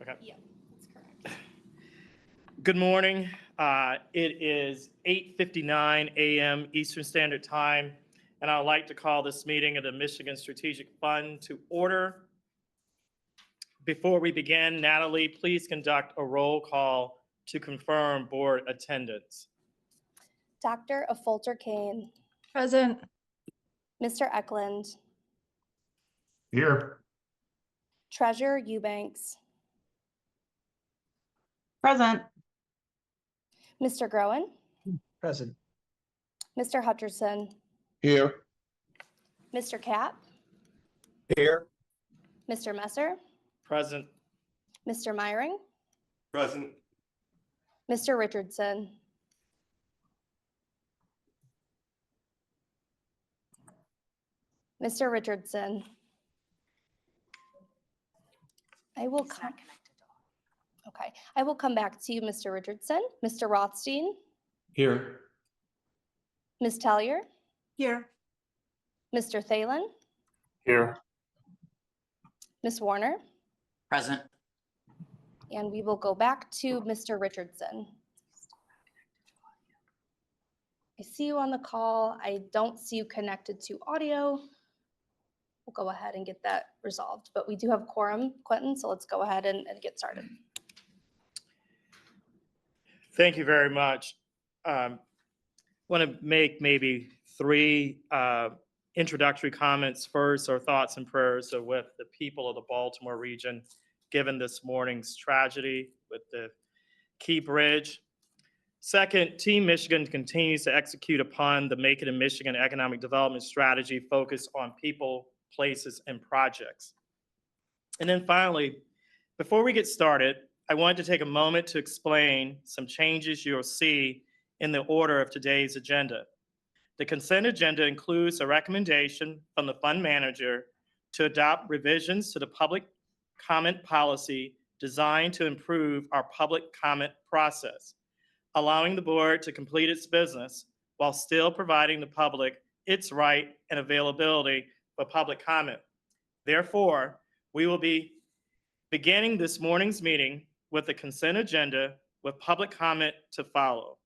Okay. Yeah, that's correct. Good morning. It is 8:59 a.m. Eastern Standard Time, and I'd like to call this meeting of the Michigan Strategic Fund to order. Before we begin, Natalie, please conduct a roll call to confirm board attendance. Dr. Affolter Kane, Present. Mr. Eklund, Here. Treasurer Eubanks, Present. Mr. Groen, Present. Mr. Hutcherson, Here. Mr. Cap, Here. Mr. Messer, Present. Mr. Myring, Present. Mr. Richardson. Mr. Richardson. I will come. Okay, I will come back to you, Mr. Richardson. Mr. Rothstein, Here. Ms. Tellier, Here. Mr. Thalen, Here. Ms. Warner, Present. and we will go back to Mr. Richardson. I see you on the call. I don't see you connected to audio. We'll go ahead and get that resolved, but we do have quorum, Quentin, so let's go ahead and get started. Thank you very much. Want to make maybe three introductory comments first, or thoughts and prayers with the people of the Baltimore region, given this morning's tragedy with the Key Bridge. Second, Team Michigan continues to execute upon the Make It in Michigan economic development strategy focused on people, places, and projects. And then finally, before we get started, I wanted to take a moment to explain some changes you'll see in the order of today's agenda. The consent agenda includes a recommendation from the fund manager to adopt revisions to the public comment policy designed to improve our public comment process, allowing the board to complete its business while still providing the public its right and availability for public comment. Therefore, we will be beginning this morning's meeting with the consent agenda with public comment to follow.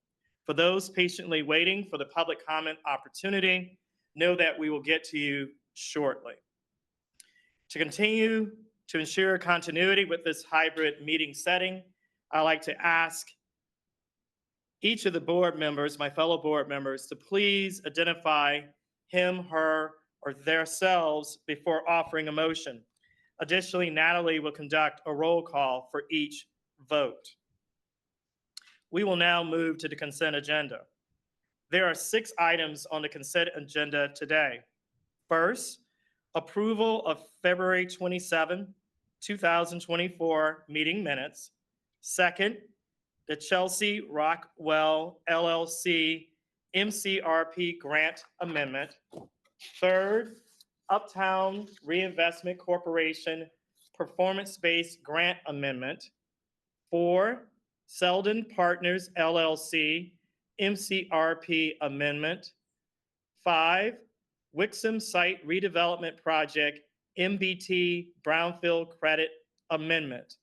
For those patiently waiting for the public comment opportunity, know that we will get to you shortly. To continue to ensure continuity with this hybrid meeting setting, I'd like to ask each of the board members, my fellow board members, to please identify him, her, or themselves before offering a motion. Additionally, Natalie will conduct a roll call for each vote. We will now move to the consent agenda. There are 6 items on the consent agenda today. First, approval of February 27, 2024 meeting minutes. Second, the Chelsea Rockwell LLC MCRP grant amendment. Third, Uptown Reinvestment Corporation performance-based grant amendment. 4, Selden Partners LLC MCRP amendment. 5, Wixom Site Redevelopment Project MBT Brownfield Credit Amendment.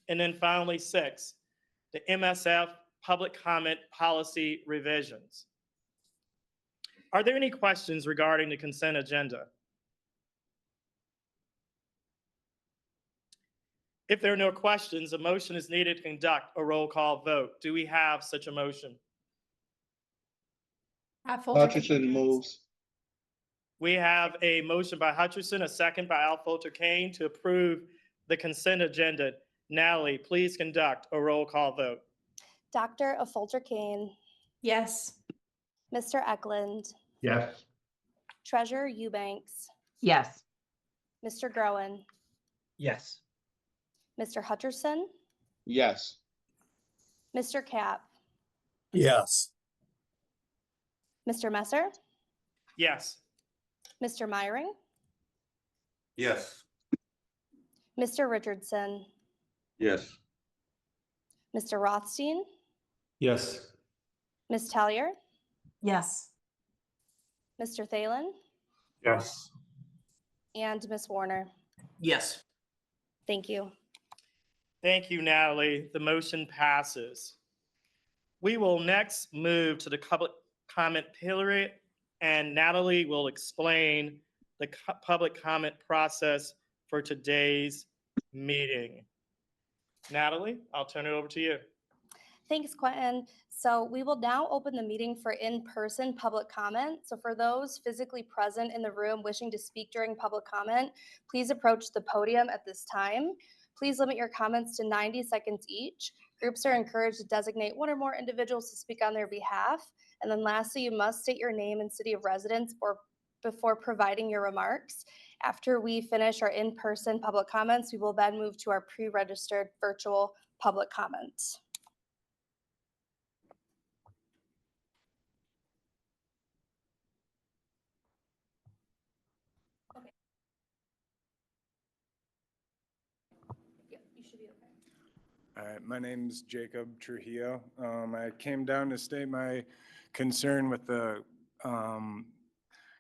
And then finally 6, the MSF public comment policy revisions. Are there any questions regarding the consent agenda? If there are no questions, a motion is needed to conduct a roll call vote. Do we have such a motion? Hutcherson moves. We have a motion by Hutcherson, a second by Affolter Kane to approve the consent agenda. Natalie, please conduct a roll call vote. Dr. Affolter Kane, Yes. Mr. Eklund, Yes. Treasurer Eubanks, Yes. Mr. Groen, Yes. Mr. Hutcherson, Yes. Mr. Cap, Yes. Mr. Messer, Yes. Mr. Myring, Yes. Mr. Richardson, Yes. Mr. Rothstein, Yes. Ms. Tellier, Yes. Mr. Thalen, Yes. and Ms. Warner. Yes. Thank you. Thank you, Natalie. The motion passes. We will next move to the public comment period, and Natalie will explain the public comment process for today's meeting. Natalie, I'll turn it over to you. Thanks, Quentin. So we will now open the meeting for in-person public comment. So for those physically present in the room wishing to speak during public comment, please approach the podium at this time. Please limit your comments to 90 seconds each. Groups are encouraged to designate one or more individuals to speak on their behalf. And then lastly, you must state your name and city of residence before providing your remarks. After we finish our in-person public comments, we will then move to our pre-registered virtual public comments. Yeah, you should be okay. All right, my name is Jacob Trujillo. I came down to state my concern with the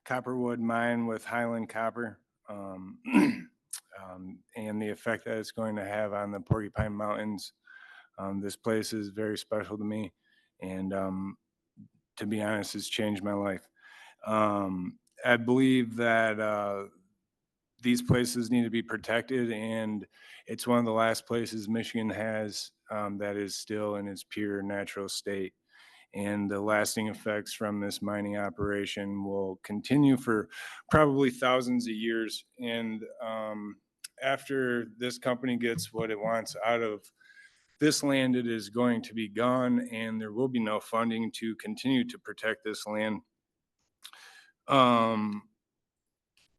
Copperwood mine with Highland Copper and the effect that it's going to have on the Porcupine Mountains. This place is very special to me, and to be honest, it's changed my life. I believe that these places need to be protected, and it's one of the last places Michigan has that is still in its pure natural state. And the lasting effects from this mining operation will continue for probably thousands of years. And after this company gets what it wants out of this land, it is going to be gone, and there will be no funding to continue to protect this land.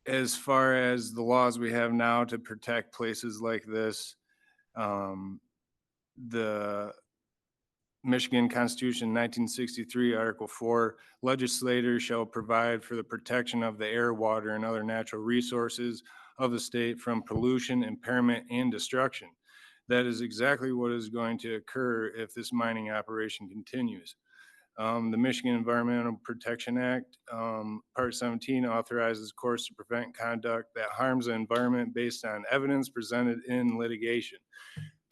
As far as the laws we have now to protect places like this, the Michigan Constitution 1963, Article 4, legislators shall provide for the protection of the air, water, and other natural resources of the state from pollution, impairment, and destruction. That is exactly what is going to occur if this mining operation continues. The Michigan Environmental Protection Act, Part 17, authorizes courts to prevent conduct that harms the environment based on evidence presented in litigation.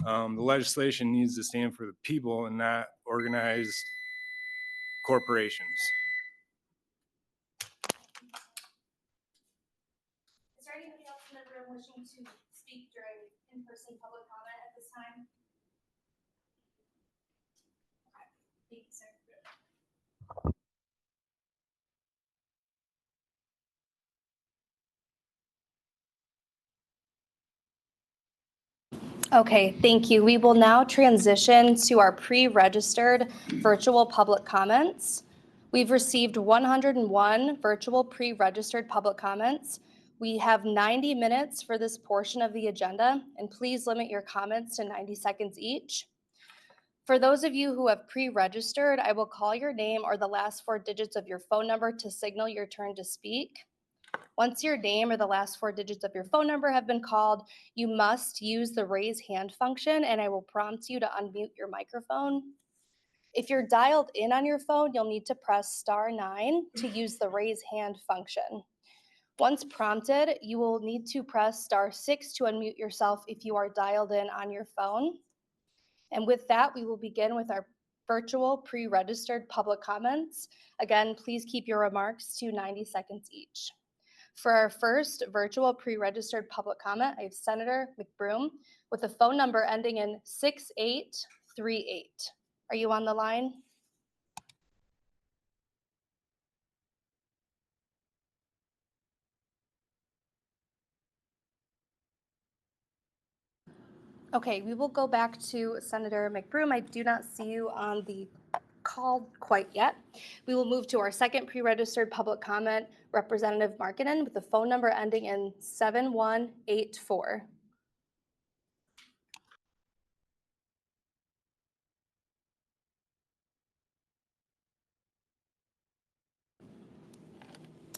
The legislation needs to stand for the people and not organized corporations. Is there anybody else in the room wishing to speak during in-person public comment at this time? Okay, thank you, sir. Okay, thank you. We will now transition to our pre-registered virtual public comments. We've received 101 virtual pre-registered public comments. We have 90 minutes for this portion of the agenda, and please limit your comments to 90 seconds each. For those of you who have pre-registered, I will call your name or the last 4 digits of your phone number to signal your turn to speak. Once your name or the last 4 digits of your phone number have been called, you must use the raise hand function, and I will prompt you to unmute your microphone. If you're dialed in on your phone, you'll need to press *9 to use the raise hand function. Once prompted, you will need to press *6 to unmute yourself if you are dialed in on your phone. And with that, we will begin with our virtual pre-registered public comments. Again, please keep your remarks to 90 seconds each. For our first virtual pre-registered public comment, I have Senator McBroom with a phone number ending in 6838. Are you on the line? Okay, we will go back to Senator McBroom. I do not see you on the call quite yet. We will move to our second pre-registered public comment, Representative Markkinen with the phone number ending in 7184.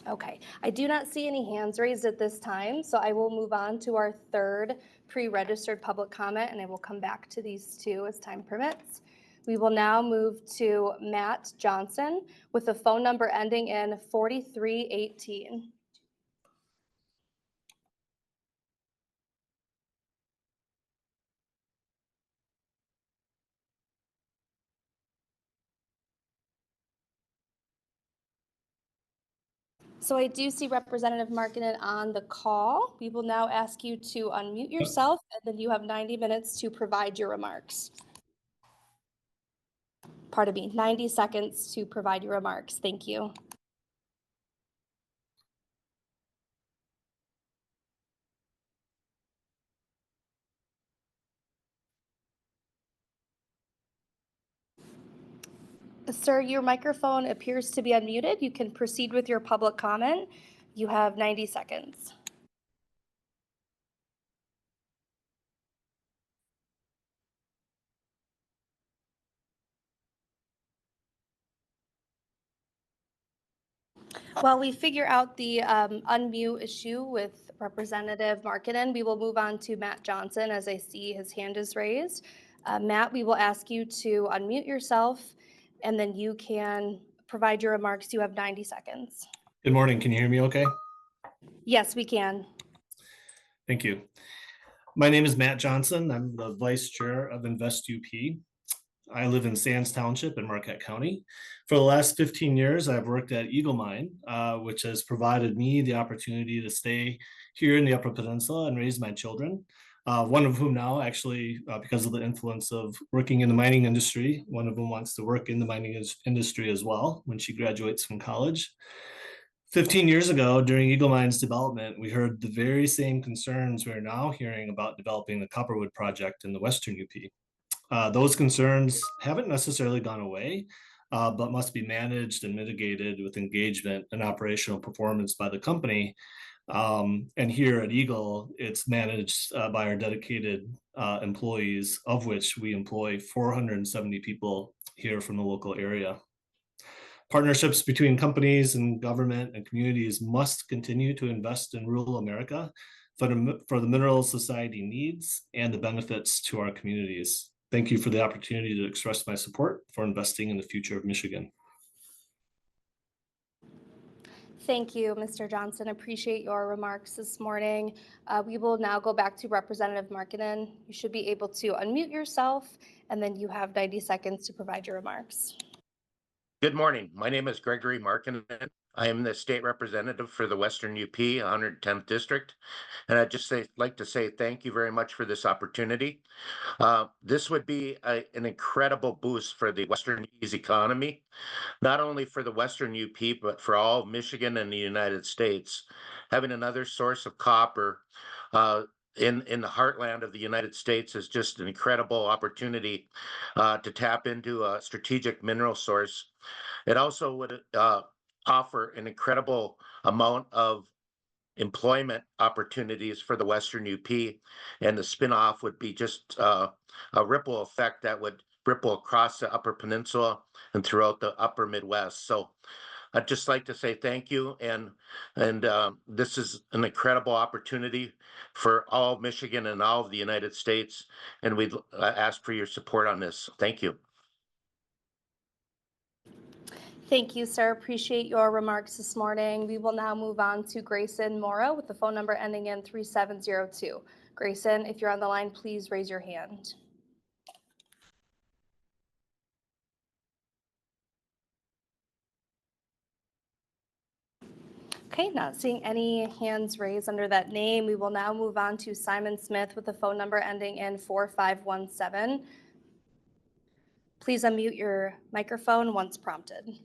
Okay, I do not see any hands raised at this time, so I will move on to our third pre-registered public comment, and I will come back to these two as time permits. We will now move to Matt Johnson with a phone number ending in 4318. So I do see Representative Markkinen on the call. We will now ask you to unmute yourself, and then you have 90 minutes to provide your remarks. Pardon me, 90 seconds to provide your remarks. Thank you. Sir, your microphone appears to be unmuted. You can proceed with your public comment. You have 90 seconds. While we figure out the unmute issue with Representative Markkinen, we will move on to Matt Johnson as I see his hand is raised. Matt, we will ask you to unmute yourself and then you can provide your remarks. You have 90 seconds. Good morning. Can you hear me okay? Yes, we can. Thank you. My name is Matt Johnson. I'm the Vice Chair of Invest UP. I live in Sands Township in Marquette County. For the last 15 years, I've worked at Eagle Mine, which has provided me the opportunity to stay here in the Upper Peninsula and raise my children. One of whom now actually, because of the influence of working in the mining industry, one of them wants to work in the mining industry as well when she graduates from college. 15 years ago, during Eagle Mine's development, we heard the very same concerns we're now hearing about developing the Copperwood project in the Western UP. Those concerns haven't necessarily gone away, but must be managed and mitigated with engagement and operational performance by the company. And here at Eagle, it's managed by our dedicated employees, of which we employ 470 people here from the local area. Partnerships between companies and government and communities must continue to invest in rural America for the minerals society needs and the benefits to our communities. Thank you for the opportunity to express my support for investing in the future of Michigan. Thank you, Mr. Johnson. Appreciate your remarks this morning. We will now go back to Representative Markkinen. You should be able to unmute yourself, and then you have 90 seconds to provide your remarks. Good morning. My name is Gregory Markkinen. I am the state representative for the Western UP 110th District. And I'd just like to say thank you very much for this opportunity. This would be an incredible boost for the Western UP's economy, not only for the Western UP, but for all of Michigan and the United States. Having another source of copper in the heartland of the United States is just an incredible opportunity to tap into a strategic mineral source. It also would offer an incredible amount of employment opportunities for the Western UP, and the spinoff would be just a ripple effect that would ripple across the Upper Peninsula and throughout the Upper Midwest. So I'd just like to say thank you, and this is an incredible opportunity for all of Michigan and all of the United States, and we'd ask for your support on this. Thank you. Thank you, sir. Appreciate your remarks this morning. We will now move on to Grayson Morrow with the phone number ending in 3702. Grayson, if you're on the line, please raise your hand. Okay, not seeing any hands raised under that name. We will now move on to Simon Smith with the phone number ending in 4517. Please unmute your microphone once prompted.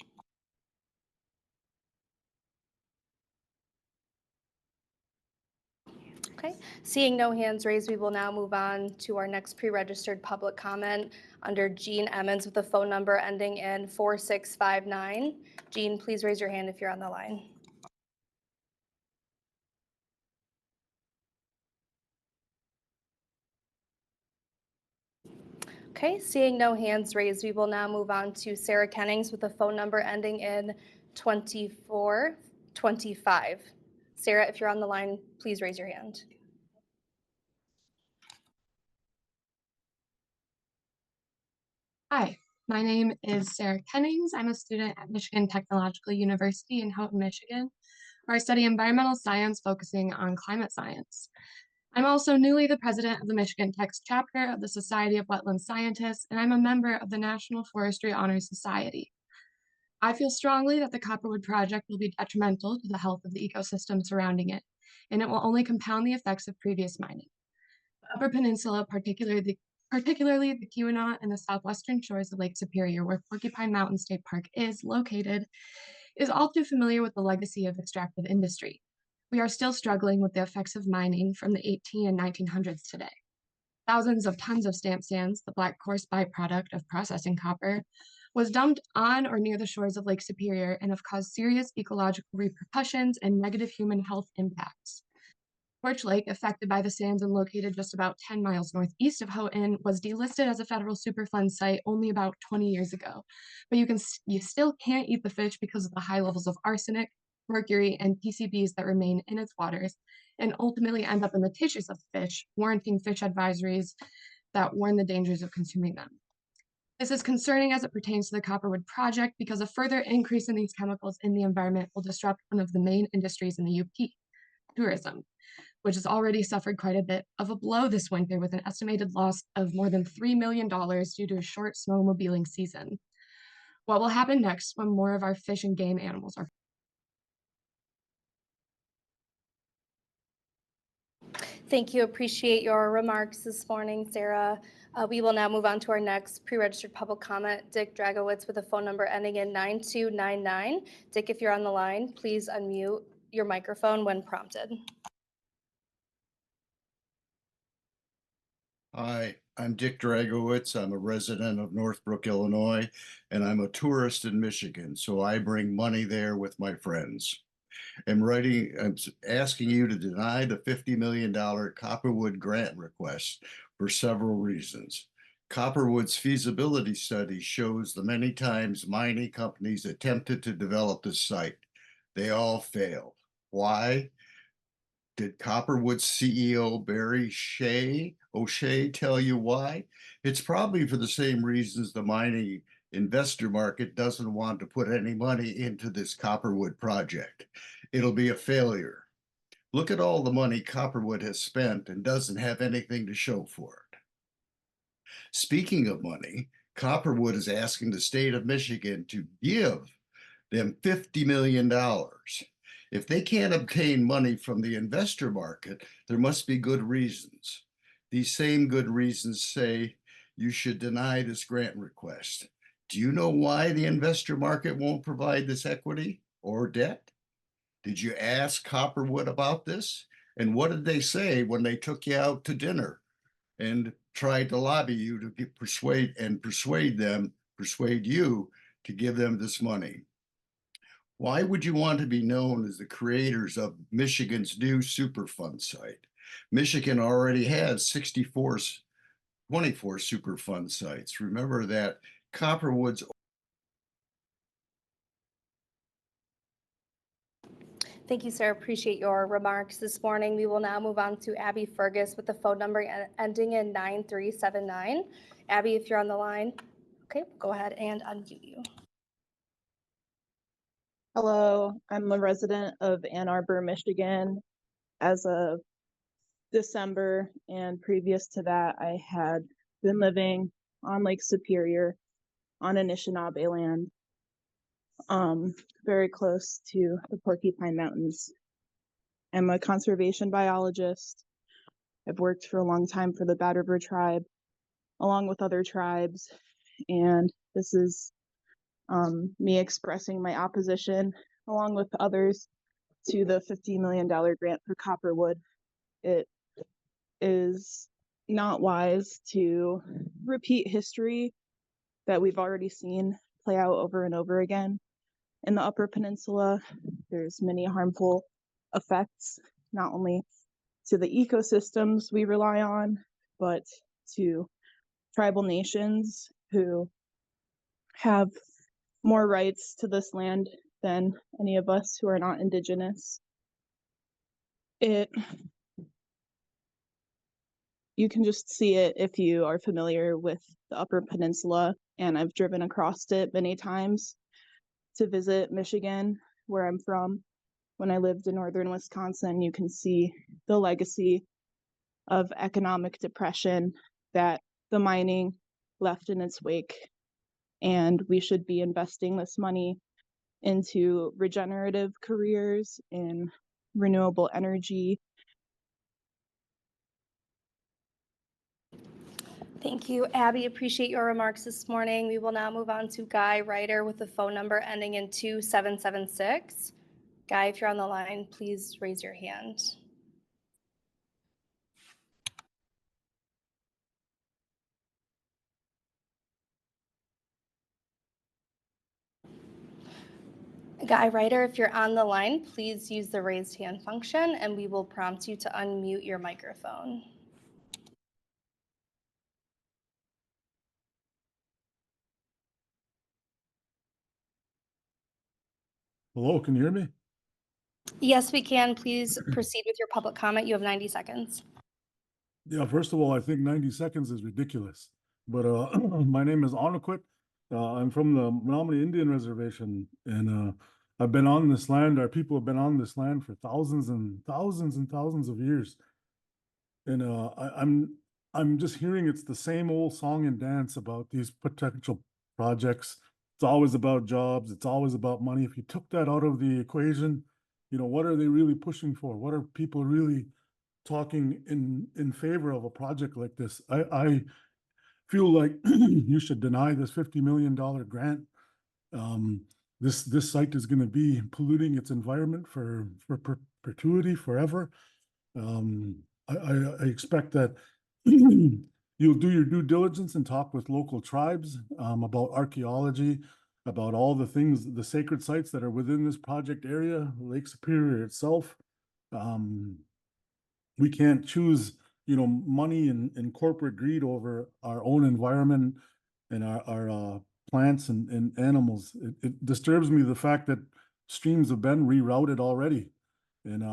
Okay, seeing no hands raised, we will now move on to our next pre-registered public comment under Jean Emmons with the phone number ending in 4659. Jean, please raise your hand if you're on the line. Okay, seeing no hands raised, we will now move on to Sarah Kennings with the phone number ending in 2425. Sarah, if you're on the line, please raise your hand. Hi, my name is Sarah Kennings. I'm a student at Michigan Technological University in Houghton, Michigan, where I study environmental science focusing on climate science. I'm also newly the president of the Michigan Tech's chapter of the Society of Wetland Scientists, and I'm a member of the National Forestry Honor Society. I feel strongly that the Copperwood project will be detrimental to the health of the ecosystem surrounding it, and it will only compound the effects of previous mining. The Upper Peninsula, particularly the Keweenaw and the southwestern shores of Lake Superior, where Porcupine Mountain State Park is located, is all too familiar with the legacy of extractive industry. We are still struggling with the effects of mining from the 1800s and 1900s today. Thousands of tons of stamp sands, the black coarse byproduct of processing copper, was dumped on or near the shores of Lake Superior and have caused serious ecological repercussions and negative human health impacts. Torch Lake, affected by the sands and located just about 10 miles northeast of Houghton, was delisted as a federal Superfund site only about 20 years ago. But you still can't eat the fish because of the high levels of arsenic, mercury, and PCBs that remain in its waters and ultimately end up in the tissues of fish, warranting fish advisories that warn the dangers of consuming them. This is concerning as it pertains to the Copperwood project because a further increase in these chemicals in the environment will disrupt one of the main industries in the UP, tourism, which has already suffered quite a bit of a blow this winter with an estimated loss of more than $3 million due to a short snowmobiling season. What will happen next when more of our fish and game animals are? Thank you. Appreciate your remarks this morning, Sarah. We will now move on to our next pre-registered public comment, Dick Dragowitz with a phone number ending in 9299. Dick, if you're on the line, please unmute your microphone when prompted. Hi, I'm Dick Dragowitz. I'm a resident of Northbrook, Illinois, and I'm a tourist in Michigan, so I bring money there with my friends. I'm asking you to deny the $50 million Copperwood grant request for several reasons. Copperwood's feasibility study shows the many times mining companies attempted to develop the site. They all failed. Why? Did Copperwood's CEO Barry O'Shea tell you why? It's probably for the same reasons the mining investor market doesn't want to put any money into this Copperwood project. It'll be a failure. Look at all the money Copperwood has spent and doesn't have anything to show for it. Speaking of money, Copperwood is asking the state of Michigan to give them $50 million. If they can't obtain money from the investor market, there must be good reasons. These same good reasons say you should deny this grant request. Do you know why the investor market won't provide this equity or debt? Did you ask Copperwood about this? And what did they say when they took you out to dinner and tried to lobby you to persuade you to give them this money? Why would you want to be known as the creators of Michigan's new Superfund site? Michigan already has 24 Superfund sites. Remember that Copperwood's. Thank you, sir. Appreciate your remarks this morning. We will now move on to Abby Fergus with the phone number ending in 9379. Abby, if you're on the line, okay, go ahead and unmute you. Hello, I'm a resident of Ann Arbor, Michigan. As of December and previous to that, I had been living on Lake Superior on Anishinaabe land, very close to the Porcupine Mountains. I'm a conservation biologist. I've worked for a long time for the Bad River tribe, along with other tribes, and this is me expressing my opposition, along with others, to the $50 million grant for Copperwood. It is not wise to repeat history that we've already seen play out over and over again. In the Upper Peninsula, there's many harmful effects, not only to the ecosystems we rely on, but to tribal nations who have more rights to this land than any of us who are not indigenous. You can just see it if you are familiar with the Upper Peninsula, and I've driven across it many times to visit Michigan, where I'm from. When I lived in northern Wisconsin, you can see the legacy of economic depression that the mining left in its wake. And we should be investing this money into regenerative careers in renewable energy. Thank you, Abby. Appreciate your remarks this morning. We will now move on to Guy Ryder with the phone number ending in 2776. Guy, if you're on the line, please raise your hand. Guy Ryder, if you're on the line, please use the raised hand function and we will prompt you to unmute your microphone. Hello, can you hear me? Yes, we can. Please proceed with your public comment. You have 90 seconds. Yeah, first of all, I think 90 seconds is ridiculous. But my name is Anaquit. I'm from the Menominee Indian Reservation, and I've been on this land. Our people have been on this land for thousands and thousands and thousands of years. And I'm just hearing it's the same old song and dance about these potential projects. It's always about jobs. It's always about money. If you took that out of the equation, what are they really pushing for? What are people really talking in favor of a project like this? I feel like you should deny this $50 million grant. This site is going to be polluting its environment for perpetuity, forever. I expect that you'll do your due diligence and talk with local tribes about archaeology, about all the things, the sacred sites that are within this project area, Lake Superior itself. We can't choose, money and corporate greed over our own environment and our plants and animals. It disturbs me the fact that streams have been rerouted already. And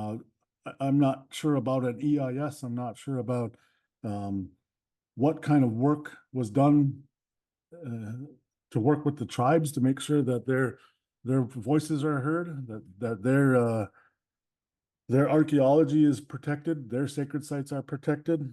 I'm not sure about an EIS. I'm not sure about what kind of work was done to work with the tribes to make sure that their voices are heard, that their archaeology is protected, their sacred sites are protected.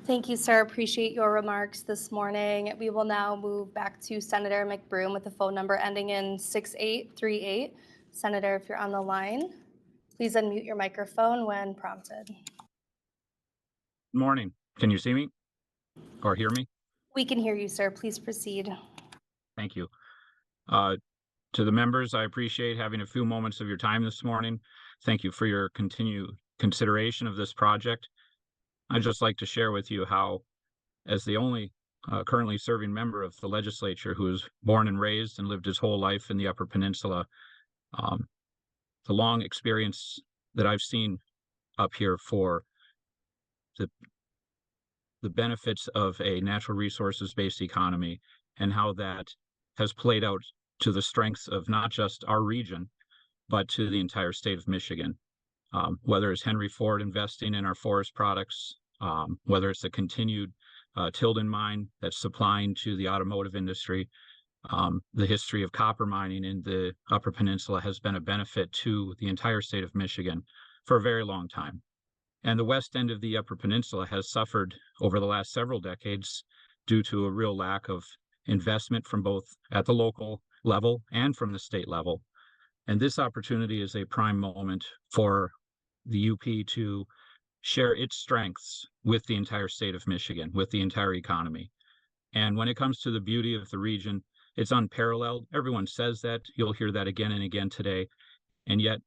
Thank you, sir. Appreciate your remarks this morning. We will now move back to Senator McBroom with the phone number ending in 6838. Senator, if you're on the line, please unmute your microphone when prompted. Good morning. Can you see me or hear me? We can hear you, sir. Please proceed. Thank you. To the members, I appreciate having a few moments of your time this morning. Thank you for your continued consideration of this project. I'd just like to share with you how, as the only currently serving member of the legislature who was born and raised and lived his whole life in the Upper Peninsula, the long experience that I've seen up here for the benefits of a natural resources-based economy and how that has played out to the strengths of not just our region, but to the entire state of Michigan. Whether it's Henry Ford investing in our forest products, whether it's the continued Tilden mine that's supplying to the automotive industry, the history of copper mining in the Upper Peninsula has been a benefit to the entire state of Michigan for a very long time. And the west end of the Upper Peninsula has suffered over the last several decades due to a real lack of investment from both at the local level and from the state level. And this opportunity is a prime moment for the UP to share its strengths with the entire state of Michigan, with the entire economy. And when it comes to the beauty of the region, it's unparalleled. Everyone says that. You'll hear that again and again today. And yet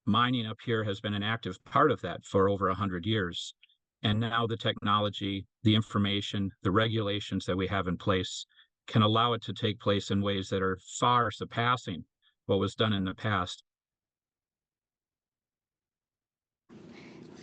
mining up here has been an active part of that for over 100 years. And now the technology, the information, the regulations that we have in place can allow it to take place in ways that are far surpassing what was done in the past.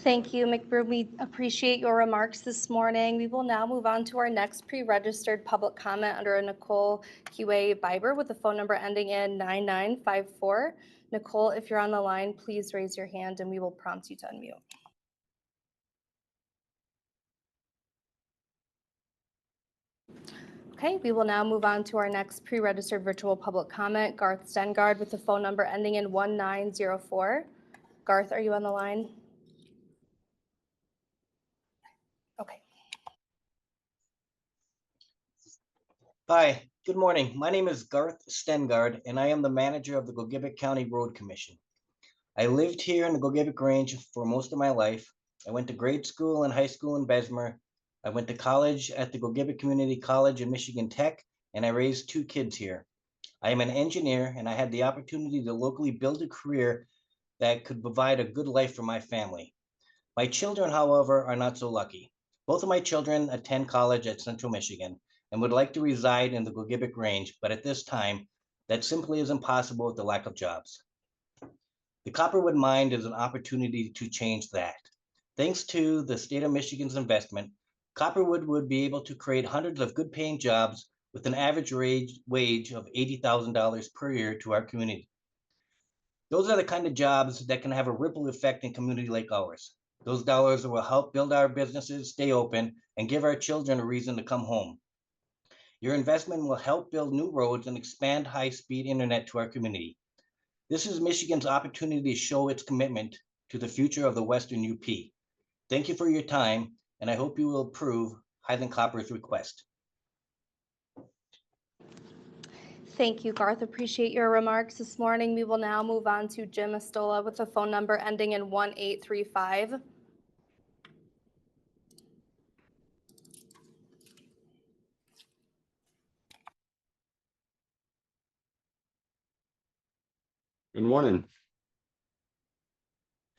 Thank you, McBroom. We appreciate your remarks this morning. We will now move on to our next pre-registered public comment under Nicole QA Biber with the phone number ending in 9954. Nicole, if you're on the line, please raise your hand and we will prompt you to unmute. Okay, we will now move on to our next pre-registered virtual public comment, Garth Stengard with the phone number ending in 1904. Garth, are you on the line? Okay. Hi, good morning. My name is Garth Stengard, and I am the manager of the Gogebic County Road Commission. I lived here in the Gogebic Range for most of my life. I went to grade school and high school in Bessemer. I went to college at the Gogebic Community College in Michigan Tech, and I raised 2 kids here. I am an engineer, and I had the opportunity to locally build a career that could provide a good life for my family. My children, however, are not so lucky. Both of my children attend college at Central Michigan and would like to reside in the Gogebic Range, but at this time, that simply isn't possible with the lack of jobs. The Copperwood Mine is an opportunity to change that. Thanks to the state of Michigan's investment, Copperwood would be able to create hundreds of good paying jobs with an average wage of $80,000 per year to our community. Those are the kind of jobs that can have a ripple effect in a community like ours. Those dollars will help build our businesses, stay open, and give our children a reason to come home. Your investment will help build new roads and expand high-speed internet to our community. This is Michigan's opportunity to show its commitment to the future of the Western UP. Thank you for your time, and I hope you will approve Highland Copper's request. Thank you, Garth. Appreciate your remarks this morning. We will now move on to Jim Estola with a phone number ending in 1835. Good morning.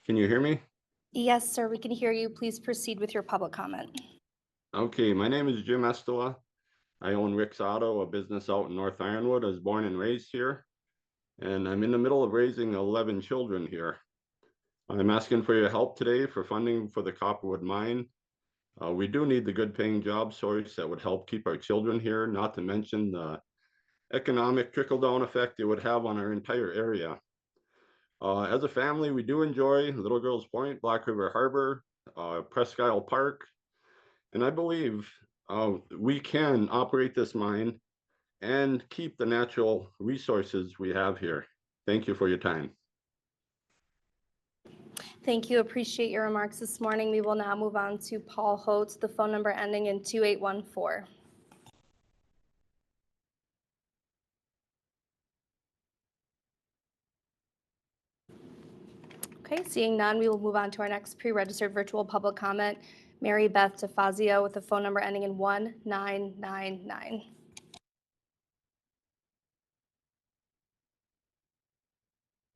Can you hear me? Yes, sir, we can hear you. Please proceed with your public comment. Okay, my name is Jim Estola. I own Rick's Auto, a business out in North Ironwood. I was born and raised here, and I'm in the middle of raising 11 children here. I'm asking for your help today for funding for the Copperwood Mine. We do need the good paying job source that would help keep our children here, not to mention the economic trickle-down effect it would have on our entire area. As a family, we do enjoy Little Girls Point, Black River Harbor, Presque Isle Park, and I believe we can operate this mine and keep the natural resources we have here. Thank you for your time. Thank you. Appreciate your remarks this morning. We will now move on to Paul Holtz, the phone number ending in 2814. Okay, seeing none, we will move on to our next pre-registered virtual public comment, Mary Beth DeFazio with the phone number ending in 1999.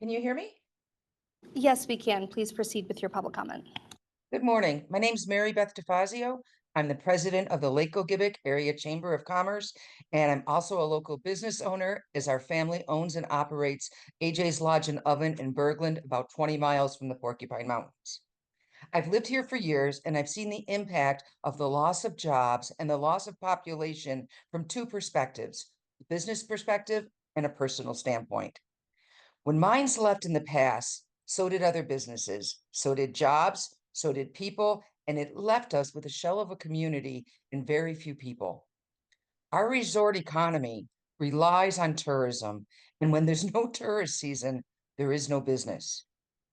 Can you hear me? Yes, we can. Please proceed with your public comment. Good morning. My name is Mary Beth DeFazio. I'm the president of the Lake Gogebic Area Chamber of Commerce, and I'm also a local business owner as our family owns and operates AJ's Lodge and Oven in Bergland, about 20 miles from the Porcupine Mountains. I've lived here for years, and I've seen the impact of the loss of jobs and the loss of population from 2 perspectives, a business perspective and a personal standpoint. When mines left in the past, so did other businesses, so did jobs, so did people, and it left us with a shell of a community and very few people. Our resort economy relies on tourism, and when there's no tourist season, there is no business.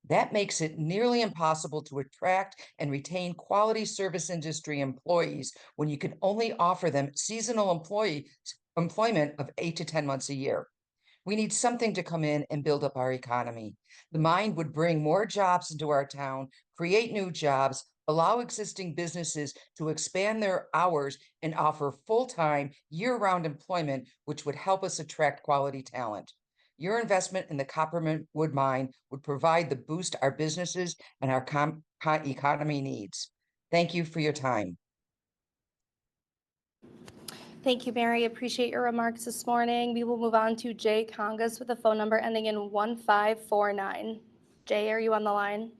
That makes it nearly impossible to attract and retain quality service industry employees when you can only offer them seasonal employment of 8 to 10 months a year. We need something to come in and build up our economy. The mine would bring more jobs into our town, create new jobs, allow existing businesses to expand their hours and offer full-time, year-round employment, which would help us attract quality talent. Your investment in the Copperwood Mine would provide the boost our businesses and our economy needs. Thank you for your time. Thank you, Mary. Appreciate your remarks this morning. We will move on to Jay Congas with a phone number ending in 1549. Jay, are you on the line?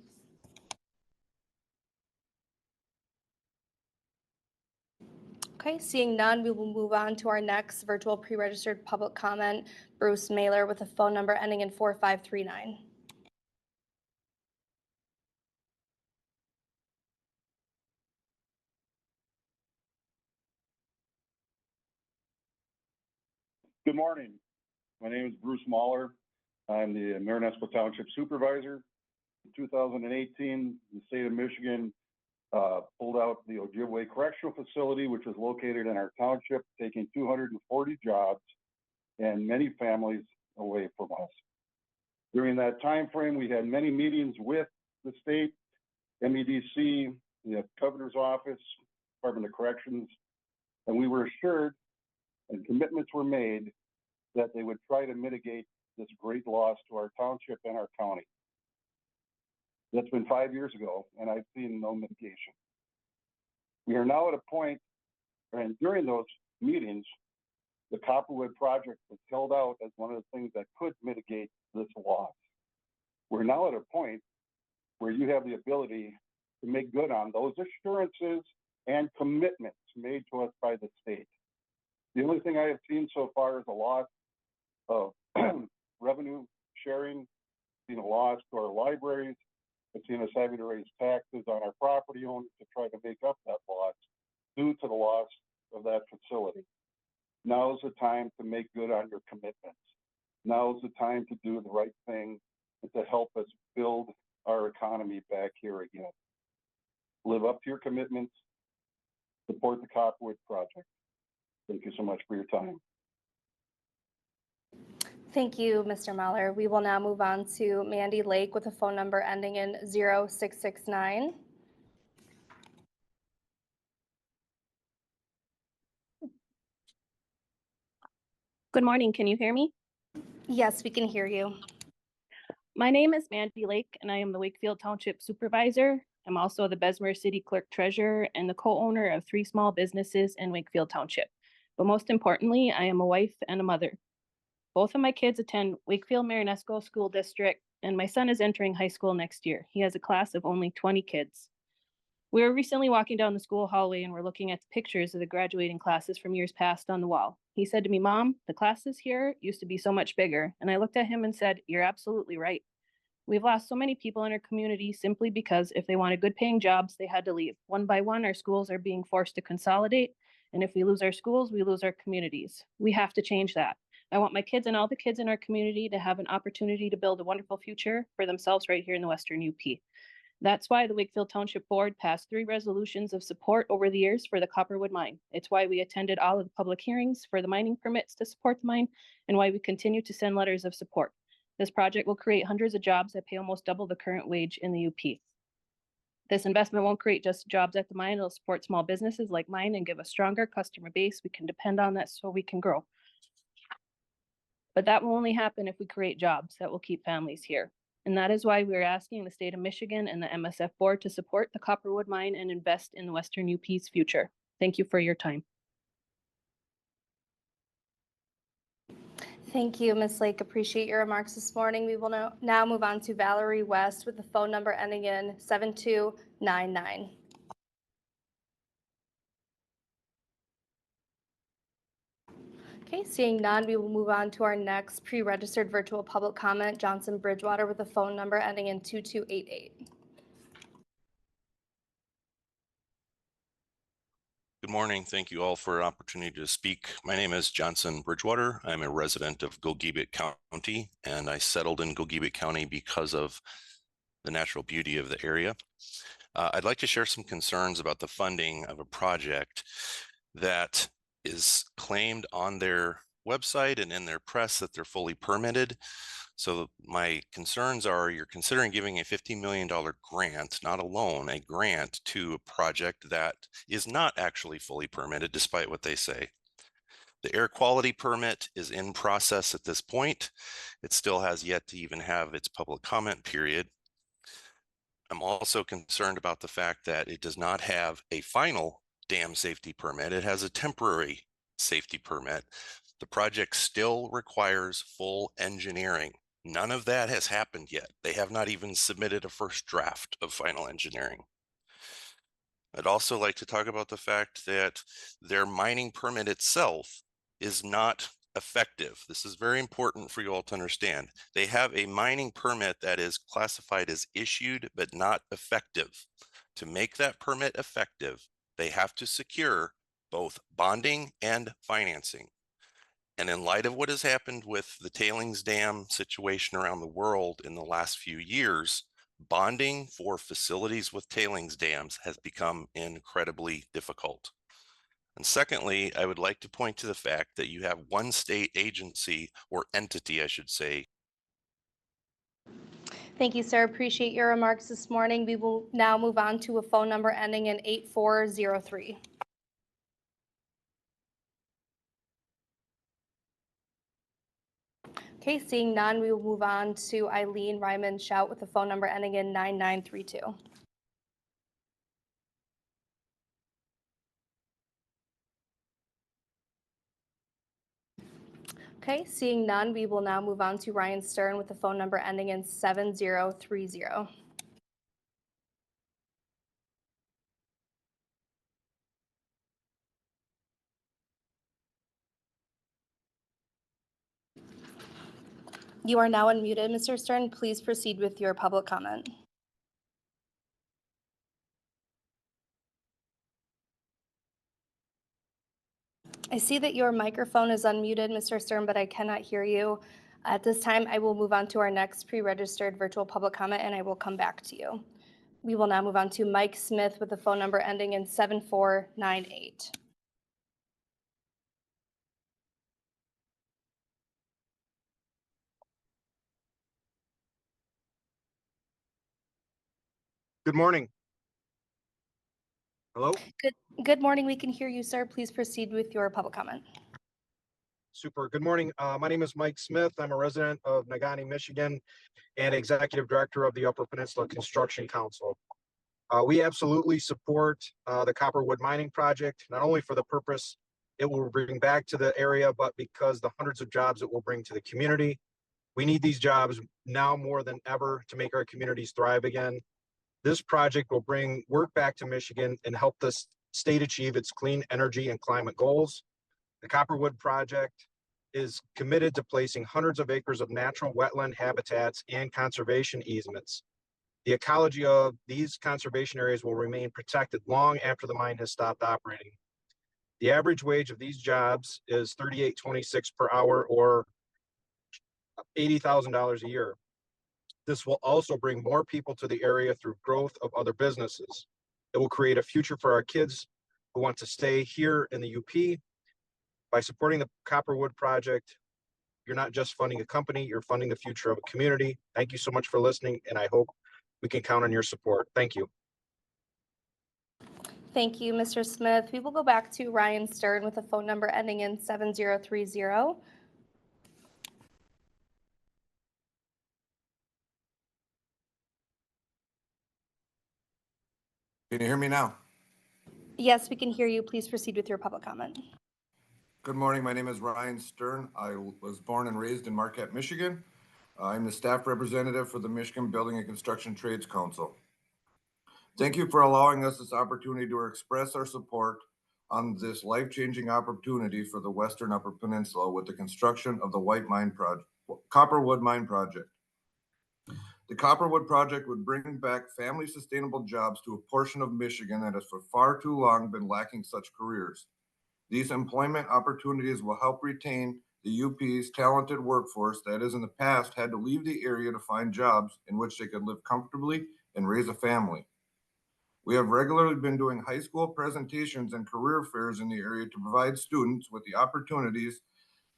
Okay, seeing none, we will move on to our next virtual pre-registered public comment, Bruce Mailer with a phone number ending in 4539. Good morning. My name is Bruce Mahler. I'm the Marinesco Township Supervisor. In 2018, the state of Michigan pulled out the Ojibwe Correctional Facility, which is located in our township, taking 240 jobs and many families away from us. During that time frame, we had many meetings with the state, MEDC, the Governor's Office, Department of Corrections, and we were assured and commitments were made that they would try to mitigate this great loss to our township and our county. That's been 5 years ago, and I've seen no mitigation. We are now at a point, and during those meetings, the Copperwood project was held out as one of the things that could mitigate this loss. We're now at a point where you have the ability to make good on those assurances and commitments made to us by the state. The only thing I have seen so far is a loss of revenue sharing, seen a loss to our libraries. I've seen us having to raise taxes on our property owners to try to make up that loss due to the loss of that facility. Now is the time to make good on your commitments. Now is the time to do the right thing and to help us build our economy back here again. Live up to your commitments. Support the Copperwood project. Thank you so much for your time. Thank you, Mr. Mahler. We will now move on to Mandy Lake with a phone number ending in 0669. Good morning, can you hear me? Yes, we can hear you. My name is Mandy Lake and I am the Wakefield Township Supervisor. I'm also the Bessemer City Clerk Treasurer and the co-owner of 3 small businesses in Wakefield Township. But most importantly, I am a wife and a mother. Both of my kids attend Wakefield Marinesco School District and my son is entering high school next year. He has a class of only 20 kids. We were recently walking down the school hallway and we're looking at the pictures of the graduating classes from years past on the wall. He said to me, "Mom, the classes here used to be so much bigger." And I looked at him and said, "You're absolutely right. We've lost so many people in our community simply because if they wanted good paying jobs, they had to leave. One by one, our schools are being forced to consolidate. And if we lose our schools, we lose our communities. We have to change that. I want my kids and all the kids in our community to have an opportunity to build a wonderful future for themselves right here in the Western UP. That's why the Wakefield Township Board passed 3 resolutions of support over the years for the Copperwood mine. It's why we attended all of the public hearings for the mining permits to support the mine and why we continue to send letters of support. This project will create hundreds of jobs that pay almost double the current wage in the UP. This investment won't create just jobs at the mine, it'll support small businesses like mine and give a stronger customer base. We can depend on that so we can grow. But that will only happen if we create jobs that will keep families here. And that is why we're asking the state of Michigan and the MSF board to support the Copperwood mine and invest in the Western UP's future. Thank you for your time. Thank you, Ms. Lake. Appreciate your remarks this morning. We will now move on to Valerie West with the phone number ending in 7299. Okay, seeing none, we will move on to our next pre-registered virtual public comment, Johnson Bridgewater with the phone number ending in 2288. Good morning. Thank you all for an opportunity to speak. My name is Johnson Bridgewater. I'm a resident of Gogebic County, and I settled in Gogebic County because of the natural beauty of the area. I'd like to share some concerns about the funding of a project that is claimed on their website and in their press that they're fully permitted. So my concerns are you're considering giving a $50 million grant, not a loan, a grant to a project that is not actually fully permitted, despite what they say. The air quality permit is in process at this point. It still has yet to even have its public comment period. I'm also concerned about the fact that it does not have a final dam safety permit. It has a temporary safety permit. The project still requires full engineering. None of that has happened yet. They have not even submitted a first draft of final engineering. I'd also like to talk about the fact that their mining permit itself is not effective. This is very important for you all to understand. They have a mining permit that is classified as issued but not effective. To make that permit effective, they have to secure both bonding and financing. And in light of what has happened with the tailings dam situation around the world in the last few years, bonding for facilities with tailings dams has become incredibly difficult. And secondly, I would like to point to the fact that you have one state agency or entity, I should say. Thank you, sir. Appreciate your remarks this morning. We will now move on to a phone number ending in 8403. Okay, seeing none, we will move on to Eileen Ryman Shout with the phone number ending in 9932. Okay, seeing none, we will now move on to Ryan Stern with the phone number ending in 7030. You are now unmuted, Mr. Stern. Please proceed with your public comment. I see that your microphone is unmuted, Mr. Stern, but I cannot hear you. At this time, I will move on to our next pre-registered virtual public comment, and I will come back to you. We will now move on to Mike Smith with the phone number ending in 7498. Good morning. Hello? Good morning. We can hear you, sir. Please proceed with your public comment. Super. Good morning. My name is Mike Smith. I'm a resident of Negaunee, Michigan, and Executive Director of the Upper Peninsula Construction Council. We absolutely support the Copperwood Mining Project, not only for the purpose it will bring back to the area, but because the hundreds of jobs it will bring to the community. We need these jobs now more than ever to make our communities thrive again. This project will bring work back to Michigan and help the state achieve its clean energy and climate goals. The Copperwood Project is committed to placing hundreds of acres of natural wetland habitats and conservation easements. The ecology of these conservation areas will remain protected long after the mine has stopped operating. The average wage of these jobs is $38.26 per hour, or $80,000 a year. This will also bring more people to the area through growth of other businesses. It will create a future for our kids who want to stay here in the UP. By supporting the Copperwood Project, you're not just funding a company, you're funding the future of a community. Thank you so much for listening, and I hope we can count on your support. Thank you. Thank you, Mr. Smith. We will go back to Ryan Stern with a phone number ending in 7030. Can you hear me now? Yes, we can hear you. Please proceed with your public comment. Good morning. My name is Ryan Stern. I was born and raised in Marquette, Michigan. I'm the staff representative for the Michigan Building and Construction Trades Council. Thank you for allowing us this opportunity to express our support on this life-changing opportunity for the Western Upper Peninsula with the construction of the Copperwood Mine Project. The Copperwood Project would bring back family sustainable jobs to a portion of Michigan that has for far too long been lacking such careers. These employment opportunities will help retain the UP's talented workforce that has in the past had to leave the area to find jobs in which they could live comfortably and raise a family. We have regularly been doing high school presentations and career fairs in the area to provide students with the opportunities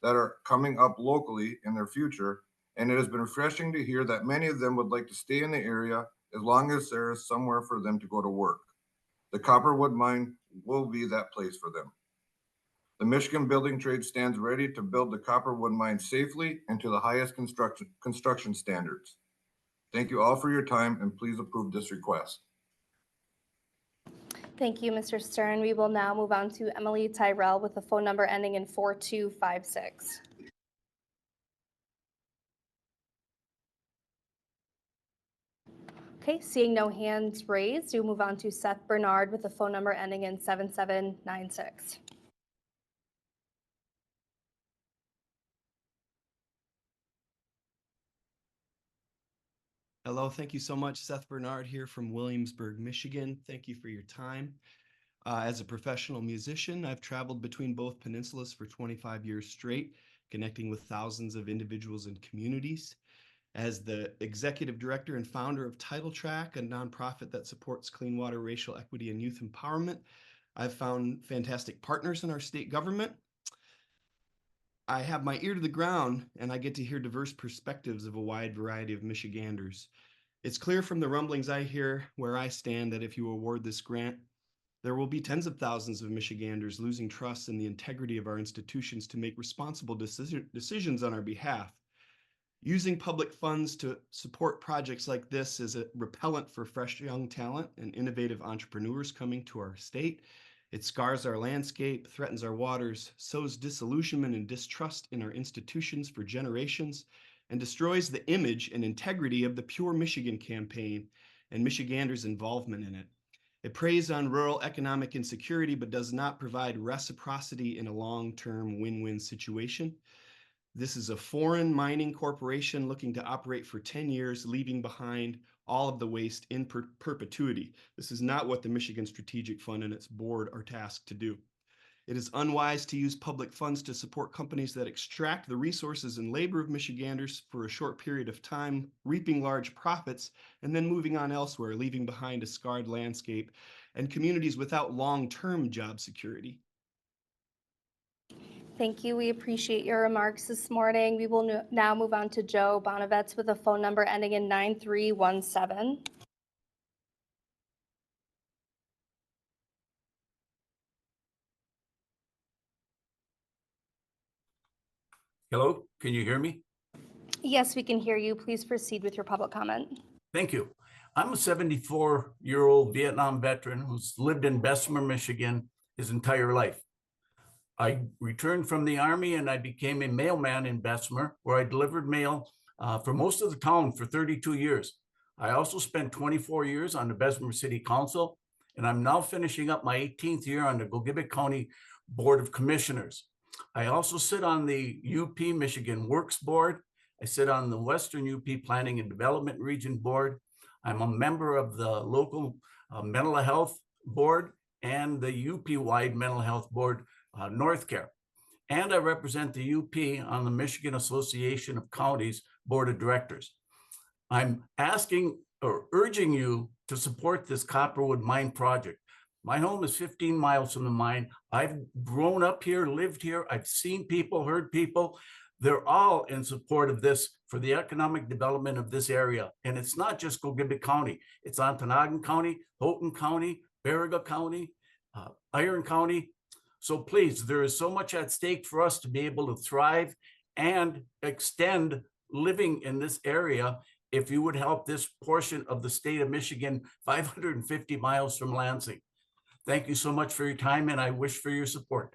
that are coming up locally in their future, and it has been refreshing to hear that many of them would like to stay in the area as long as there is somewhere for them to go to work. The Copperwood Mine will be that place for them. The Michigan Building Trade stands ready to build the Copperwood Mine safely and to the highest construction standards. Thank you all for your time, and please approve this request. Thank you, Mr. Stern. We will now move on to Emily Tyrell with the phone number ending in 4256. Okay, seeing no hands raised, we'll move on to Seth Bernard with the phone number ending in 7796. Hello, thank you so much. Seth Bernard here from Williamsburg, Michigan. Thank you for your time. As a professional musician, I've traveled between both peninsulas for 25 years straight, connecting with thousands of individuals and communities. As the executive director and founder of Title Track, a nonprofit that supports clean water, racial equity, and youth empowerment, I've found fantastic partners in our state government. I have my ear to the ground, and I get to hear diverse perspectives of a wide variety of Michiganders. It's clear from the rumblings I hear where I stand that if you award this grant, there will be tens of thousands of Michiganders losing trust in the integrity of our institutions to make responsible decisions on our behalf. Using public funds to support projects like this is a repellent for fresh young talent and innovative entrepreneurs coming to our state. It scars our landscape, threatens our waters, sows disillusionment and distrust in our institutions for generations, and destroys the image and integrity of the Pure Michigan campaign and Michiganders' involvement in it. It preys on rural economic insecurity, but does not provide reciprocity in a long-term win-win situation. This is a foreign mining corporation looking to operate for 10 years, leaving behind all of the waste in perpetuity. This is not what the Michigan Strategic Fund and its board are tasked to do. It is unwise to use public funds to support companies that extract the resources and labor of Michiganders for a short period of time, reaping large profits, and then moving on elsewhere, leaving behind a scarred landscape and communities without long-term job security. Thank you. We appreciate your remarks this morning. We will now move on to Joe Bonavets with a phone number ending in 9317. Hello, can you hear me? Yes, we can hear you. Please proceed with your public comment. Thank you. I'm a 74-year-old Vietnam veteran who's lived in Bessemer, Michigan his entire life. I returned from the Army and I became a mailman in Bessemer, where I delivered mail for most of the town for 32 years. I also spent 24 years on the Bessemer City Council, and I'm now finishing up my 18th year on the Gogebic County Board of Commissioners. I also sit on the UP Michigan Works Board. I sit on the Western UP Planning and Development Region Board. I'm a member of the local mental health board and the UP-wide mental health board, North Care. And I represent the UP on the Michigan Association of Counties Board of Directors. I'm asking or urging you to support this Copperwood Mine project. My home is 15 miles from the mine. I've grown up here, lived here. I've seen people, heard people. They're all in support of this for the economic development of this area. And it's not just Gogebic County. It's Ontonagon County, Houghton County, Baraga County, Iron County. So please, there is so much at stake for us to be able to thrive and extend living in this area if you would help this portion of the state of Michigan, 550 miles from Lansing. Thank you so much for your time, and I wish for your support.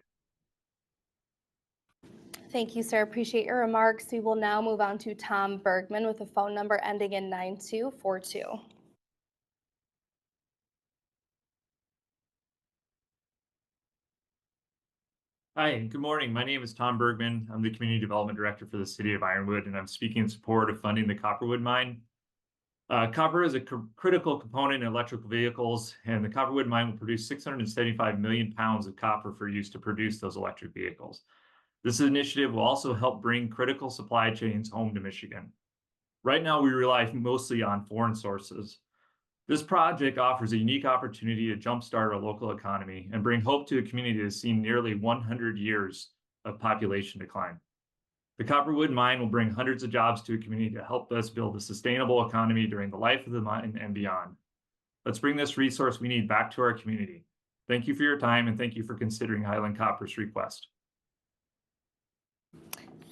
Thank you, sir. Appreciate your remarks. We will now move on to Tom Bergman with a phone number ending in 9242. Hi, good morning. My name is Tom Bergman. I'm the Community Development Director for the City of Ironwood, and I'm speaking in support of funding the Copperwood Mine. Copper is a critical component in electrical vehicles, and the Copperwood Mine will produce 675 million pounds of copper for use to produce those electric vehicles. This initiative will also help bring critical supply chains home to Michigan. Right now, we rely mostly on foreign sources. This project offers a unique opportunity to jumpstart our local economy and bring hope to a community that has seen nearly 100 years of population decline. The Copperwood Mine will bring hundreds of jobs to a community to help us build a sustainable economy during the life of the mine and beyond. Let's bring this resource we need back to our community. Thank you for your time, and thank you for considering Highland Copper's request.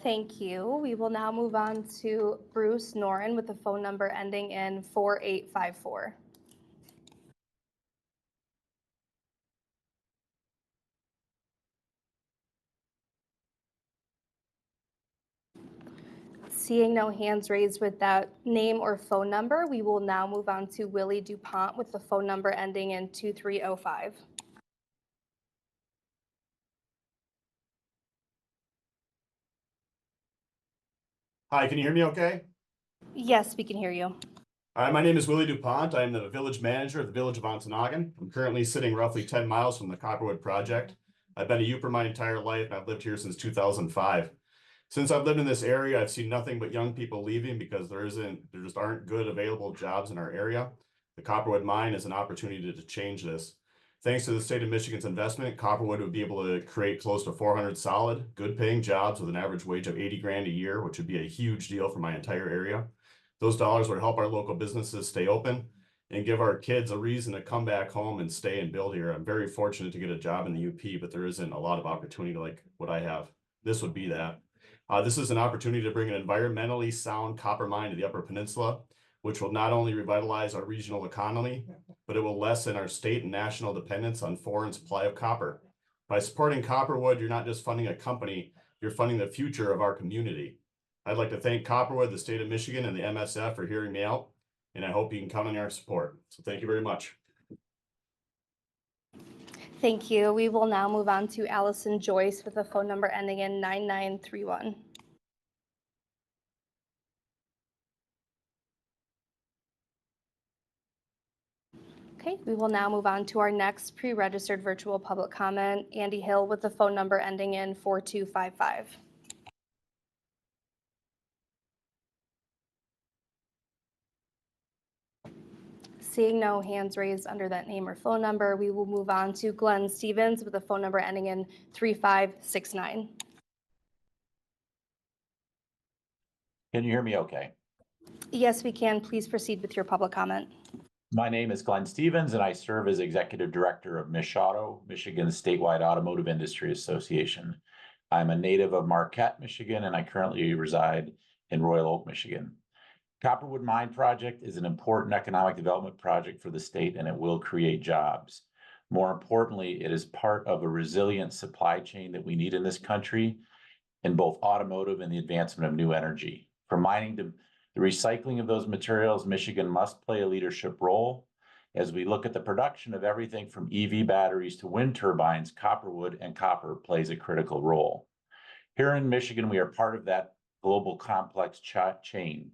Thank you. We will now move on to Bruce Noren with a phone number ending in 4854. Seeing no hands raised with that name or phone number, we will now move on to Willie DuPont with the phone number ending in 2305. Hi, can you hear me okay? Yes, we can hear you. Hi, my name is Willie DuPont. I'm the village manager of the village of Ontonagon. I'm currently sitting roughly 10 miles from the Copperwood project. I've been a Uper my entire life, and I've lived here since 2005. Since I've lived in this area, I've seen nothing but young people leaving because there just aren't good available jobs in our area. The Copperwood mine is an opportunity to change this. Thanks to the state of Michigan's investment, Copperwood would be able to create close to 400 solid, good paying jobs with an average wage of 80 grand a year, which would be a huge deal for my entire area. Those dollars would help our local businesses stay open and give our kids a reason to come back home and stay and build here. I'm very fortunate to get a job in the UP, but there isn't a lot of opportunity like what I have. This would be that. This is an opportunity to bring an environmentally sound copper mine to the Upper Peninsula, which will not only revitalize our regional economy, but it will lessen our state and national dependence on foreign supply of copper. By supporting Copperwood, you're not just funding a company, you're funding the future of our community. I'd like to thank Copperwood, the state of Michigan, and the MSF for hearing me out, and I hope you can count on your support. So thank you very much. Thank you. We will now move on to Allison Joyce with a phone number ending in 9931. Okay, we will now move on to our next pre-registered virtual public comment, Andy Hill with the phone number ending in 4255. Seeing no hands raised under that name or phone number, we will move on to Glenn Stevens with a phone number ending in 3569. Can you hear me okay? Yes, we can. Please proceed with your public comment. My name is Glenn Stevens, and I serve as Executive Director of MishAuto, Michigan's statewide automotive industry association. I'm a native of Marquette, Michigan, and I currently reside in Royal Oak, Michigan. Copperwood Mine Project is an important economic development project for the state, and it will create jobs. More importantly, it is part of a resilient supply chain that we need in this country in both automotive and the advancement of new energy. From mining to the recycling of those materials, Michigan must play a leadership role. As we look at the production of everything from EV batteries to wind turbines, Copperwood and copper plays a critical role. Here in Michigan, we are part of that global complex chain.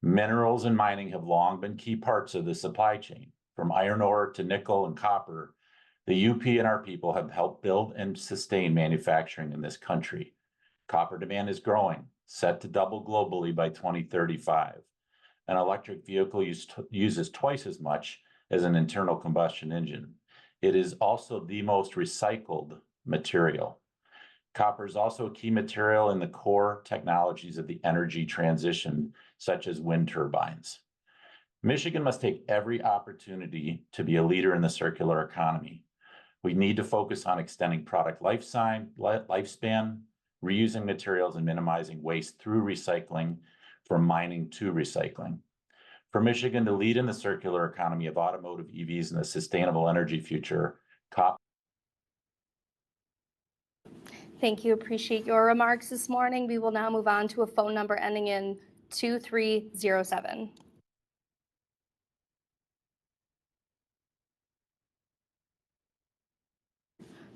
Minerals and mining have long been key parts of the supply chain. From iron ore to nickel and copper, the UP and our people have helped build and sustain manufacturing in this country. Copper demand is growing, set to double globally by 2035. An electric vehicle uses twice as much as an internal combustion engine. It is also the most recycled material. Copper is also a key material in the core technologies of the energy transition, such as wind turbines. Michigan must take every opportunity to be a leader in the circular economy. We need to focus on extending product lifespan, reusing materials, and minimizing waste through recycling, from mining to recycling. For Michigan to lead in the circular economy of automotive EVs and a sustainable energy future, Thank you. Appreciate your remarks this morning. We will now move on to a phone number ending in 2307.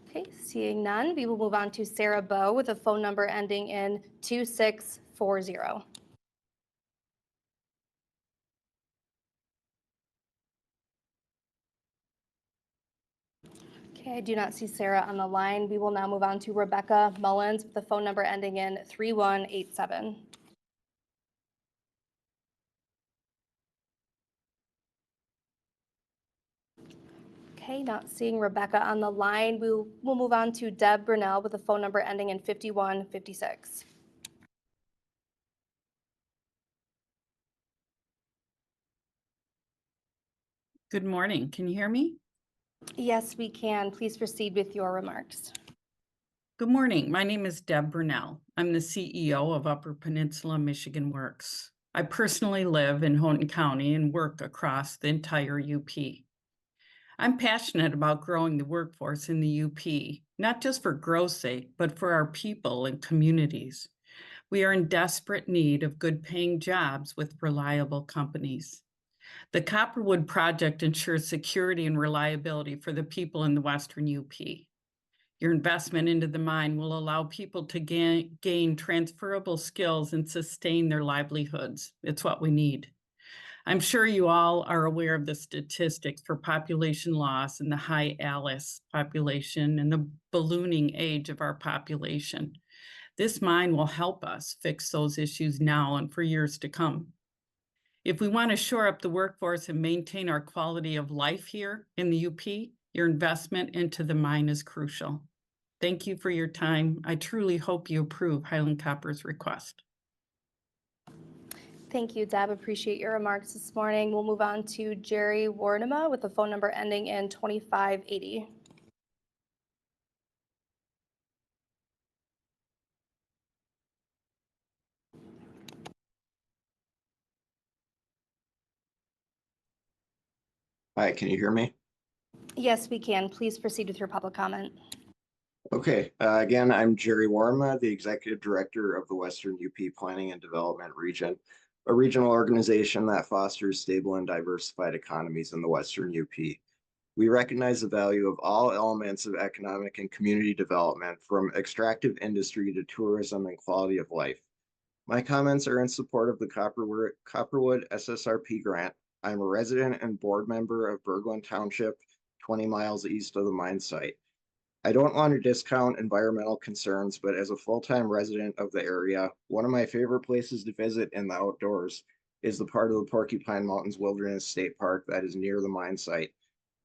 Okay, seeing none, we will move on to Sarah Bowe with a phone number ending in 2640. Okay, I do not see Sarah on the line. We will now move on to Rebecca Mullins with the phone number ending in 3187. Okay, not seeing Rebecca on the line. We'll move on to Deb Brunel with a phone number ending in 5156. Good morning. Can you hear me? Yes, we can. Please proceed with your remarks. Good morning. My name is Deb Brunel. I'm the CEO of Upper Peninsula Michigan Works. I personally live in Houghton County and work across the entire UP. I'm passionate about growing the workforce in the UP, not just for growth's sake, but for our people and communities. We are in desperate need of good-paying jobs with reliable companies. The Copperwood project ensures security and reliability for the people in the Western UP. Your investment into the mine will allow people to gain transferable skills and sustain their livelihoods. It's what we need. I'm sure you all are aware of the statistics for population loss and the high ALICE population and the ballooning age of our population. This mine will help us fix those issues now and for years to come. If we want to shore up the workforce and maintain our quality of life here in the UP, your investment into the mine is crucial. Thank you for your time. I truly hope you approve Highland Copper's request. Thank you, Deb. Appreciate your remarks this morning. We'll move on to Jerry Warnema with a phone number ending in 2580. Hi, can you hear me? Yes, we can. Please proceed with your public comment. Okay, again, I'm Jerry Warma, the Executive Director of the Western UP Planning and Development Region, a regional organization that fosters stable and diversified economies in the Western UP. We recognize the value of all elements of economic and community development, from extractive industry to tourism and quality of life. My comments are in support of the Copperwood SSRP grant. I'm a resident and board member of Berglund Township, 20 miles east of the mine site. I don't want to discount environmental concerns, but as a full-time resident of the area, one of my favorite places to visit in the outdoors is the part of the Porcupine Mountains Wilderness State Park that is near the mine site.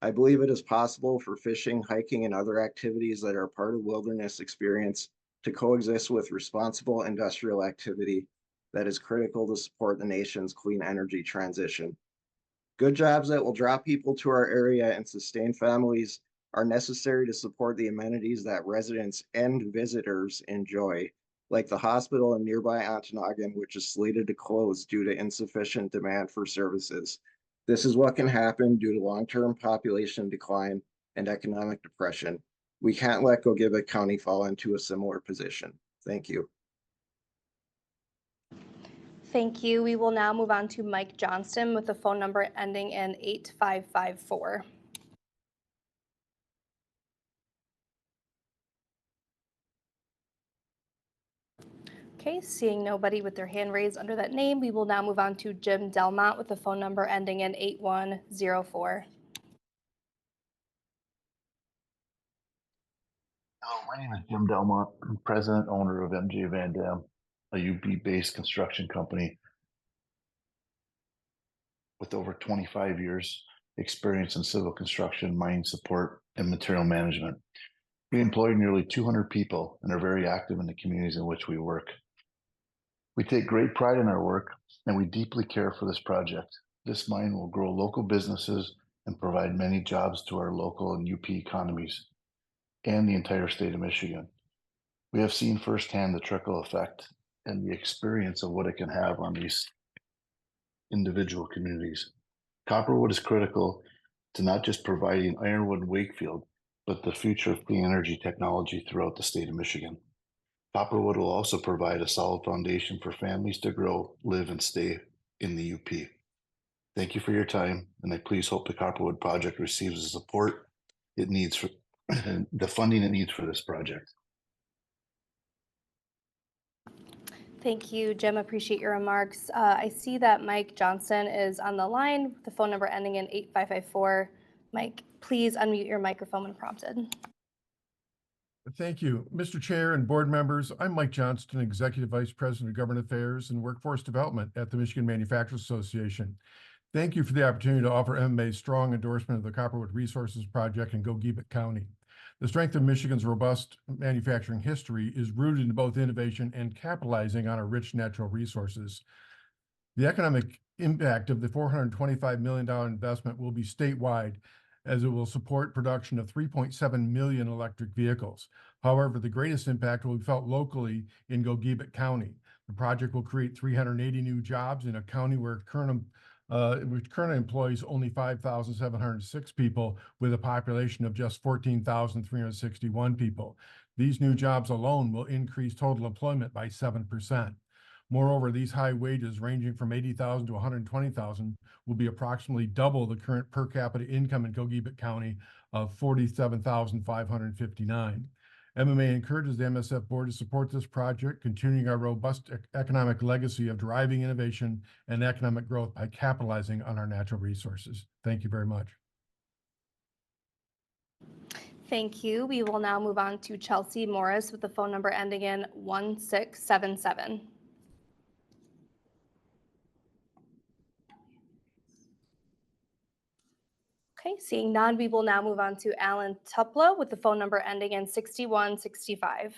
I believe it is possible for fishing, hiking, and other activities that are part of wilderness experience to coexist with responsible industrial activity that is critical to support the nation's clean energy transition. Good jobs that will draw people to our area and sustain families are necessary to support the amenities that residents and visitors enjoy, like the hospital in nearby Ontonagon, which is slated to close due to insufficient demand for services. This is what can happen due to long-term population decline and economic depression. We can't let Gogebic County fall into a similar position. Thank you. Thank you. We will now move on to Mike Johnston with the phone number ending in 8554. Okay, seeing nobody with their hand raised under that name, we will now move on to Jim Delmont with the phone number ending in 8104. Hello, my name is Jim Delmont. I'm president owner of MJ Van Dam, a UP-based construction company with over 25 years experience in civil construction, mine support, and material management. We employ nearly 200 people and are very active in the communities in which we work. We take great pride in our work, and we deeply care for this project. This mine will grow local businesses and provide many jobs to our local and UP economies and the entire state of Michigan. We have seen firsthand the trickle effect and the experience of what it can have on these individual communities. Copperwood is critical to not just providing Ironwood and Wakefield, but the future of clean energy technology throughout the state of Michigan. Copperwood will also provide a solid foundation for families to grow, live, and stay in the UP. Thank you for your time, and I please hope the Copperwood project receives the support it needs for the funding it needs for this project. Thank you, Jim. Appreciate your remarks. I see that Mike Johnson is on the line with the phone number ending in 8554. Mike, please unmute your microphone when prompted. Thank you. Mr. Chair and board members, I'm Mike Johnston, Executive Vice President of Government Affairs and Workforce Development at the Michigan Manufacturers Association. Thank you for the opportunity to offer MMA's strong endorsement of the Copperwood Resources Project in Gogebic County. The strength of Michigan's robust manufacturing history is rooted in both innovation and capitalizing on our rich natural resources. The economic impact of the $425 million investment will be statewide, as it will support production of 3.7 million electric vehicles. However, the greatest impact will be felt locally in Gogebic County. The project will create 380 new jobs in a county which currently employs only 5,706 people with a population of just 14,361 people. These new jobs alone will increase total employment by 7%. Moreover, these high wages, ranging from $80,000 to $120,000, will be approximately double the current per capita income in Gogebic County of $47,559. MMA encourages the MSF board to support this project, continuing our robust economic legacy of driving innovation and economic growth by capitalizing on our natural resources. Thank you very much. Thank you. We will now move on to Chelsea Morris with the phone number ending in 1677. Okay, seeing none, we will now move on to Alan Tuplo with the phone number ending in 6165.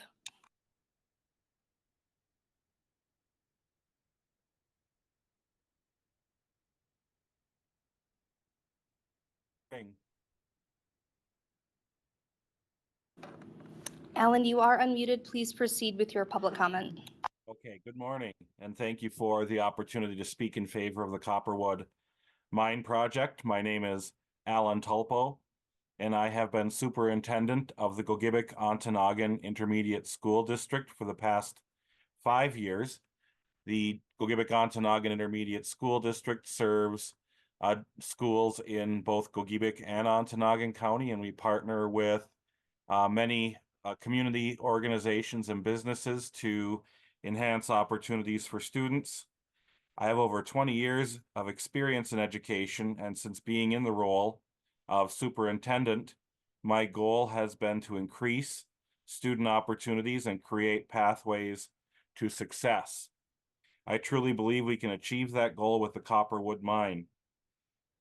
Alan, you are unmuted. Please proceed with your public comment. Okay, good morning, and thank you for the opportunity to speak in favor of the Copperwood Mine Project. My name is Alan Tulpo, and I have been superintendent of the Gogebic-Ontonagon Intermediate School District for the past 5 years. The Gogebic-Ontonagon Intermediate School District serves schools in both Gogebic and Ontonagon County, and we partner with many community organizations and businesses to enhance opportunities for students. I have over 20 years of experience in education, and since being in the role of superintendent, my goal has been to increase student opportunities and create pathways to success. I truly believe we can achieve that goal with the Copperwood Mine.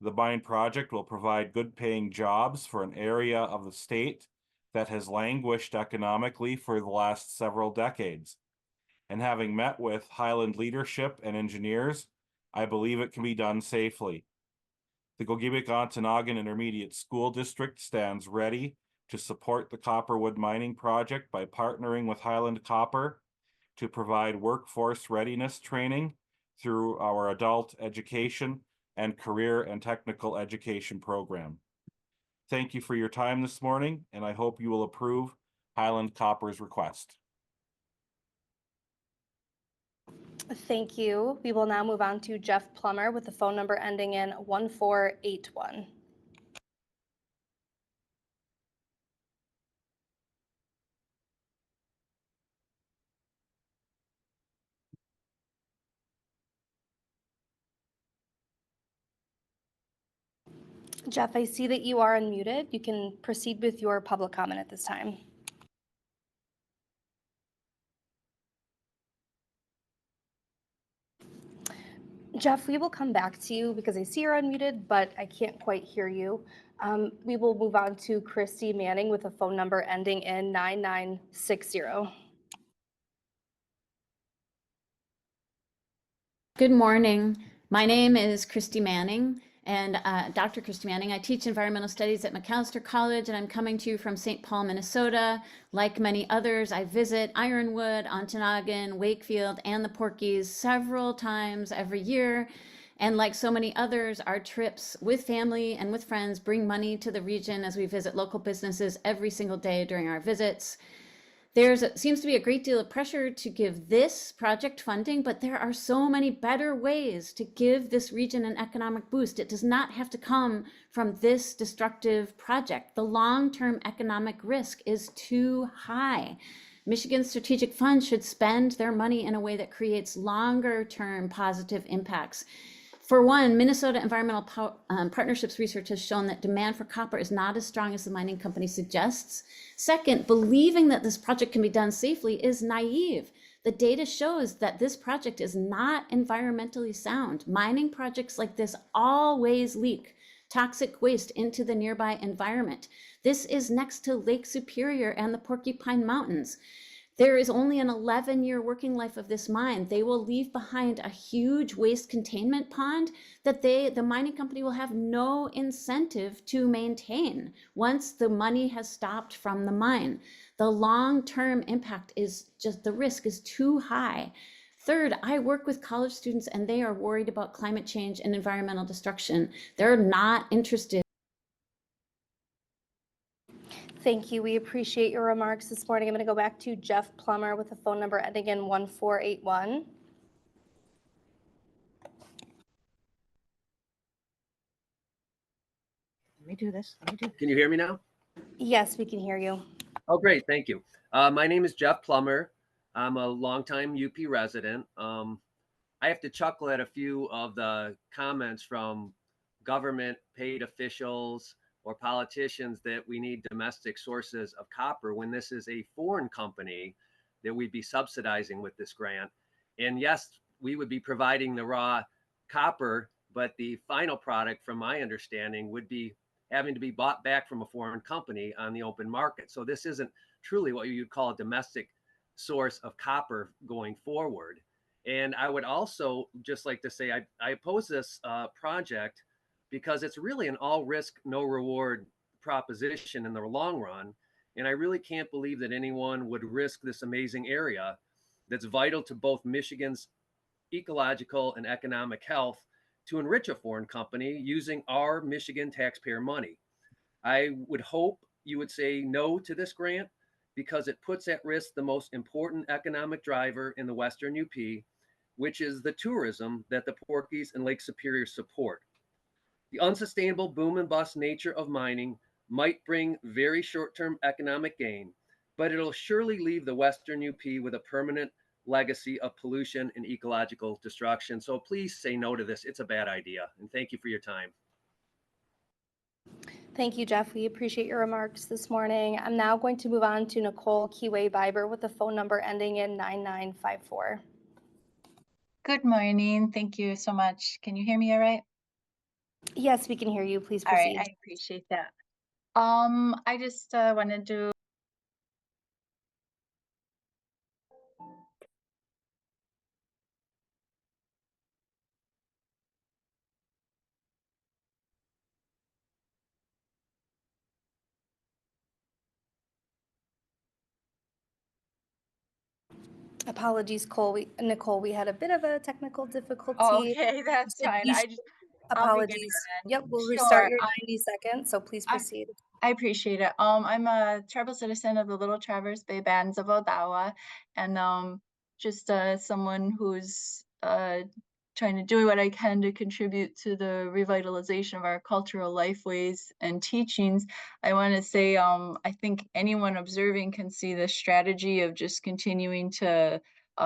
The mine project will provide good paying jobs for an area of the state that has languished economically for the last several decades. And having met with Highland leadership and engineers, I believe it can be done safely. The Gogebic-Ontonagon Intermediate School District stands ready to support the Copperwood mining project by partnering with Highland Copper to provide workforce readiness training through our adult education and career and technical education program. Thank you for your time this morning, and I hope you will approve Highland Copper's request. Thank you. We will now move on to Jeff Plummer with the phone number ending in 1481. Jeff, I see that you are unmuted. You can proceed with your public comment at this time. Jeff, we will come back to you because I see you're unmuted, but I can't quite hear you. We will move on to Christy Manning with a phone number ending in 9960. Good morning. My name is Christy Manning, and Dr. Christy Manning. I teach environmental studies at McAllister College, and I'm coming to you from St. Paul, Minnesota. Like many others, I visit Ironwood, Ontonagon, Wakefield, and the Porkies several times every year. And like so many others, our trips with family and with friends bring money to the region as we visit local businesses every single day during our visits. Seems to be a great deal of pressure to give this project funding, but there are so many better ways to give this region an economic boost. It does not have to come from this destructive project. The long-term economic risk is too high. Michigan Strategic Funds should spend their money in a way that creates longer-term positive impacts. For one, Minnesota Environmental Partnerships research has shown that demand for copper is not as strong as the mining company suggests. Second, believing that this project can be done safely is naive. The data shows that this project is not environmentally sound. Mining projects like this always leak toxic waste into the nearby environment. This is next to Lake Superior and the Porcupine Mountains. There is only an 11-year working life of this mine. They will leave behind a huge waste containment pond that the mining company will have no incentive to maintain once the money has stopped from the mine. The long-term impact is just, the risk is too high. Third, I work with college students and they are worried about climate change and environmental destruction. They're not interested. Thank you. We appreciate your remarks this morning. I'm going to go back to Jeff Plummer with a phone number ending in 1481. Let me do this. Can you hear me now? Yes, we can hear you. Oh, great. Thank you. My name is Jeff Plummer. I'm a longtime UP resident. I have to chuckle at a few of the comments from government paid officials or politicians that we need domestic sources of copper when this is a foreign company that we'd be subsidizing with this grant. And yes, we would be providing the raw copper, but the final product, from my understanding, would be having to be bought back from a foreign company on the open market. So this isn't truly what you'd call a domestic source of copper going forward. And I would also just like to say, I oppose this project because it's really an all risk, no reward proposition in the long run. And I really can't believe that anyone would risk this amazing area that's vital to both Michigan's ecological and economic health to enrich a foreign company using our Michigan taxpayer money. I would hope you would say no to this grant because it puts at risk the most important economic driver in the Western UP, which is the tourism that the Porkies and Lake Superior support. The unsustainable boom and bust nature of mining might bring very short-term economic gain, but it'll surely leave the Western UP with a permanent legacy of pollution and ecological destruction. So please say no to this. It's a bad idea. And thank you for your time. Thank you, Jeff. We appreciate your remarks this morning. I'm now going to move on to Nicole Kiway-Biber with the phone number ending in 9954. Good morning. Thank you so much. Can you hear me all right? Yes, we can hear you. Please All right, proceed. I appreciate that. I just wanted to Apologies, Nicole, we had a bit of a technical difficulty. okay, that's Did fine. you- I'll begin Apologies. again. Yep, we'll Sure. restart your 90 seconds, so please proceed. I appreciate it. I'm a tribal citizen of the Little Traverse Bay Bands of Odawa, and just someone who's trying to do what I can to contribute to the revitalization of our cultural lifeways and teachings. I want to say, I think anyone observing can see the strategy of just continuing to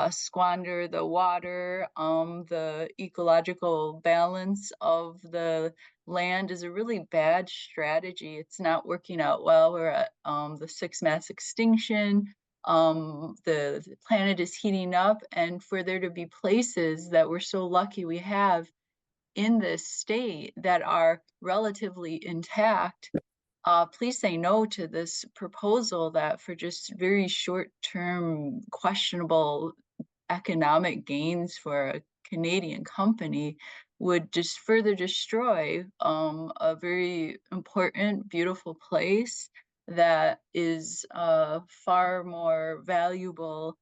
squander the water, the ecological balance of the land is a really bad strategy. It's not working out well. We're at the sixth mass extinction. The planet is heating up, and for there to be places that we're so lucky we have in this state that are relatively intact, please say no to this proposal that for just very short-term questionable economic gains for a Canadian company would just further destroy a very important, beautiful place that is far more valuable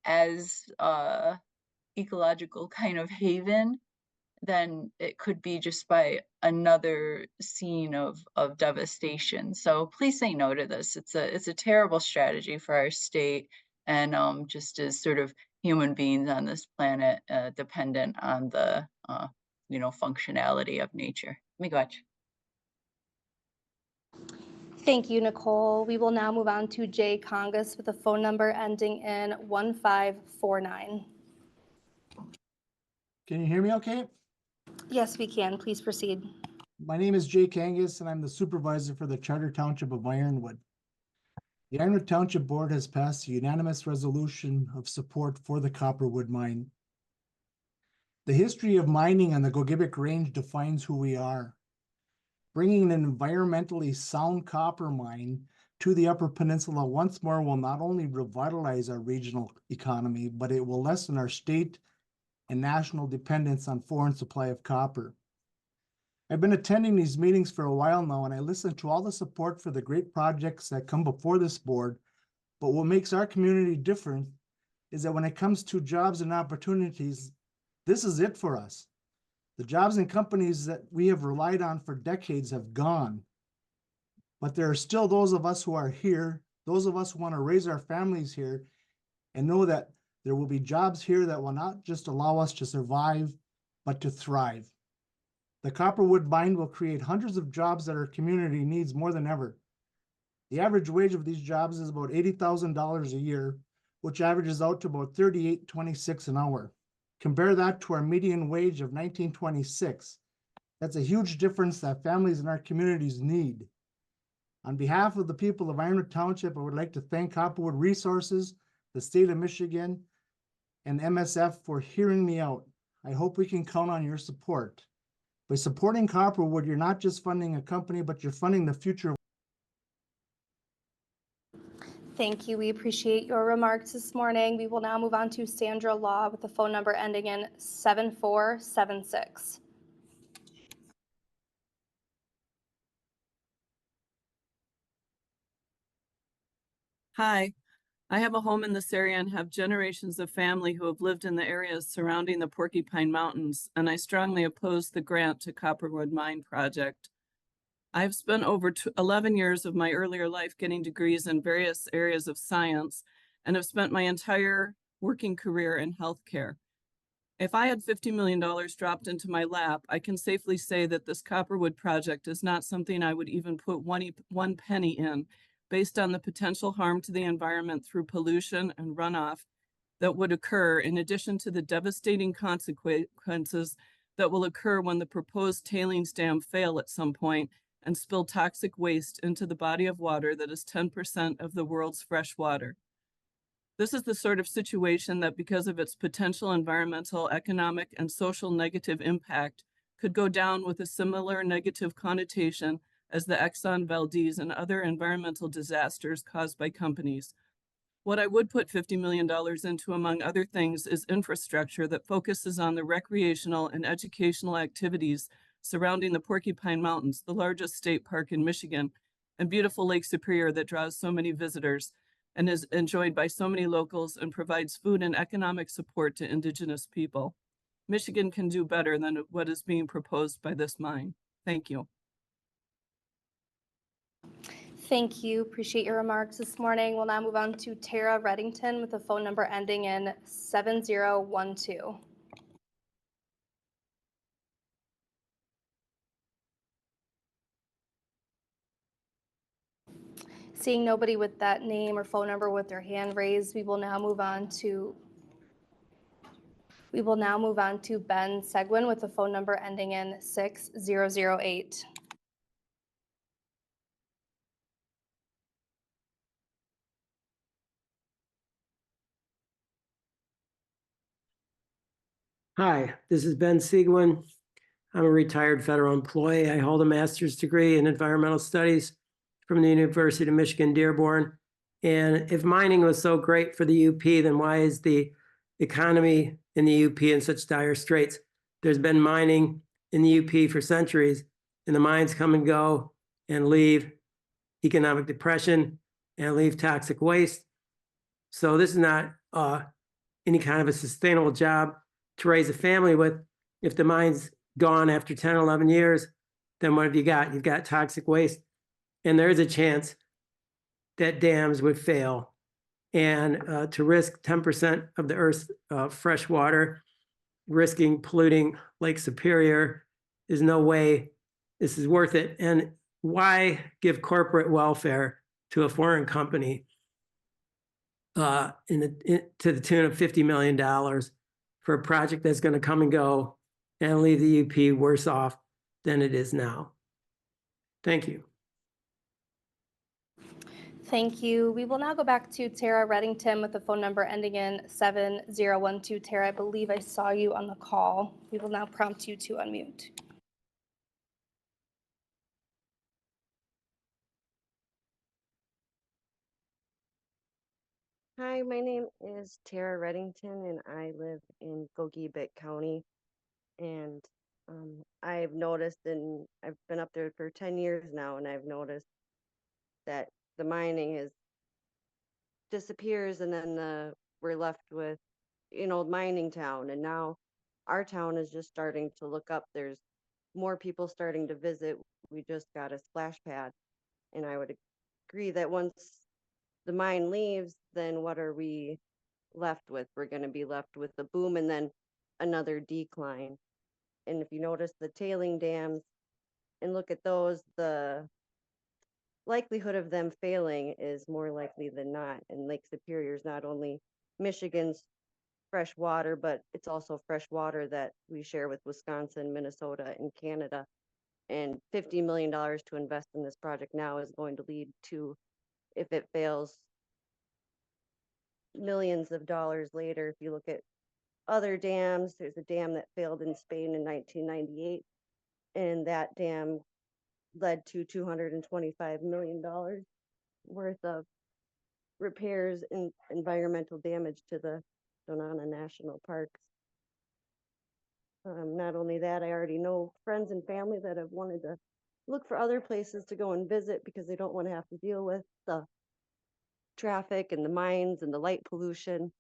as a ecological kind of haven than it could be just by another scene of devastation. So please say no to this. It's a terrible strategy for our state, and just as sort of human beings on this planet dependent on the functionality of nature. Let me go watch. Thank you, Nicole. We will now move on to Jay Congus with a phone number ending in 1549. Can you hear me okay? Yes, we can. Please proceed. My name is Jay Kangas, and I'm the supervisor for the Charter Township of Ironwood. The Ironwood Township Board has passed a unanimous resolution of support for the Copperwood mine. The history of mining on the Gogebic Range defines who we are. Bringing an environmentally sound copper mine to the Upper Peninsula once more will not only revitalize our regional economy, but it will lessen our state and national dependence on foreign supply of copper. I've been attending these meetings for a while now, and I listen to all the support for the great projects that come before this board. But what makes our community different is that when it comes to jobs and opportunities, this is it for us. The jobs and companies that we have relied on for decades have gone. But there are still those of us who are here, those of us who want to raise our families here, and know that there will be jobs here that will not just allow us to survive, but to thrive. The Copperwood mine will create hundreds of jobs that our community needs more than ever. The average wage of these jobs is about $80,000 a year, which averages out to about $38.26 an hour. Compare that to our median wage of $19.26. That's a huge difference that families in our communities need. On behalf of the people of Ironwood Township, I would like to thank Copperwood Resources, the state of Michigan, and MSF for hearing me out. I hope we can count on your support. By supporting Copperwood, you're not just funding a company, but you're funding the future. Thank you. We appreciate your remarks this morning. We will now move on to Sandra Law with the phone number ending in 7476. Hi, I have a home in this area and have generations of family who have lived in the areas surrounding the Porcupine Mountains, and I strongly oppose the grant to Copperwood Mine Project. I've spent over 11 years of my earlier life getting degrees in various areas of science and have spent my entire working career in healthcare. If I had $50 million dropped into my lap, I can safely say that this Copperwood project is not something I would even put one penny in, based on the potential harm to the environment through pollution and runoff that would occur, in addition to the devastating consequences that will occur when the proposed tailings dam fail at some point and spill toxic waste into the body of water that is 10% of the world's fresh water. This is the sort of situation that, because of its potential environmental, economic, and social negative impact, could go down with a similar negative connotation as the Exxon Valdez and other environmental disasters caused by companies. What I would put $50 million into, among other things, is infrastructure that focuses on the recreational and educational activities surrounding the Porcupine Mountains, the largest state park in Michigan, and beautiful Lake Superior that draws so many visitors and is enjoyed by so many locals and provides food and economic support to Indigenous people. Michigan can do better than what is being proposed by this mine. Thank you. Thank you. Appreciate your remarks this morning. We'll now move on to Tara Reddington with a phone number ending in 7012. Seeing nobody with that name or phone number with their hand raised, we will now move on to Ben Seguin with a phone number ending in 6008. Hi, this is Ben Seguin. I'm a retired federal employee. I hold a master's degree in environmental studies from the University of Michigan, Dearborn. And if mining was so great for the UP, then why is the economy in the UP in such dire straits? There's been mining in the UP for centuries, and the mines come and go and leave economic depression and leave toxic waste. So this is not any kind of a sustainable job to raise a family with. If the mine's gone after 10, 11 years, then what have you got? You've got toxic waste. And there is a chance that dams would fail. And to risk 10% of the Earth's fresh water, risking polluting Lake Superior, is no way this is worth it. And why give corporate welfare to a foreign company to the tune of $50 million for a project that's going to come and go and leave the UP worse off than it is now? Thank you. Thank you. We will now go back to Tara Reddington with the phone number ending in 7012. Tara, I believe I saw you on the call. We will now prompt you to unmute. Hi, my name is Tara Reddington, and I live in Gogebic County. And I've noticed, and I've been up there for 10 years now, and I've noticed that the mining disappears, and then we're left with an old mining town. And now our town is just starting to look up. There's more people starting to visit. We just got a splash pad, and I would agree that once the mine leaves, then what are we left with? We're going to be left with the boom and then another decline. And if you notice the tailing dams and look at those, the likelihood of them failing is more likely than not. And Lake Superior is not only Michigan's fresh water, but it's also fresh water that we share with Wisconsin, Minnesota, and Canada. And $50 million to invest in this project now is going to lead to, if it fails, millions of dollars later. If you look at other dams, there's a dam that failed in Spain in 1998, and that dam led to $225 million worth of repairs and environmental damage to the Donana National Parks. Not only that, I already know friends and family that have wanted to look for other places to go and visit because they don't want to have to deal with the traffic and the mines and the light pollution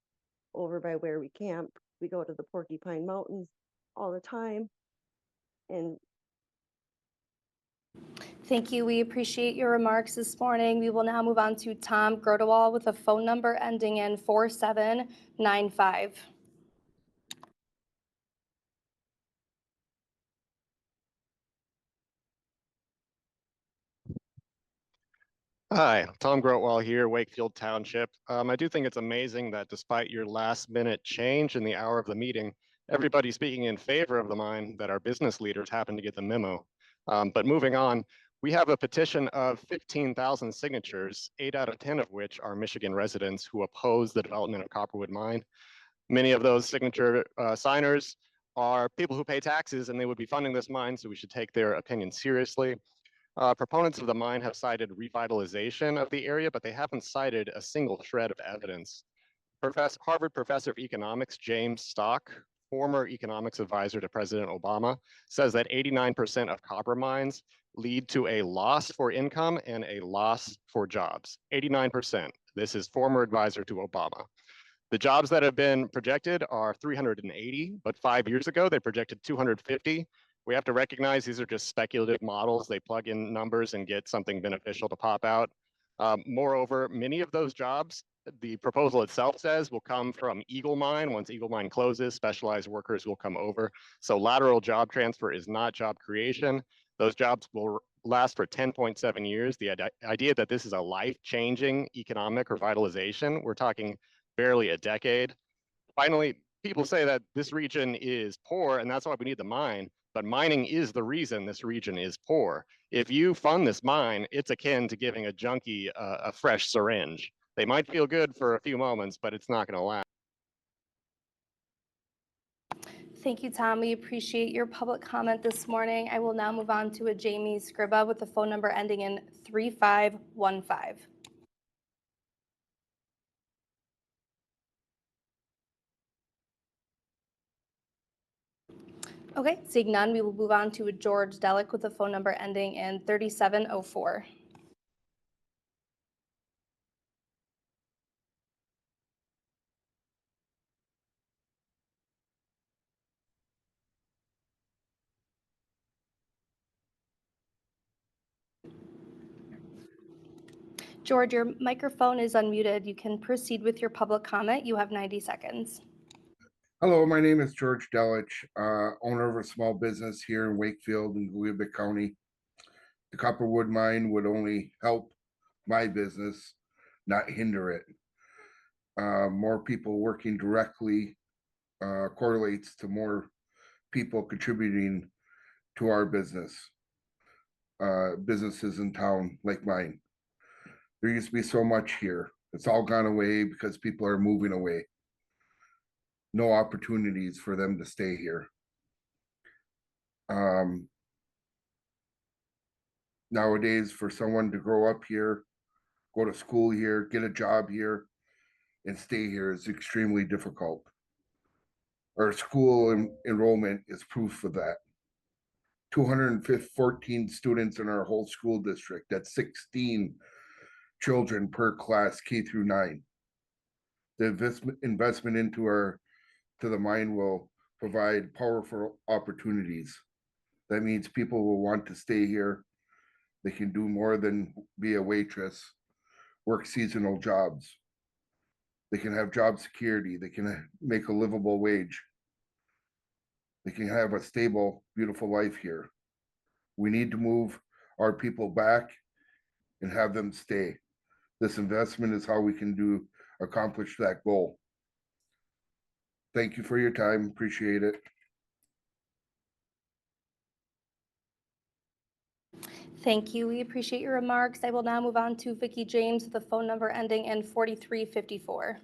over by where we camp. We go to the Porcupine Mountains all the time. And Thank you. We appreciate your remarks this morning. We will now move on to Tom Grotewall with a phone number ending in 4795. Hi, Tom Grotwell here, Wakefield Township. I do think it's amazing that despite your last minute change in the hour of the meeting, everybody speaking in favor of the mine, that our business leaders happen to get the memo. But moving on, we have a petition of 15,000 signatures, 8 out of 10 of which are Michigan residents who oppose the development of Copperwood Mine. Many of those signature signers are people who pay taxes and they would be funding this mine, so we should take their opinion seriously. Proponents of the mine have cited revitalization of the area, but they haven't cited a single shred of evidence. Harvard professor of economics, James Stock, former economics advisor to President Obama, says that 89% of copper mines lead to a loss for income and a loss for jobs. 89%. This is former advisor to Obama. The jobs that have been projected are 380, but 5 years ago, they projected 250. We have to recognize these are just speculative models. They plug in numbers and get something beneficial to pop out. Moreover, many of those jobs, the proposal itself says, will come from Eagle Mine. Once Eagle Mine closes, specialized workers will come over. So lateral job transfer is not job creation. Those jobs will last for 10.7 years. The idea that this is a life-changing economic revitalization, we're talking barely a decade. Finally, people say that this region is poor and that's why we need the mine. But mining is the reason this region is poor. If you fund this mine, it's akin to giving a junkie a fresh syringe. They might feel good for a few moments, but it's not going to last. Thank you, Tom. We appreciate your public comment this morning. I will now move on to a Jamie Scriba with the phone number ending in 3515. Okay, seeing none, we will move on to a George Delic with a phone number ending in 3704. George, your microphone is unmuted. You can proceed with your public comment. You have 90 seconds. Hello, my name is George Delich, owner of a small business here in Wakefield and Guyabic County. The Copperwood mine would only help my business, not hinder it. More people working directly correlates to more people contributing to our businesses in town like mine. There used to be so much here. It's all gone away because people are moving away. No opportunities for them to stay here. Nowadays, for someone to grow up here, go to school here, get a job here, and stay here is extremely difficult. Our school enrollment is proof of that. 214 students in our whole school district. That's 16 children per class, K through 9. The investment into the mine will provide powerful opportunities. That means people will want to stay here. They can do more than be a waitress, work seasonal jobs. They can have job security. They can make a livable wage. They can have a stable, beautiful life here. We need to move our people back and have them stay. This investment is how we can accomplish that goal. Thank you for your time. Appreciate it. Thank you. We appreciate your remarks. I will now move on to Vicki James with a phone number ending in 4354.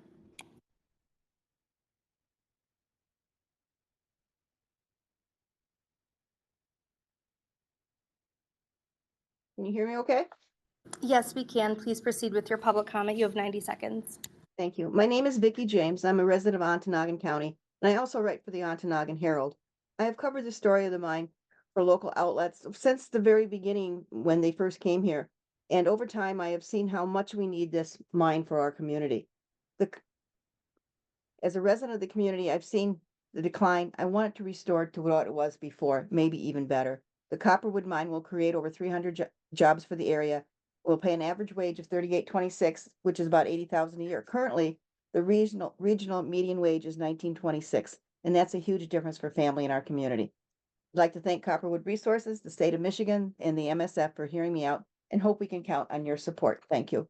Can you hear me okay? Yes, we can. Please proceed with your public comment. You have 90 seconds. Thank you. My name is Vicki James. I'm a resident of Ontonagon County, and I also write for the Ontonagon Herald. I have covered the story of the mine for local outlets since the very beginning when they first came here. And over time, I have seen how much we need this mine for our community. As a resident of the community, I've seen the decline. I want it to restore to what it was before, maybe even better. The Copperwood mine will create over 300 jobs for the area. Will pay an average wage of $38.26, which is about $80,000 a year. Currently, the regional median wage is $19.26, and that's a huge difference for family in our community. I'd like to thank Copperwood Resources, the state of Michigan, and the MSF for hearing me out, and hope we can count on your support. Thank you.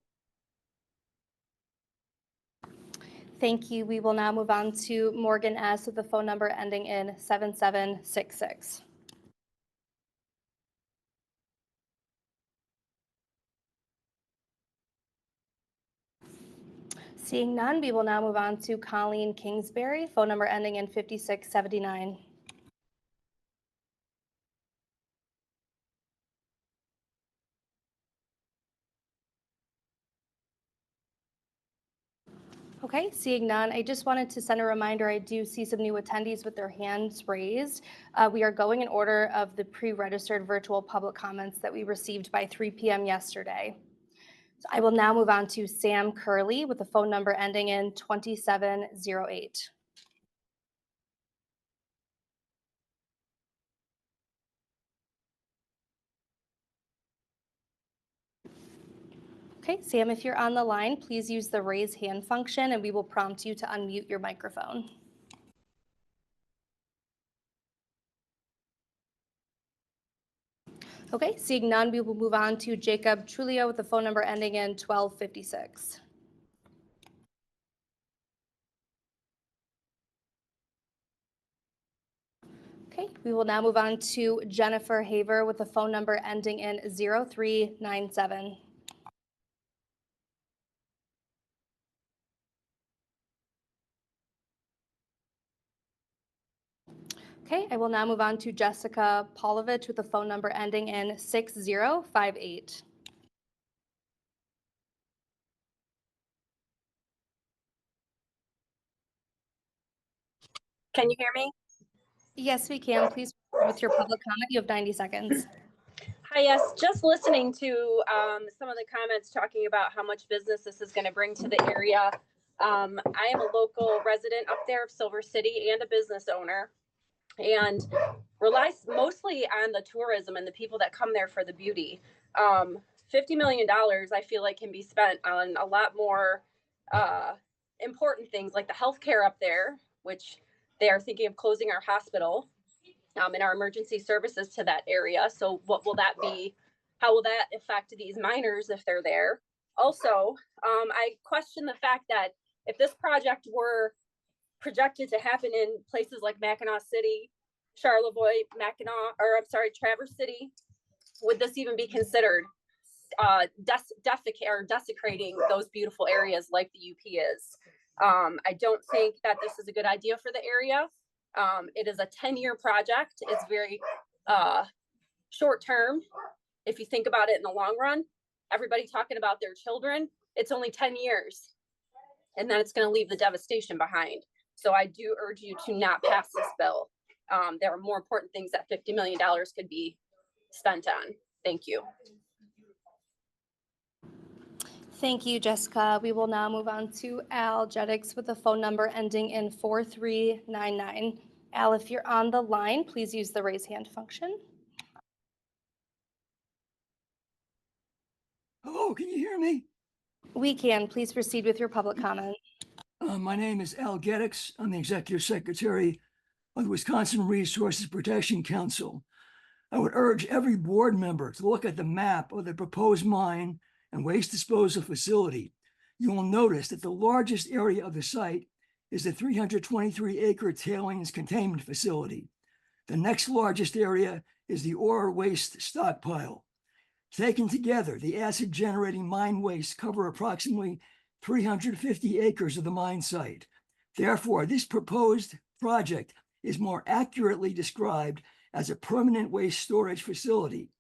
Thank you. We will now move on to Morgan S. with the phone number ending in 7766. Seeing none, we will now move on to Colleen Kingsbury, phone number ending in 5679. Okay, seeing none, I just wanted to send a reminder. I do see some new attendees with their hands raised. We are going in order of the pre-registered virtual public comments that we received by 3 p.m. yesterday. So I will now move on to Sam Curley with the phone number ending in 2708. Okay, Sam, if you're on the line, please use the raise hand function and we will prompt you to unmute your microphone. Okay, seeing none, we will move on to Jacob Trulio with the phone number ending in 1256. Okay, we will now move on to Jennifer Haver with the phone number ending in 0397. Okay, I will now move on to Jessica Polovich with the phone number ending in 6058. Can you hear me? Yes, we can. Please with your public comment. You have 90 seconds. Hi, yes, just listening to some of the comments talking about how much business this is going to bring to the area. I am a local resident up there of Silver City and a business owner, and relies mostly on the tourism and the people that come there for the beauty. $50 million, I feel like, can be spent on a lot more important things like the healthcare up there, which they are thinking of closing our hospital and our emergency services to that area. So what will that be? How will that affect these miners if they're there? Also, I question the fact that if this project were projected to happen in places like Mackinac City, Charlevoix, Traverse City, would this even be considered desecrating those beautiful areas like the UP is? I don't think that this is a good idea for the area. It is a 10-year project. It's very short term. If you think about it in the long run, everybody talking about their children, it's only 10 years. And then it's going to leave the devastation behind. So I do urge you to not pass this bill. There are more important things that $50 million could be spent on. Thank you. Thank you, Jessica. We will now move on to Al Jeddix with the phone number ending in 4399. Al, if you're on the line, please use the raise hand function. Hello, can you hear me? We can. Please proceed with your public comment. My name is Al Jeddix. I'm the Executive Secretary of the Wisconsin Resources Protection Council. I would urge every board member to look at the map of the proposed mine and waste disposal facility. You will notice that the largest area of the site is the 323-acre tailings containment facility. The next largest area is the ore waste stockpile. Taken together, the acid-generating mine wastes cover approximately 350 acres of the mine site. Therefore, this proposed project is more accurately described as a permanent waste storage facility.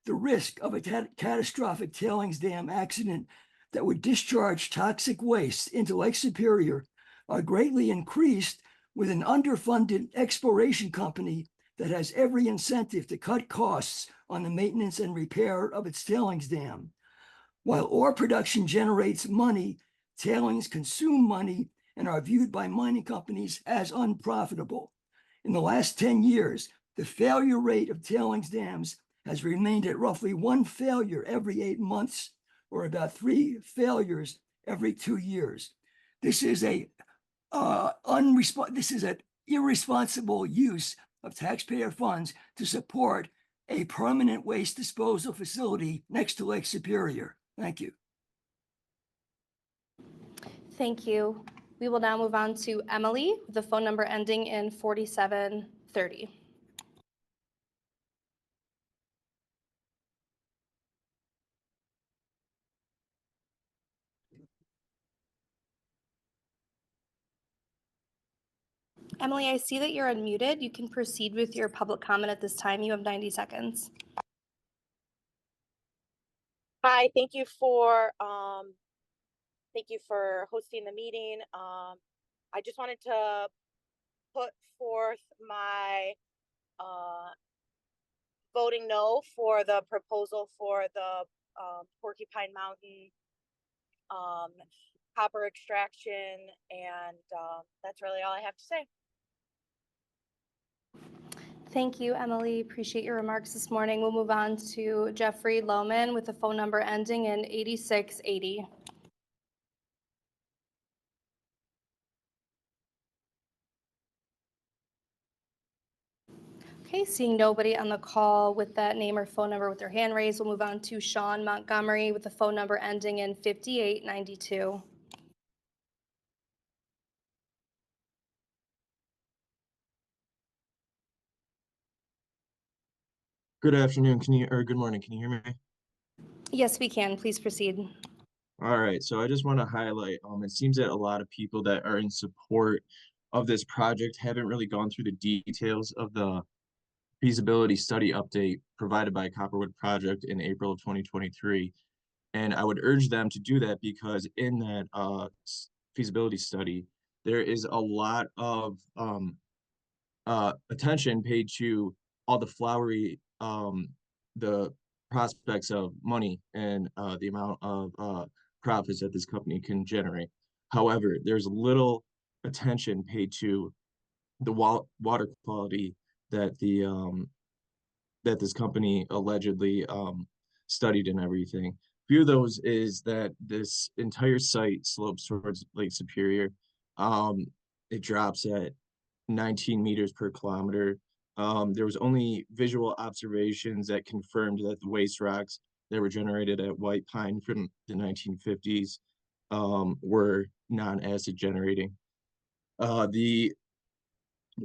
The risk of a catastrophic tailings dam accident that would discharge toxic waste into Lake Superior are greatly increased with an underfunded exploration company that has every incentive to cut costs on the maintenance and repair of its tailings dam. While ore production generates money, tailings consume money and are viewed by mining companies as unprofitable. In the last 10 years, the failure rate of tailings dams has remained at roughly 1 failure every 8 months, or about 3 failures every 2 years. This is an irresponsible use of taxpayer funds to support a permanent waste disposal facility next to Lake Superior. Thank you. Thank you. We will now move on to Emily with the phone number ending in 4730. Emily, I see that you're unmuted. You can proceed with your public comment at this time. You have 90 seconds. Hi, thank you for hosting the meeting. I just wanted to put forth my voting no for the proposal for the Porcupine Mountain copper extraction, and that's really all I have to say. Thank you, Emily. Appreciate your remarks this morning. We'll move on to Jeffrey Lohman with the phone number ending in 8680. Okay, seeing nobody on the call with that name or phone number with their hand raised, we'll move on to Sean Montgomery with the phone number ending in 5892. Good afternoon, good morning, can you hear me? Yes, we can. Please proceed. All right, so I just want to highlight, it seems that a lot of people that are in support of this project haven't really gone through the details of the feasibility study update provided by Copperwood Project in April of 2023. And I would urge them to do that because in that feasibility study, there is a lot of attention paid to all the flowery the prospects of money and the amount of profits that this company can generate. However, there's little attention paid to the water quality that that this company allegedly studied and everything. Few of those is that this entire site slopes towards Lake Superior. It drops at 19 meters per kilometer. There was only visual observations that confirmed that the waste rocks that were generated at White Pine from the 1950s were non-acid generating.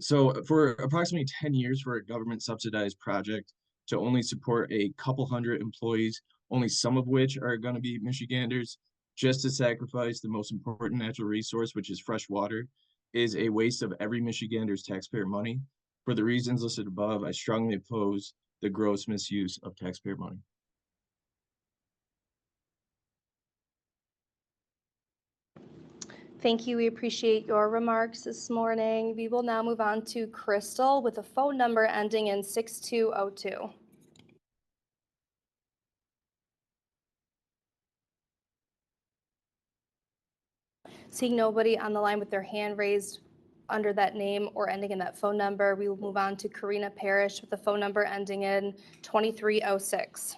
So for approximately 10 years for a government subsidized project to only support a couple hundred employees, only some of which are going to be Michiganders, just to sacrifice the most important natural resource, which is fresh water, is a waste of every Michigander's taxpayer money. For the reasons listed above, I strongly oppose the gross misuse of taxpayer money. Thank you. We appreciate your remarks this morning. We will now move on to Crystal with a phone number ending in 6202. Seeing nobody on the line with their hand raised under that name or ending in that phone number, we will move on to Karina Parrish with the phone number ending in 2306.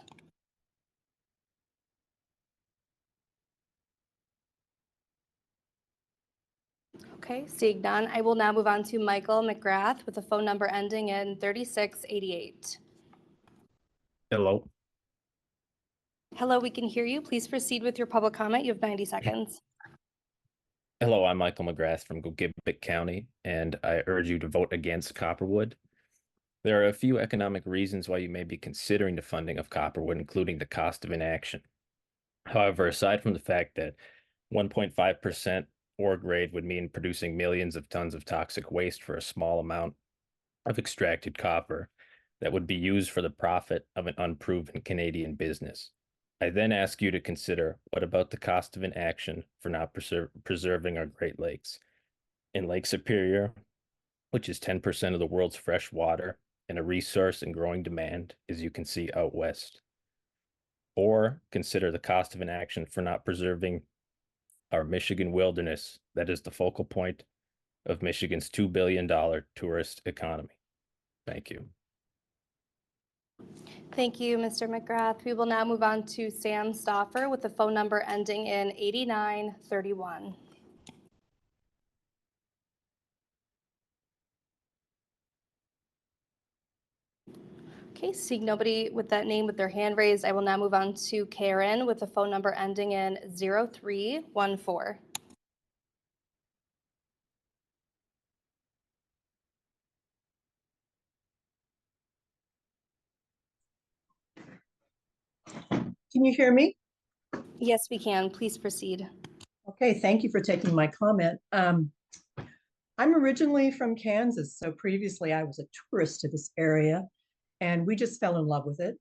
Okay, seeing none, I will now move on to Michael McGrath with the phone number ending in 3688. Hello. Hello, we can hear you. Please proceed with your public comment. You have 90 seconds. Hello, I'm Michael McGrath from Gogebic County, and I urge you to vote against Copperwood. There are a few economic reasons why you may be considering the funding of Copperwood, including the cost of inaction. However, aside from the fact that 1.5% ore grade would mean producing millions of tons of toxic waste for a small amount of extracted copper that would be used for the profit of an unproven Canadian business. I then ask you to consider, what about the cost of inaction for not preserving our Great Lakes? In Lake Superior, which is 10% of the world's fresh water and a resource in growing demand, as you can see out west. Or consider the cost of inaction for not preserving our Michigan wilderness that is the focal point of Michigan's $2 billion tourist economy. Thank you. Thank you, Mr. McGrath. We will now move on to Sam Stoffer with the phone number ending in 8931. Okay, seeing nobody with that name with their hand raised, I will now move on to Karen with the phone number ending in 0314. Can you hear me? Yes, we can. Please proceed. Okay, thank you for taking my comment. I'm originally from Kansas, so previously I was a tourist to this area, and we just fell in love with it.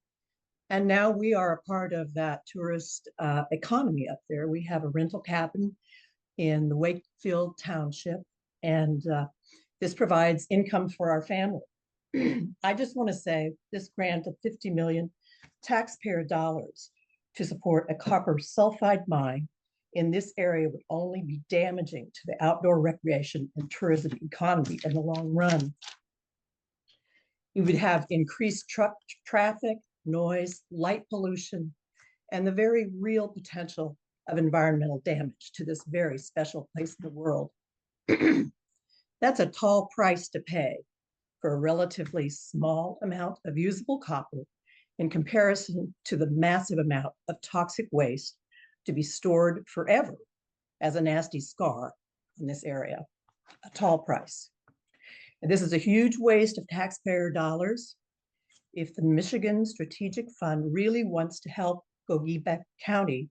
And now we are a part of that tourist economy up there. We have a rental cabin in the Wakefield Township, and this provides income for our family. I just want to say this grant of $50 million taxpayer dollars to support a copper sulfide mine in this area would only be damaging to the outdoor recreation and tourism economy in the long run. You would have increased truck traffic, noise, light pollution, and the very real potential of environmental damage to this very special place in the world. That's a tall price to pay for a relatively small amount of usable copper in comparison to the massive amount of toxic waste to be stored forever as a nasty scar in this area. A tall price. And this is a huge waste of taxpayer dollars. If the Michigan Strategic Fund really wants to help Gogebic County,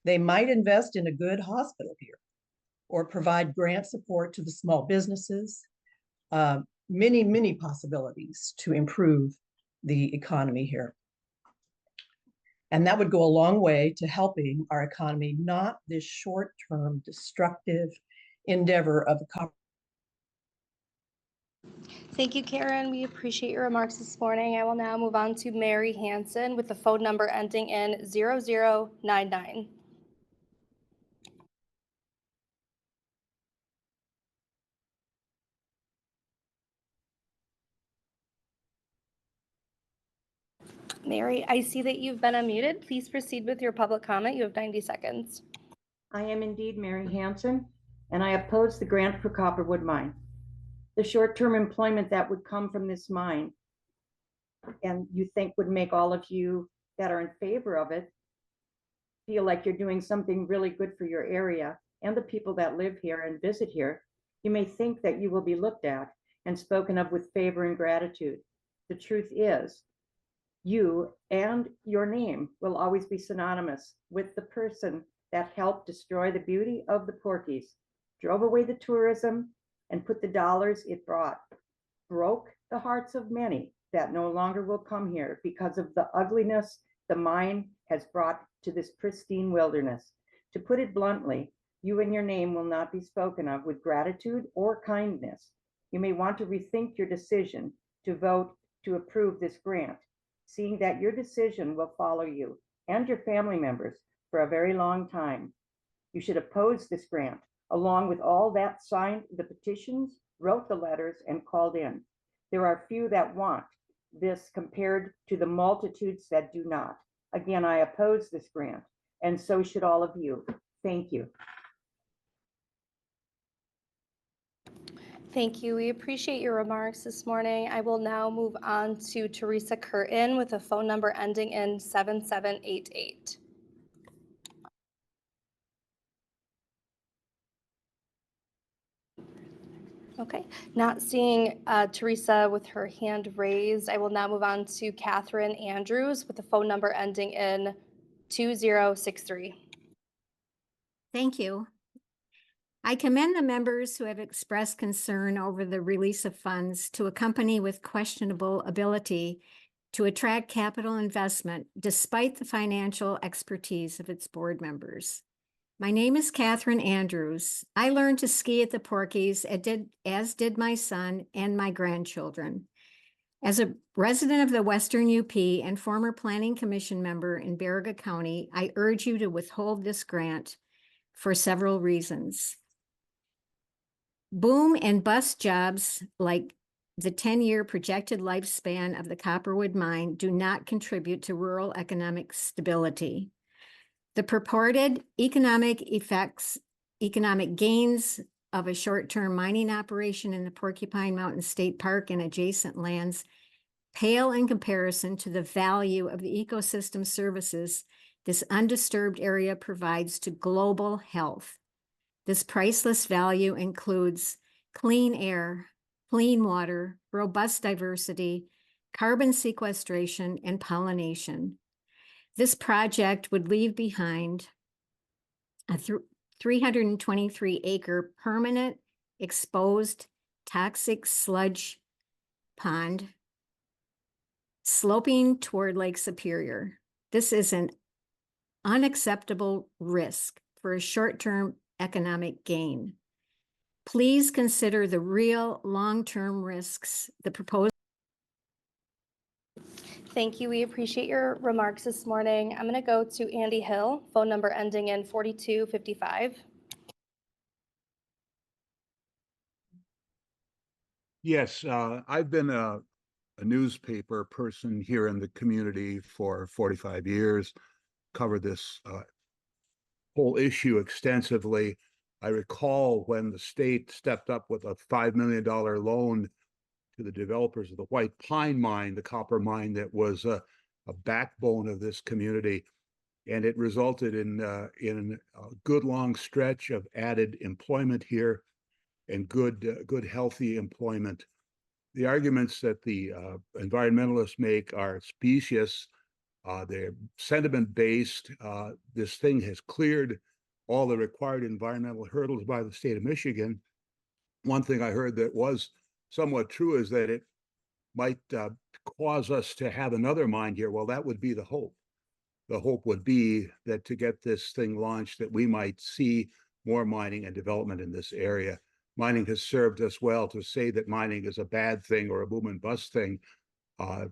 they might invest in a good hospital here or provide grant support to the small businesses. Many possibilities to improve the economy here. And that would go a long way to helping our economy, not this short-term destructive endeavor of the copper. Thank you, Karen. We appreciate your remarks this morning. I will now move on to Mary Hanson with the phone number ending in 0099. Mary, I see that you've been unmuted. Please proceed with your public comment. You have 90 seconds. I am indeed Mary Hanson, and I oppose the grant for Copperwood Mine. The short-term employment that would come from this mine, and you think would make all of you that are in favor of it feel like you're doing something really good for your area and the people that live here and visit here, you may think that you will be looked at and spoken of with favor and gratitude. The truth is, you and your name will always be synonymous with the person that helped destroy the beauty of the Porkies, drove away the tourism, and put the dollars it brought, broke the hearts of many that no longer will come here because of the ugliness the mine has brought to this pristine wilderness. To put it bluntly, you and your name will not be spoken of with gratitude or kindness. You may want to rethink your decision to vote to approve this grant, seeing that your decision will follow you and your family members for a very long time. You should oppose this grant, along with all that signed the petitions, wrote the letters, and called in. There are few that want this compared to the multitudes that do not. Again, I oppose this grant, and so should all of you. Thank you. Thank you. We appreciate your remarks this morning. I will now move on to Teresa Curtin with a phone number ending in 7788. Okay, not seeing Teresa with her hand raised. I will now move on to Catherine Andrews with the phone number ending in 2063. Thank you. I commend the members who have expressed concern over the release of funds to a company with questionable ability to attract capital investment despite the financial expertise of its board members. My name is Catherine Andrews. I learned to ski at the Porkies, as did my son and my grandchildren. As a resident of the Western UP and former Planning Commission member in Baraga County, I urge you to withhold this grant for several reasons. Boom and bust jobs like the 10-year projected lifespan of the Copperwood mine do not contribute to rural economic stability. The purported economic gains of a short-term mining operation in the Porcupine Mountain State Park and adjacent lands pale in comparison to the value of the ecosystem services this undisturbed area provides to global health. This priceless value includes clean air, clean water, robust diversity, carbon sequestration, and pollination. This project would leave behind a 323-acre permanent exposed toxic sludge pond sloping toward Lake Superior. This is an unacceptable risk for a short-term economic gain. Please consider the real long-term risks the proposed. Thank you. We appreciate your remarks this morning. I'm going to go to Andy Hill, phone number ending in 4255. Yes, I've been a newspaper person here in the community for 45 years, covered this whole issue extensively. I recall when the state stepped up with a $5 million loan to the developers of the White Pine mine, the copper mine that was a backbone of this community. And it resulted in a good long stretch of added employment here and good healthy employment. The arguments that the environmentalists make are specious. They're sentiment-based. This thing has cleared all the required environmental hurdles by the state of Michigan. One thing I heard that was somewhat true is that it might cause us to have another mine here. Well, that would be the hope. The hope would be that to get this thing launched, that we might see more mining and development in this area. Mining has served us well. To say that mining is a bad thing or a boom and bust thing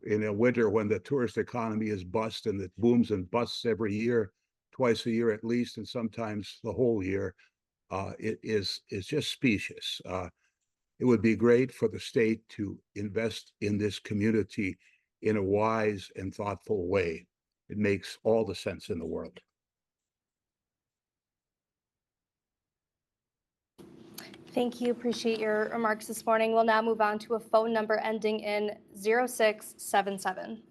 in a winter when the tourist economy is bust and it booms and busts every year, twice a year at least, and sometimes the whole year, it is just specious. It would be great for the state to invest in this community in a wise and thoughtful way. It makes all the sense in the world. Thank you. Appreciate your remarks this morning. We'll now move on to a phone number ending in 0677.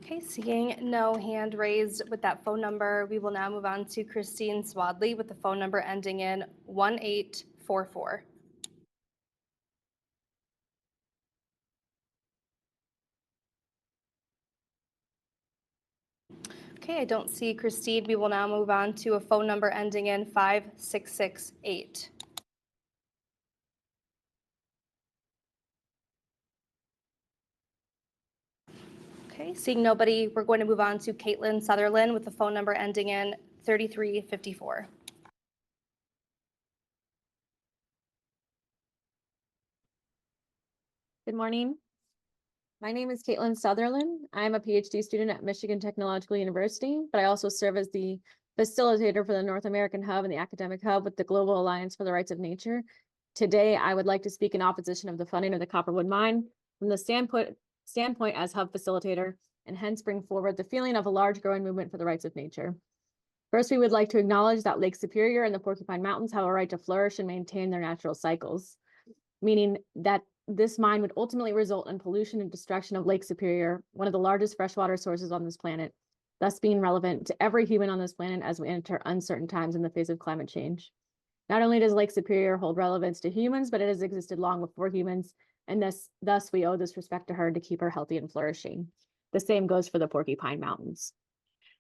Okay, seeing no hand raised with that phone number, we will now move on to Christine Swadley with the phone number ending in 1844. Okay, I don't see Christine. We will now move on to a phone number ending in 5668. Okay, seeing nobody, we're going to move on to Caitlin Sutherland with the phone number ending in 3354. Good morning. My name is Caitlin Sutherland. I'm a PhD student at Michigan Technological University, but I also serve as the facilitator for the North American Hub and the Academic Hub with the Global Alliance for the Rights of Nature. Today, I would like to speak in opposition of the funding of the Copperwood mine from the standpoint as hub facilitator, and hence bring forward the feeling of a large growing movement for the rights of nature. First, we would like to acknowledge that Lake Superior and the Porcupine Mountains have a right to flourish and maintain their natural cycles, meaning that this mine would ultimately result in pollution and destruction of Lake Superior, one of the largest freshwater sources on this planet, thus being relevant to every human on this planet as we enter uncertain times in the face of climate change. Not only does Lake Superior hold relevance to humans, but it has existed long before humans, and thus we owe this respect to her to keep her healthy and flourishing. The same goes for the Porcupine Mountains.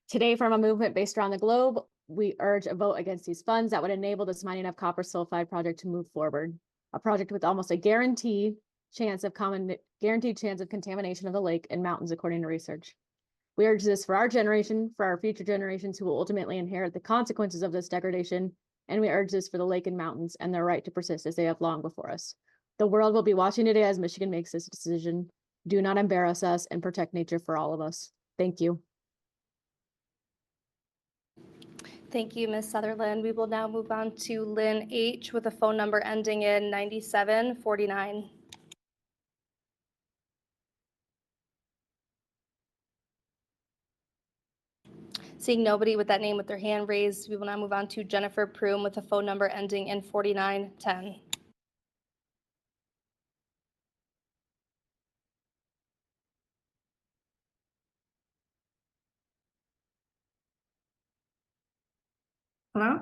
Today, from a movement based around the globe, we urge a vote against these funds that would enable this mining of copper sulfide project to move forward. A project with almost a guaranteed chance of contamination of the lake and mountains, according to research. We urge this for our generation, for our future generations who will ultimately inherit the consequences of this degradation, and we urge this for the lake and mountains and their right to persist as they have long before us. The world will be watching today as Michigan makes this decision. Do not embarrass us and protect nature for all of us. Thank you. Thank you, Ms. Sutherland. We will now move on to Lynn H. with a phone number ending in 9749. Seeing nobody with that name with their hand raised, we will now move on to Jennifer Prume with a phone number ending in 4910. Hello?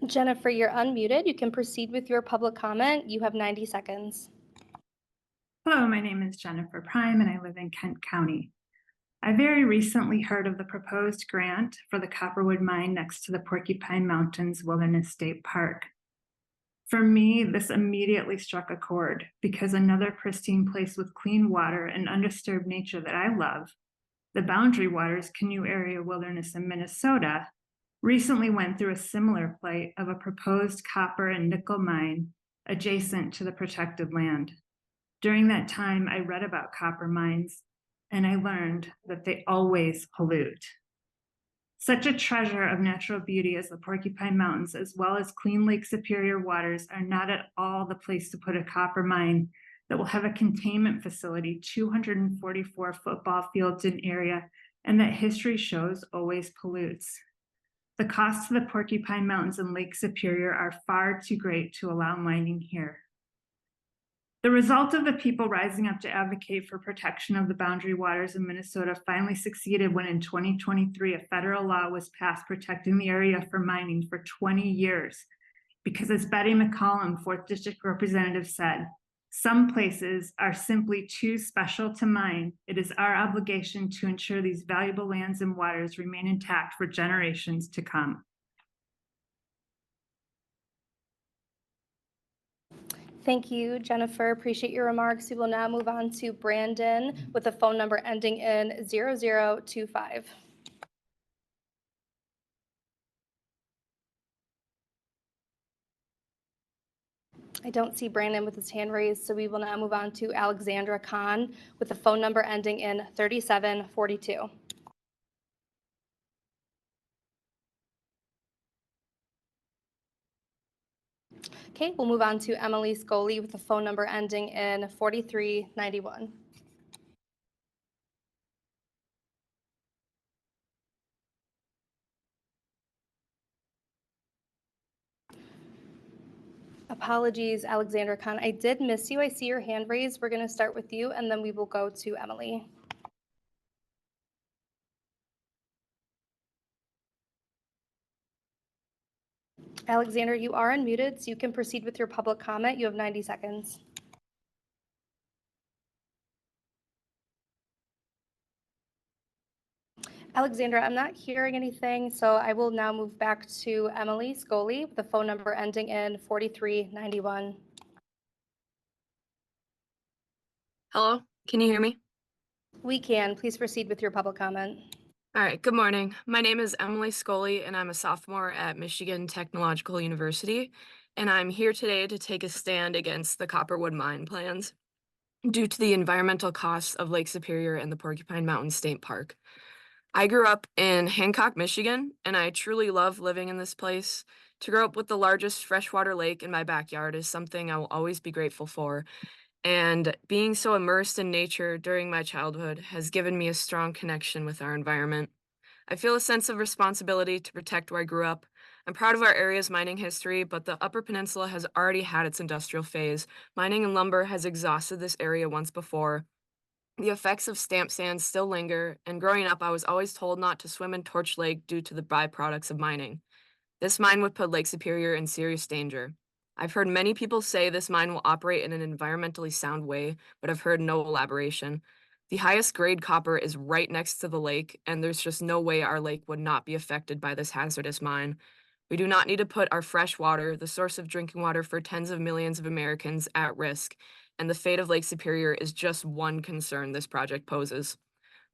Jennifer, you're unmuted. You can proceed with your public comment. You have 90 seconds. Hello, my name is Jennifer Prime and I live in Kent County. I very recently heard of the proposed grant for the Copperwood mine next to the Porcupine Mountains Wilderness State Park. For me, this immediately struck a chord because another pristine place with clean water and undisturbed nature that I love, the Boundary Waters Canoe Area Wilderness in Minnesota, recently went through a similar plight of a proposed copper and nickel mine adjacent to the protected land. During that time, I read about copper mines and I learned that they always pollute. Such a treasure of natural beauty as the Porcupine Mountains, as well as clean Lake Superior waters, are not at all the place to put a copper mine that will have a containment facility, 244 football fields in area, and that history shows always pollutes. The costs to the Porcupine Mountains and Lake Superior are far too great to allow mining here. The result of the people rising up to advocate for protection of the boundary waters in Minnesota finally succeeded when in 2023, a federal law was passed protecting the area for mining for 20 years. Because as Betty McCollum, 4th District Representative, said, some places are simply too special to mine. It is our obligation to ensure these valuable lands and waters remain intact for generations to come. Thank you, Jennifer. Appreciate your remarks. We will now move on to Brandon with a phone number ending in 0025. I don't see Brandon with his hand raised, so we will now move on to Alexandra Khan with a phone number ending in 3742. Okay, we'll move on to Emily Scully with a phone number ending in 4391. Apologies, Alexandra Khan. I did miss you. I see your hand raised. We're going to start with you, and then we will go to Emily. Alexander, you are unmuted, so you can proceed with your public comment. You have 90 seconds. Alexandra, I'm not hearing anything, so I will now move back to Emily Scully with the phone number ending in 4391. Hello, can you hear me? We can. Please proceed with your public comment. All right, good morning. My name is Emily Scully, and I'm a sophomore at Michigan Technological University, and I'm here today to take a stand against the Copperwood mine plans due to the environmental costs of Lake Superior and the Porcupine Mountain State Park. I grew up in Hancock, Michigan, and I truly love living in this place. To grow up with the largest freshwater lake in my backyard is something I will always be grateful for. And being so immersed in nature during my childhood has given me a strong connection with our environment. I feel a sense of responsibility to protect where I grew up. I'm proud of our area's mining history, but the Upper Peninsula has already had its industrial phase. Mining and lumber has exhausted this area once before. The effects of stamp sand still linger, and growing up, I was always told not to swim in Torch Lake due to the byproducts of mining. This mine would put Lake Superior in serious danger. I've heard many people say this mine will operate in an environmentally sound way, but I've heard no elaboration. The highest grade copper is right next to the lake, and there's just no way our lake would not be affected by this hazardous mine. We do not need to put our fresh water, the source of drinking water for tens of millions of Americans, at risk, and the fate of Lake Superior is just one concern this project poses.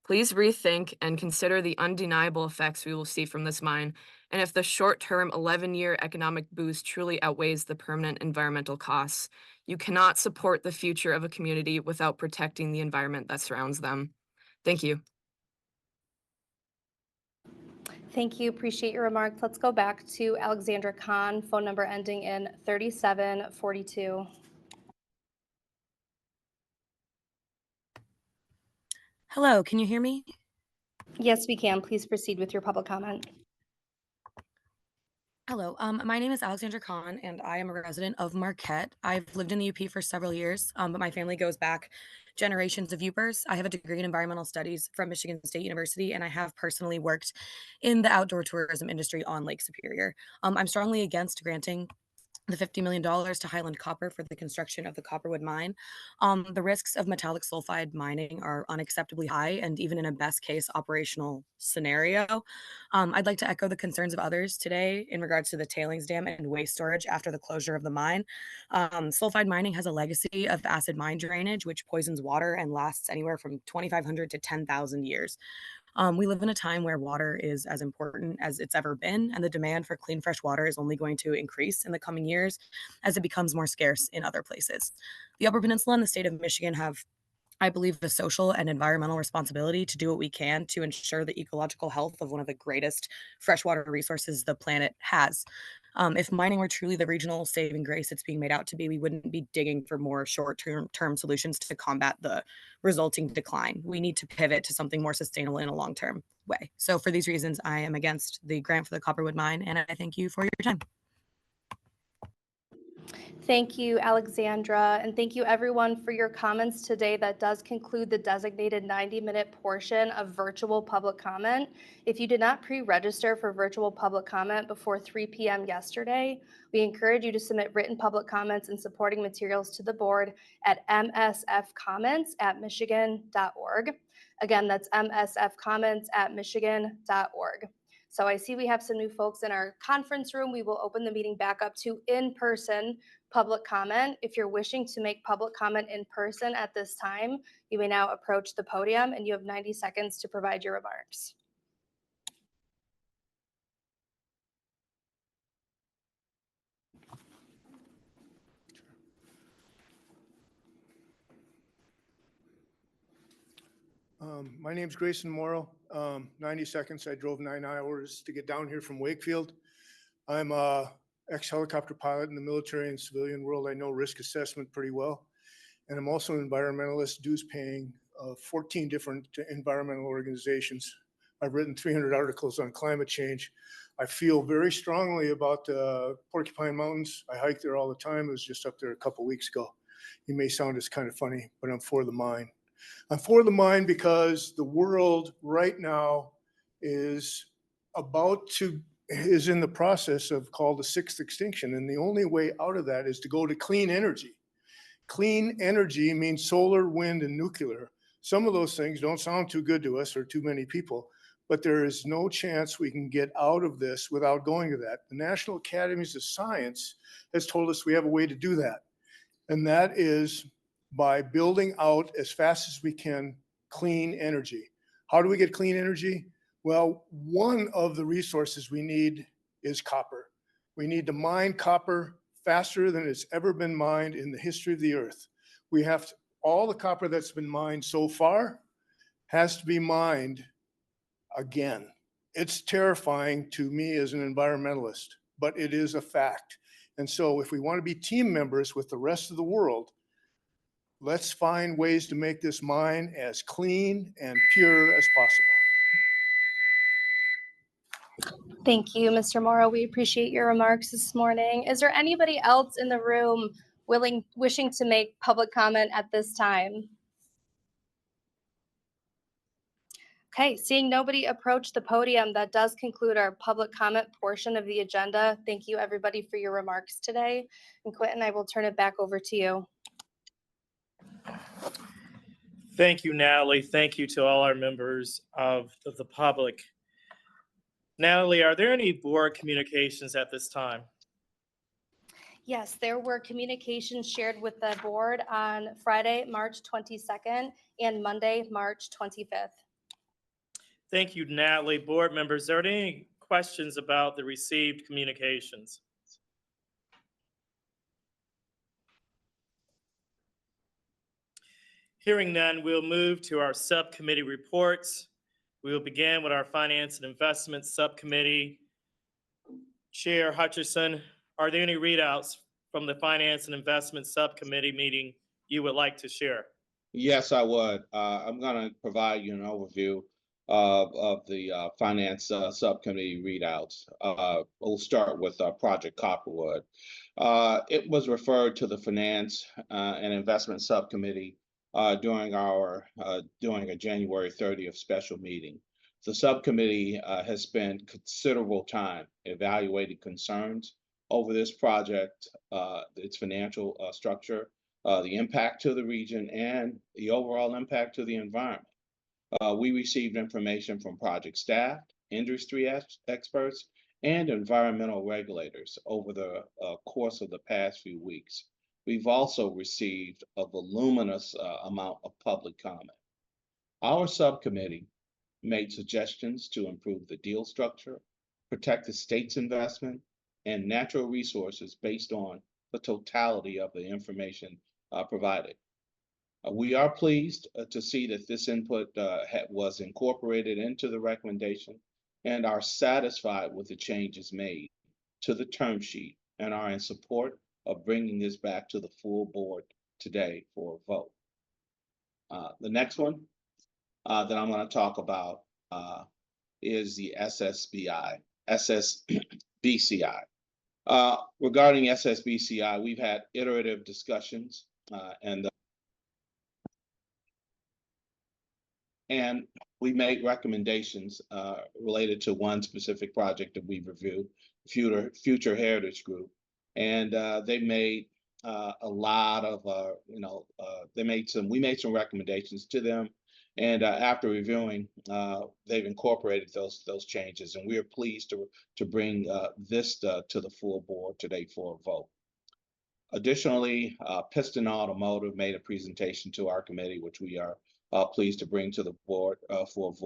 Please rethink and consider the undeniable effects we will see from this mine, and if the short-term 11-year economic boost truly outweighs the permanent environmental costs. You cannot support the future of a community without protecting the environment that surrounds them. Thank you. Thank you. Appreciate your remarks. Let's go back to Alexandra Khan, phone number ending in 3742. Hello, can you hear me? Yes, we can. Please proceed with your public comment. Hello, my name is Alexandra Khan, and I am a resident of Marquette. I've lived in the UP for several years, but my family goes back generations of Upers. I have a degree in environmental studies from Michigan State University, and I have personally worked in the outdoor tourism industry on Lake Superior. I'm strongly against granting the $50 million to Highland Copper for the construction of the Copperwood mine. The risks of metallic sulfide mining are unacceptably high, and even in a best case operational scenario. I'd like to echo the concerns of others today in regards to the tailings dam and waste storage after the closure of the mine. Sulfide mining has a legacy of acid mine drainage, which poisons water and lasts anywhere from 2,500 to 10,000 years. We live in a time where water is as important as it's ever been, and the demand for clean, fresh water is only going to increase in the coming years as it becomes more scarce in other places. The Upper Peninsula and the state of Michigan have, I believe, the social and environmental responsibility to do what we can to ensure the ecological health of one of the greatest freshwater resources the planet has. If mining were truly the regional saving grace it's being made out to be, we wouldn't be digging for more short-term solutions to combat the resulting decline. We need to pivot to something more sustainable in a long-term way. So for these reasons, I am against the grant for the Copperwood mine, and I thank you for your time. Thank you, Alexandra, and thank you everyone for your comments today. That does conclude the designated 90-minute portion of virtual public comment. If you did not pre-register for virtual public comment before 3 p.m. yesterday, we encourage you to submit written public comments and supporting materials to the board at msfcomments@michigan.org. Again, that's msfcomments@michigan.org. So I see we have some new folks in our conference room. We will open the meeting back up to in-person public comment. If you're wishing to make public comment in person at this time, you may now approach the podium and you have 90 seconds to provide your remarks. My name's Grayson Morrow. 90 seconds. I drove 9 hours to get down here from Wakefield. I'm a ex-helicopter pilot in the military and civilian world. I know risk assessment pretty well. And I'm also an environmentalist, dues paying 14 different environmental organizations. I've written 300 articles on climate change. I feel very strongly about Porcupine Mountains. I hike there all the time. I was just up there a couple weeks ago. You may sound as kind of funny, but I'm for the mine. I'm for the mine because the world right now is in the process of called the sixth extinction. And the only way out of that is to go to clean energy. Clean energy means solar, wind, and nuclear. Some of those things don't sound too good to us or too many people, but there is no chance we can get out of this without going to that. The National Academies of Science has told us we have a way to do that. And that is by building out as fast as we can clean energy. How do we get clean energy? Well, one of the resources we need is copper. We need to mine copper faster than it's ever been mined in the history of the earth. We have to, all the copper that's been mined so far has to be mined again. It's terrifying to me as an environmentalist, but it is a fact. And so if we want to be team members with the rest of the world, let's find ways to make this mine as clean and pure as possible. Thank you, Mr. Morrow. We appreciate your remarks this morning. Is there anybody else in the room wishing to make public comment at this time? Okay, seeing nobody approach the podium, that does conclude our public comment portion of the agenda. Thank you, everybody, for your remarks today. And Quentin, I will turn it back over to you. Thank you, Natalie. Thank you to all our members of the public. Natalie, are there any board communications at this time? Yes, there were communications shared with the board on Friday, March 22nd and Monday, March 25th. Thank you, Natalie. Board members, are there any questions about the received communications? Hearing none, we'll move to our subcommittee reports. We will begin with our Finance and Investment Subcommittee. Chair Hutcherson, are there any readouts from the Finance and Investment Subcommittee meeting you would like to share? Yes, I would. I'm going to provide you an overview of the Finance Subcommittee readouts. We'll start with Project Copperwood. It was referred to the Finance and Investment Subcommittee during a January 30th special meeting. The subcommittee has spent considerable time evaluating concerns over this project, its financial structure, the impact to the region, and the overall impact to the environment. We received information from project staff, industry experts, and environmental regulators over the course of the past few weeks. We've also received a voluminous amount of public comment. Our subcommittee made suggestions to improve the deal structure, protect the state's investment, and natural resources based on the totality of the information provided. We are pleased to see that this input was incorporated into the recommendation and are satisfied with the changes made to the term sheet and are in support of bringing this back to the full board today for a vote. The next one that I'm going to talk about is the SSBCI. Regarding SSBCI, we've had iterative discussions and we made recommendations related to one specific project that we've reviewed, Future Heritage Group. And they made a lot of, we made some recommendations to them. And after reviewing, they've incorporated those changes. And we are pleased to bring this to the full board today for a vote. Additionally, Piston Automotive made a presentation to our committee, which we are pleased to bring to the board for a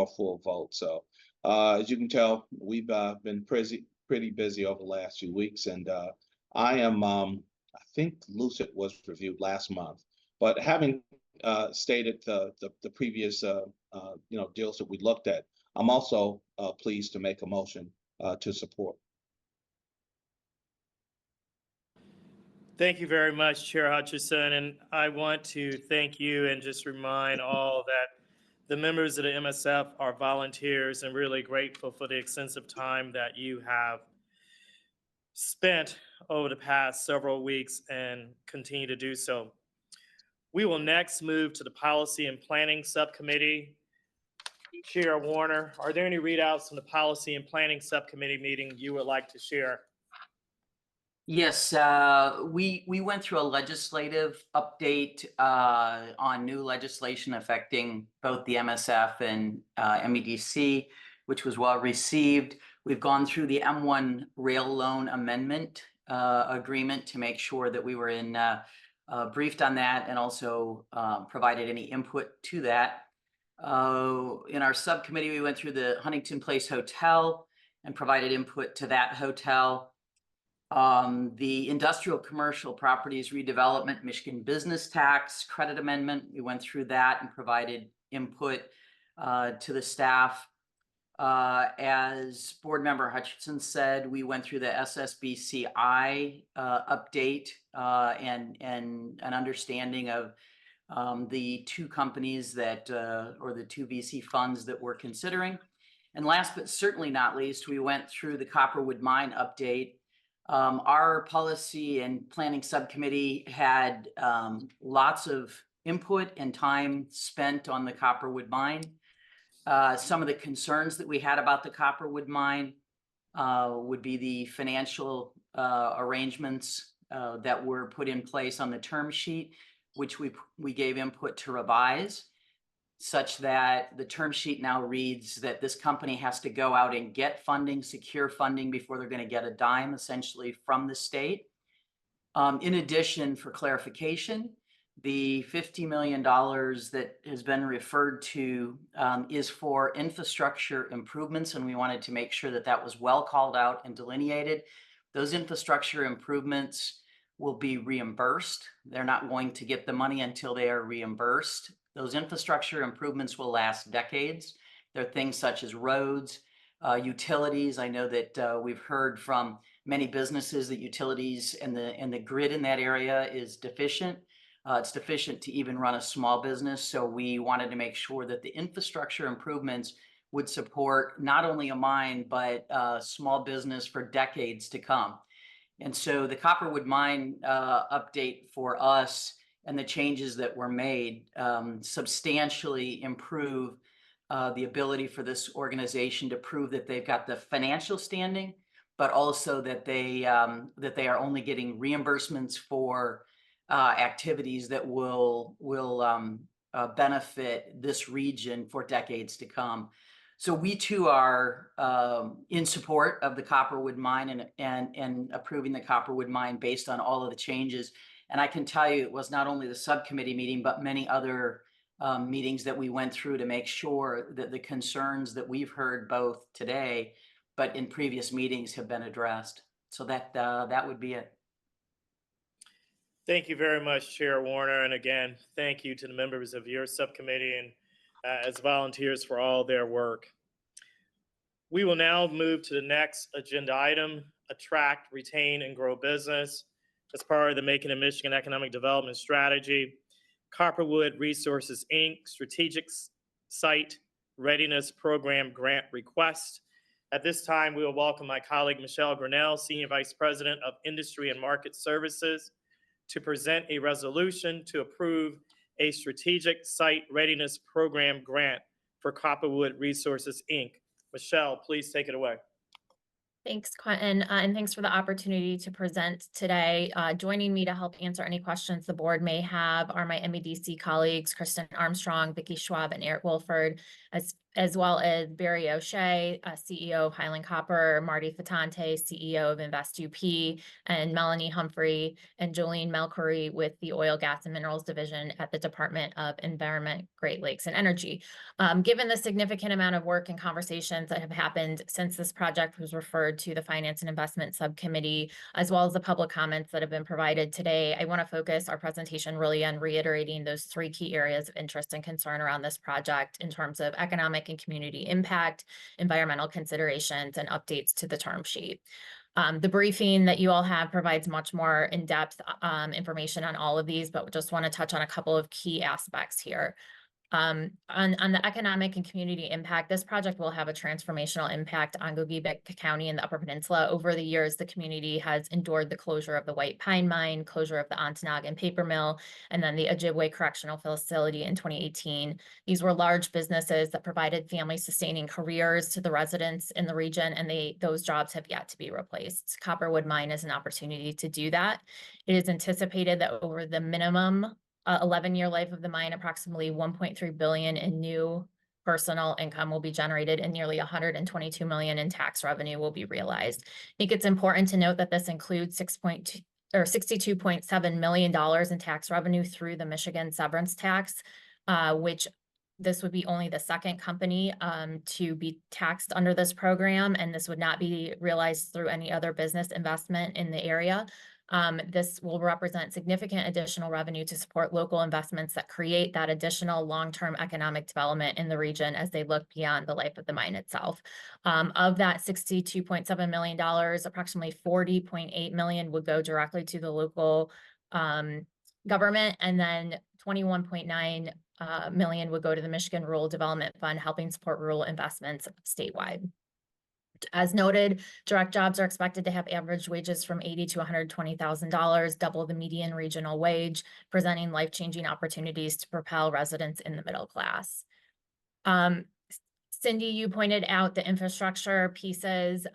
full vote. So as you can tell, we've been pretty busy over the last few weeks, and I think Lucid was reviewed last month, but having stated the previous deals that we looked at, I'm also pleased to make a motion to support. Thank you very much, Chair Hutchison, and I want to thank you and just remind all that the members of the MSF are volunteers and really grateful for the extensive time that you have spent over the past several weeks and continue to do so. We will next move to the Policy and Planning Subcommittee. Chair Warner, are there any readouts from the Policy and Planning Subcommittee meeting you would like to share? Yes, we went through a legislative update on new legislation affecting both the MSF and MEDC, which was well received. We've gone through the M1 rail loan amendment agreement to make sure that we were briefed on that and also provided any input to that. In our subcommittee, we went through the Huntington Place Hotel and provided input to that hotel. The industrial commercial properties redevelopment, Michigan business tax credit amendment, we went through that and provided input to the staff. As board member Hutchinson said, we went through the SSBCI update and an understanding of the two companies that, or the two VC funds that we're considering. And last but certainly not least, we went through the Copperwood Mine update. Our policy and planning subcommittee had lots of input and time spent on the Copperwood Mine. Some of the concerns that we had about the Copperwood mine would be the financial arrangements that were put in place on the term sheet, which we gave input to revise, such that the term sheet now reads that this company has to go out and get funding, secure funding before they're going to get a dime, essentially, from the state. In addition, for clarification, the $50 million that has been referred to is for infrastructure improvements, and we wanted to make sure that that was well called out and delineated. Those infrastructure improvements will be reimbursed. They're not going to get the money until they are reimbursed. Those infrastructure improvements will last decades. There are things such as roads, utilities. I know that we've heard from many businesses that utilities and the grid in that area is deficient. It's deficient to even run a small business. So we wanted to make sure that the infrastructure improvements would support not only a mine, but small business for decades to come. And so the Copperwood mine update for us and the changes that were made substantially improve the ability for this organization to prove that they've got the financial standing, but also that they are only getting reimbursements for activities that will benefit this region for decades to come. So we too are in support of the Copperwood mine and approving the Copperwood mine based on all of the changes. And I can tell you, it was not only the subcommittee meeting, but many other meetings that we went through to make sure that the concerns that we've heard both today, but in previous meetings, have been addressed. So that would be it. Thank you very much, Chair Warner. And again, thank you to the members of your subcommittee and as volunteers for all their work. We will now move to the next agenda item, attract, retain, and grow business. As part of the Making in Michigan Economic Development Strategy, Copperwood Resources, Inc. Strategic Site Readiness Program Grant Request. At this time, we will welcome my colleague, Michelle Grinnell, Senior Vice President of Industry and Market Services, to present a resolution to approve a Strategic Site Readiness Program grant for Copperwood Resources, Inc. Michelle, please take it away. Thanks, Quentin, and thanks for the opportunity to present today. Joining me to help answer any questions the board may have are my MEDC colleagues, Kristen Armstrong, Vicki Schwab, and Eric Wolford, as well as Barry O'Shea, CEO of Highland Copper, Marty Fatante, CEO of Invest UP, and Melanie Humphrey and Jolene Melcory with the Oil, Gas, and Minerals Division at the Department of Environment, Great Lakes, and Energy. Given the significant amount of work and conversations that have happened since this project was referred to the Finance and Investment Subcommittee, as well as the public comments that have been provided today, I want to focus our presentation really on reiterating those three key areas of interest and concern around this project in terms of economic and community impact, environmental considerations, and updates to the term sheet. The briefing that you all have provides much more in-depth information on all of these, but just want to touch on a couple of key aspects here. On the economic and community impact, this project will have a transformational impact on Gogebic County and the Upper Peninsula. Over the years, the community has endured the closure of the White Pine Mine, closure of the Ontonagon Paper Mill, and then the Ojibwe Correctional Facility in 2018. These were large businesses that provided family-sustaining careers to the residents in the region, and those jobs have yet to be replaced. Copperwood Mine is an opportunity to do that. It is anticipated that over the minimum 11-year life of the mine, approximately $1.3 billion in new personal income will be generated and nearly $122 million in tax revenue will be realized. I think it's important to note that this includes $62.7 million in tax revenue through the Michigan severance tax, which this would be only the second company to be taxed under this program, and this would not be realized through any other business investment in the area. This will represent significant additional revenue to support local investments that create that additional long-term economic development in the region as they look beyond the life of the mine itself. Of that $62.7 million, approximately $40.8 million would go directly to the local government, and then $21.9 million would go to the Michigan Rural Development Fund, helping support rural investments statewide. As noted, direct jobs are expected to have average wages from $80,000 to $120,000, double the median regional wage, presenting life-changing opportunities to propel residents in the middle class. Cindy, you pointed out the infrastructure pieces,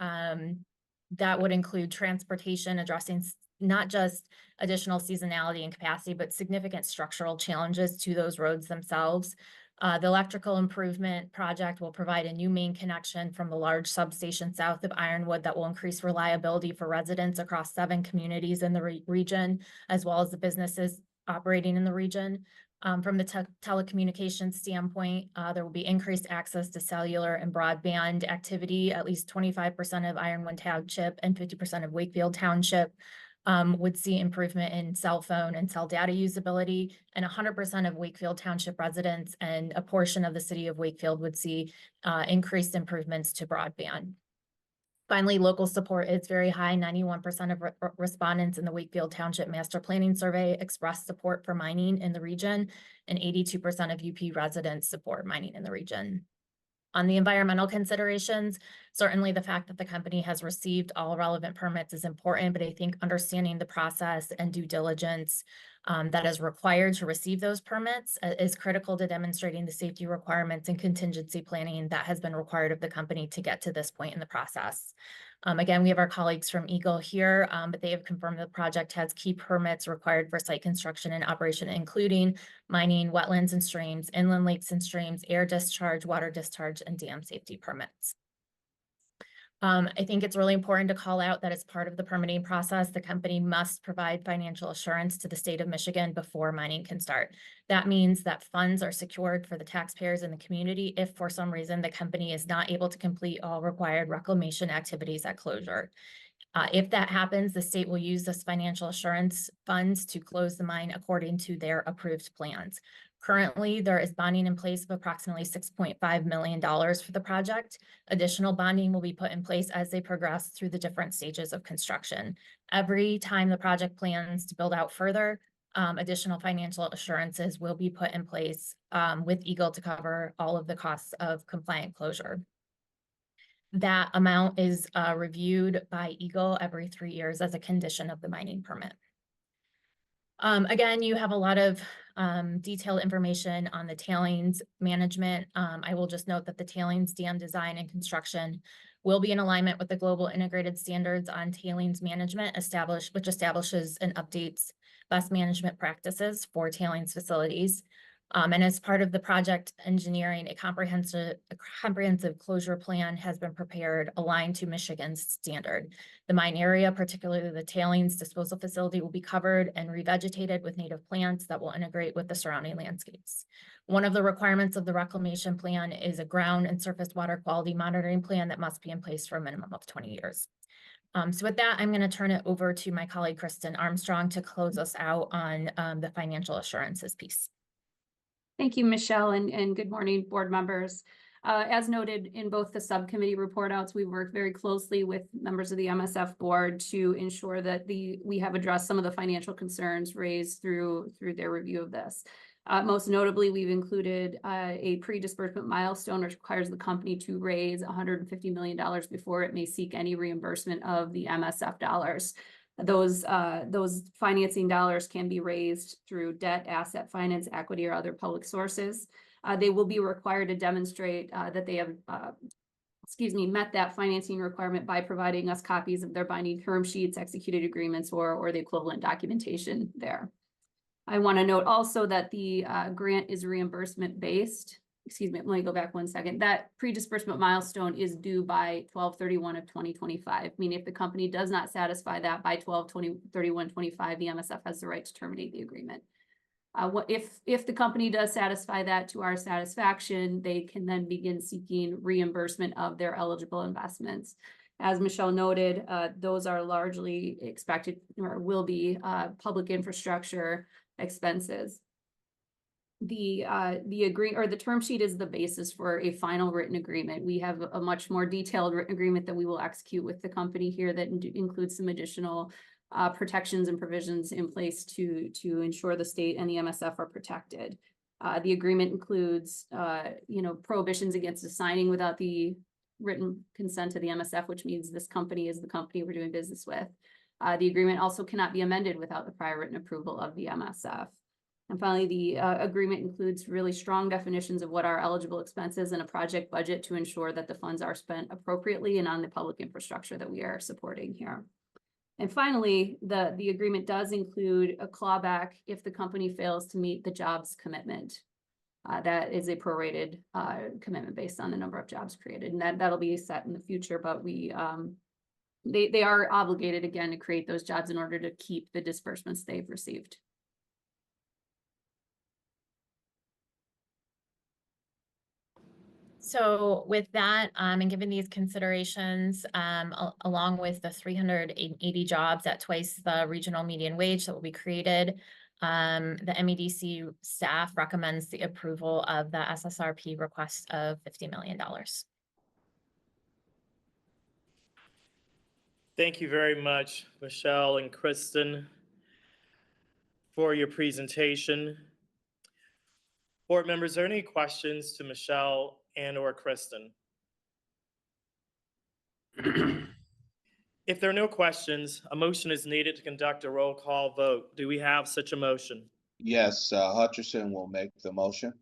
that would include transportation, addressing not just additional seasonality and capacity, but significant structural challenges to those roads themselves. The electrical improvement project will provide a new main connection from the large substation south of Ironwood that will increase reliability for residents across 7 communities in the region, as well as the businesses operating in the region. From the telecommunications standpoint, there will be increased access to cellular and broadband activity. At least 25% of Ironwood Township and 50% of Wakefield Township would see improvement in cell phone and cell data usability, and 100% of Wakefield Township residents and a portion of the city of Wakefield would see increased improvements to broadband. Finally, local support is very high. 91% of respondents in the Wakefield Township Master Planning Survey expressed support for mining in the region, and 82% of UP residents support mining in the region. On the environmental considerations, certainly the fact that the company has received all relevant permits is important, but I think understanding the process and due diligence that is required to receive those permits is critical to demonstrating the safety requirements and contingency planning that has been required of the company to get to this point in the process. Again, we have our colleagues from Eagle here, but they have confirmed the project has key permits required for site construction and operation, including mining, wetlands and streams, inland lakes and streams, air discharge, water discharge, and dam safety permits. I think it's really important to call out that as part of the permitting process, the company must provide financial assurance to the state of Michigan before mining can start. That means that funds are secured for the taxpayers in the community if for some reason the company is not able to complete all required reclamation activities at closure. If that happens, the state will use this financial assurance funds to close the mine according to their approved plans. Currently, there is bonding in place of approximately $6.5 million for the project. Additional bonding will be put in place as they progress through the different stages of construction. Every time the project plans to build out further, additional financial assurances will be put in place with Eagle to cover all of the costs of compliant closure. That amount is reviewed by Eagle every 3 years as a condition of the mining permit. Again, you have a lot of detailed information on the tailings management. I will just note that the tailings dam design and construction will be in alignment with the global integrated standards on tailings management which establishes and updates best management practices for tailings facilities. And as part of the project engineering, a comprehensive closure plan has been prepared aligned to Michigan's standard. The mine area, particularly the tailings disposal facility, will be covered and revegetated with native plants that will integrate with the surrounding landscapes. One of the requirements of the reclamation plan is a ground and surface water quality monitoring plan that must be in place for a minimum of 20 years. So with that, I'm going to turn it over to my colleague, Kristen Armstrong, to close us out on the financial assurances piece. Thank you, Michelle, and good morning, board members. As noted in both the subcommittee report outs, we worked very closely with members of the MSF board to ensure that we have addressed some of the financial concerns raised through their review of this. Most notably, we've included a pre-disbursement milestone which requires the company to raise $150 million before it may seek any reimbursement of the MSF dollars. Those financing dollars can be raised through debt, asset finance, equity, or other public sources. They will be required to demonstrate that they have, met that financing requirement by providing us copies of their binding term sheets, executed agreements, or the equivalent documentation there. I want to note also that the grant is reimbursement based. Let me go back 1 second. That pre-disbursement milestone is due by 12/31 of 2025, meaning if the company does not satisfy that by 12/31/25, the MSF has the right to terminate the agreement. If the company does satisfy that to our satisfaction, they can then begin seeking reimbursement of their eligible investments. As Michelle noted, those are largely expected or will be public infrastructure expenses. The term sheet is the basis for a final written agreement. We have a much more detailed written agreement that we will execute with the company here that includes some additional protections and provisions in place to ensure the state and the MSF are protected. The agreement includes, prohibitions against assigning without the written consent of the MSF, which means this company is the company we're doing business with. The agreement also cannot be amended without the prior written approval of the MSF. And finally, the agreement includes really strong definitions of what are eligible expenses in a project budget to ensure that the funds are spent appropriately and on the public infrastructure that we are supporting here. And finally, the agreement does include a clawback if the company fails to meet the jobs commitment. That is a prorated commitment based on the number of jobs created, and that'll be set in the future. But they are obligated again to create those jobs in order to keep the disbursements they've received. So with that, and given these considerations, along with the 380 jobs at twice the regional median wage that will be created, the MEDC staff recommends the approval of the SSRP request of $50 million. Thank you very much, Michelle and Kristen, for your presentation. Board members, are there any questions to Michelle and or Kristen? If there are no questions, a motion is needed to conduct a roll call vote. Do we have such a motion? Yes, Hutcherson will make the motion.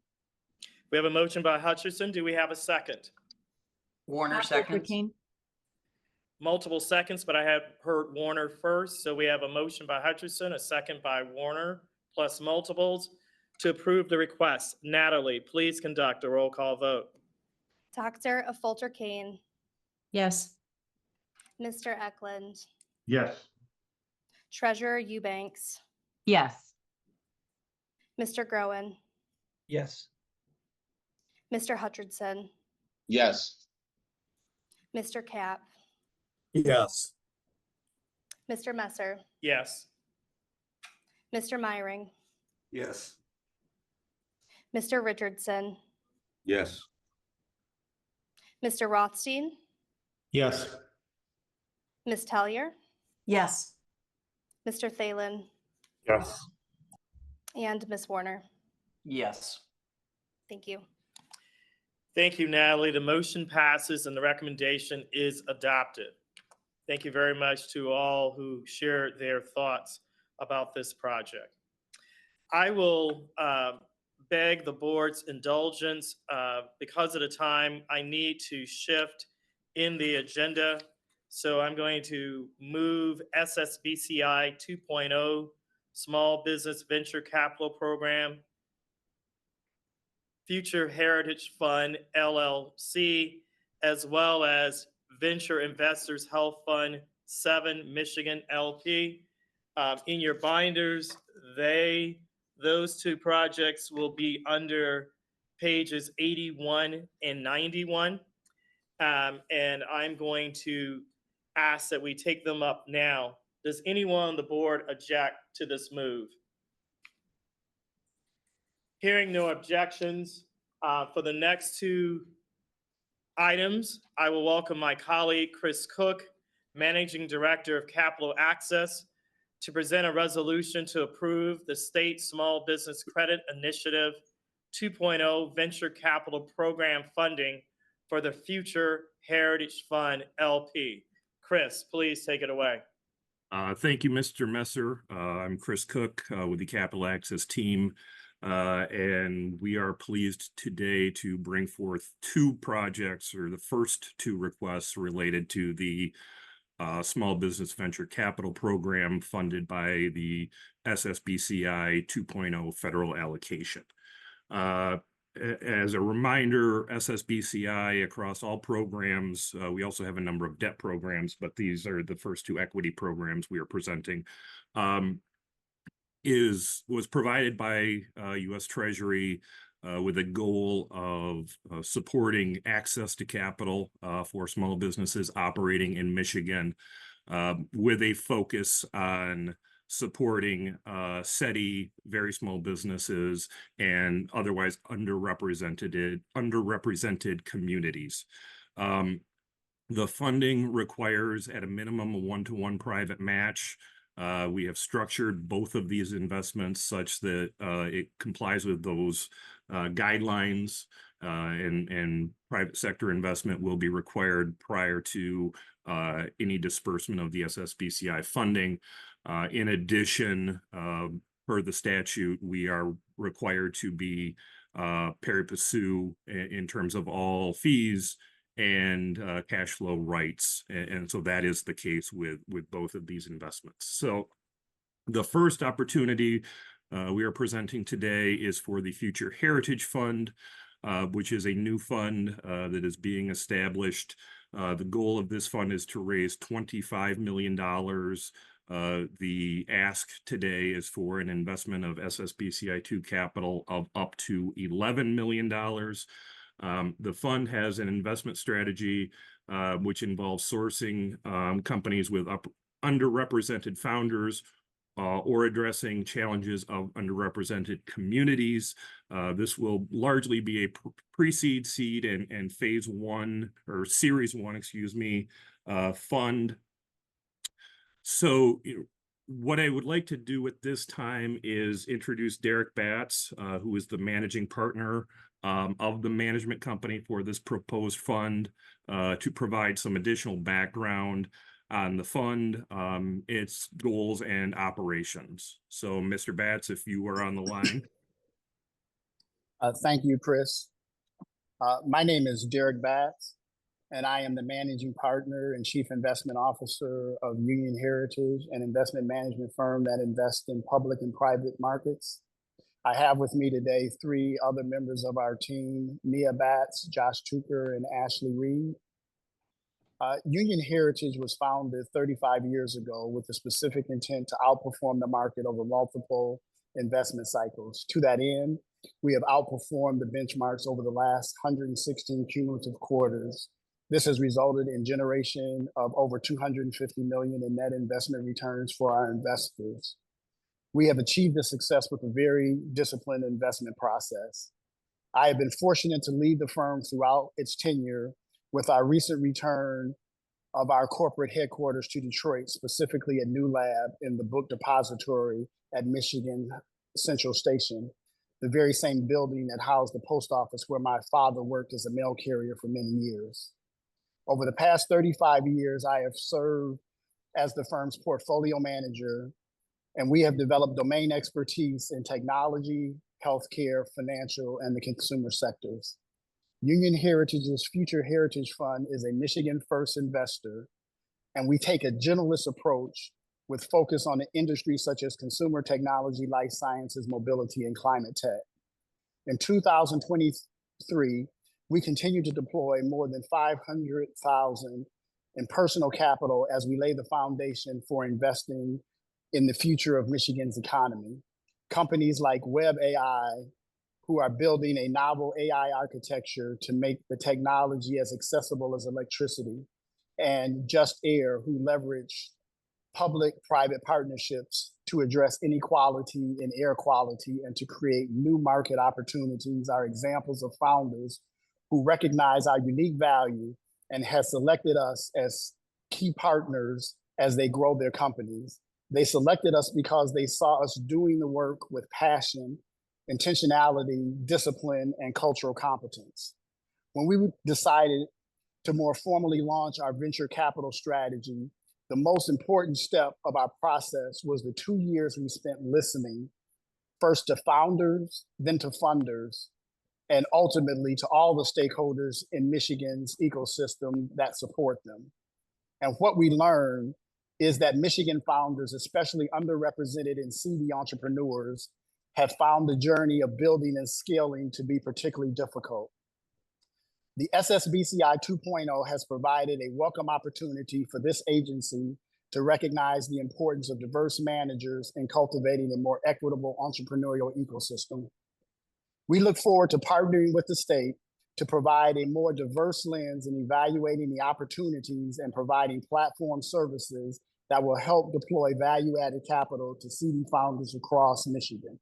We have a motion by Hutcherson. Do we have a second? Warner seconds. Multiple seconds, but I had heard Warner first. So we have a motion by Hutcherson, a second by Warner, plus multiples to approve the request. Natalie, please conduct a roll call vote. Dr. Affolter Kane, Yes. Mr. Eklund, Yes. Treasurer Eubanks, Yes. Mr. Groen, Yes. Mr. Hutchinson, Yes. Mr. Cap, Yes. Mr. Messer, Yes. Mr. Myring, Yes. Mr. Richardson, Yes. Mr. Rothstein, Yes. Ms. Tellier, Yes. Mr. Thalen, Yes. and Ms. Warner. Yes. Thank you. Thank you, Natalie. The motion passes and the recommendation is adopted. Thank you very much to all who shared their thoughts about this project. I will beg the board's indulgence. Because of the time, I need to shift in the agenda. So I'm going to move SSBCI 2.0 Small Business Venture Capital Program, Future Heritage Fund, LLC, as well as Venture Investors Health Fund 7 Michigan LP. In your binders, those two projects will be under pages 81 and 91. And I'm going to ask that we take them up now. Does anyone on the board object to this move? Hearing no objections, for the next two items, I will welcome my colleague, Chris Cook, Managing Director of Capital Access, to present a resolution to approve the State Small Business Credit Initiative 2.0 Venture Capital Program funding for the Future Heritage Fund LP. Chris, please take it away. Thank you, Mr. Messer. I'm Chris Cook with the Capital Access team, and we are pleased today to bring forth two projects, or the first two requests related to the Small Business Venture Capital Program funded by the SSBCI 2.0 federal allocation. As a reminder, SSBCI across all programs, we also have a number of debt programs, but these are the first two equity programs we are presenting, was provided by U.S. Treasury with a goal of supporting access to capital for small businesses operating in Michigan, with a focus on supporting SETI, very small businesses, and otherwise underrepresented communities. The funding requires at a minimum a 1-to-1 private match. We have structured both of these investments such that it complies with those guidelines, and private sector investment will be required prior to any disbursement of the SSBCI funding. In addition, per the statute, we are required to be pari passu in terms of all fees and cash flow rights. And so that is the case with both of these investments. So the first opportunity we are presenting today is for the Future Heritage Fund, which is a new fund that is being established. The goal of this fund is to raise $25 million. The ask today is for an investment of SSBCI2 capital of up to $11 million. The fund has an investment strategy which involves sourcing companies with underrepresented founders or addressing challenges of underrepresented communities. This will largely be a pre-seed, seed, and phase one, or series one, excuse me, fund. So what I would like to do at this time is introduce Derek Batts, who is the managing partner of the management company for this proposed fund, to provide some additional background on the fund, its goals and operations. So Mr. Batts, if you are on the line. Thank you, Chris. My name is Derek Batts, and I am the managing partner and chief investment officer of Union Heritage, an investment management firm that invests in public and private markets. I have with me today 3 other members of our team, Nia Batts, Josh Tucker, and Ashley Reed. Union Heritage was founded 35 years ago with the specific intent to outperform the market over multiple investment cycles. To that end, we have outperformed the benchmarks over the last 116 cumulative quarters. This has resulted in generation of over $250 million in net investment returns for our investors. We have achieved this success with a very disciplined investment process. I have been fortunate to lead the firm throughout its tenure, with our recent return of our corporate headquarters to Detroit, specifically a new lab in the book depository at Michigan Central Station, the very same building that housed the post office where my father worked as a mail carrier for many years. Over the past 35 years, I have served as the firm's portfolio manager, and we have developed domain expertise in technology, healthcare, financial, and the consumer sectors. Union Heritage's Future Heritage Fund is a Michigan-first investor, and we take a generalist approach with focus on the industries such as consumer technology, life sciences, mobility, and climate tech. In 2023, we continue to deploy more than $500,000 in personal capital as we lay the foundation for investing in the future of Michigan's economy. Companies like Web AI, who are building a novel AI architecture to make the technology as accessible as electricity, and Just Air, who leverage public-private partnerships to address inequality in air quality and to create new market opportunities, are examples of founders who recognize our unique value and has selected us as key partners as they grow their companies. They selected us because they saw us doing the work with passion, intentionality, discipline, and cultural competence. When we decided to more formally launch our venture capital strategy, the most important step of our process was the 2 years we spent listening, first to founders, then to funders, and ultimately to all the stakeholders in Michigan's ecosystem that support them. And what we learned is that Michigan founders, especially underrepresented and seedy entrepreneurs, have found the journey of building and scaling to be particularly difficult. The SSBCI 2.0 has provided a welcome opportunity for this agency to recognize the importance of diverse managers in cultivating a more equitable entrepreneurial ecosystem. We look forward to partnering with the state to provide a more diverse lens in evaluating the opportunities and providing platform services that will help deploy value-added capital to seedy founders across Michigan.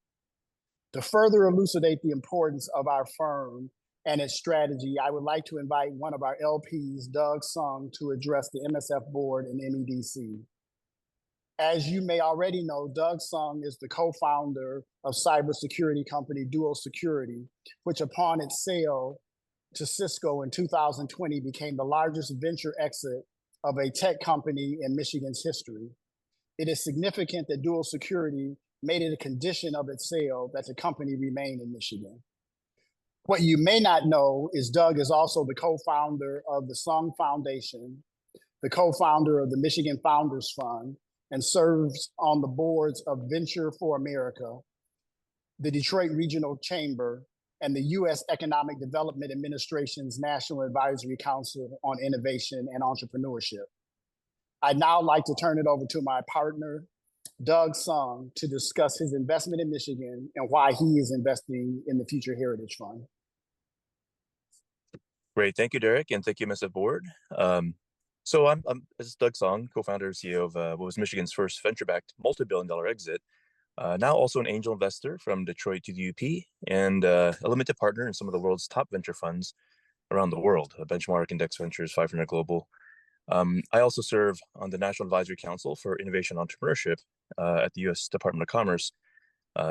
To further elucidate the importance of our firm and its strategy, I would like to invite one of our LPs, Doug Sung, to address the MSF board and MEDC. As you may already know, Doug Sung is the co-founder of cybersecurity company Duo Security, which upon its sale to Cisco in 2020 became the largest venture exit of a tech company in Michigan's history. It is significant that Duo Security made it a condition of its sale that the company remain in Michigan. What you may not know is Doug is also the co-founder of the Sung Foundation, the co-founder of the Michigan Founders Fund, and serves on the boards of Venture for America, the Detroit Regional Chamber, and the U.S. Economic Development Administration's National Advisory Council on Innovation and Entrepreneurship. I'd now like to turn it over to my partner, Doug Sung, to discuss his investment in Michigan and why he is investing in the Future Heritage Fund. Great, thank you, Derek, and thank you, MSF Board. So I'm this is Doug Song, co-founder and CEO of what was Michigan's first venture-backed multi-billion-dollar exit. Now also an angel investor from Detroit to the UP, and a limited partner in some of the world's top venture funds around the world, Benchmark, Index Ventures, 500 Global. I also serve on the National Advisory Council for Innovation and Entrepreneurship at the U.S. Department of Commerce,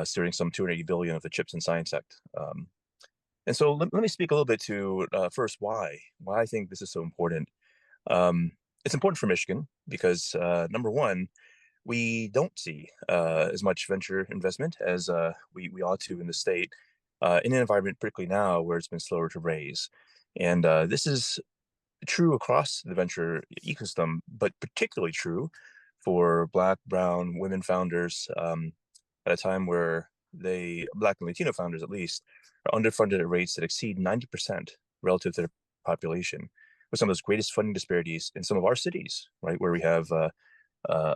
steering some $280 billion of the CHIPS and Science Act. And so let me speak a little bit to first why I think this is so important. It's important for Michigan because number one, we don't see as much venture investment as we ought to in the state in an environment, particularly now, where it's been slower to raise. And this is true across the venture ecosystem, but particularly true for Black, Brown, women founders at a time where Black and Latino founders at least, are underfunded at rates that exceed 90% relative to their population, with some of those greatest funding disparities in some of our cities, right, where we have a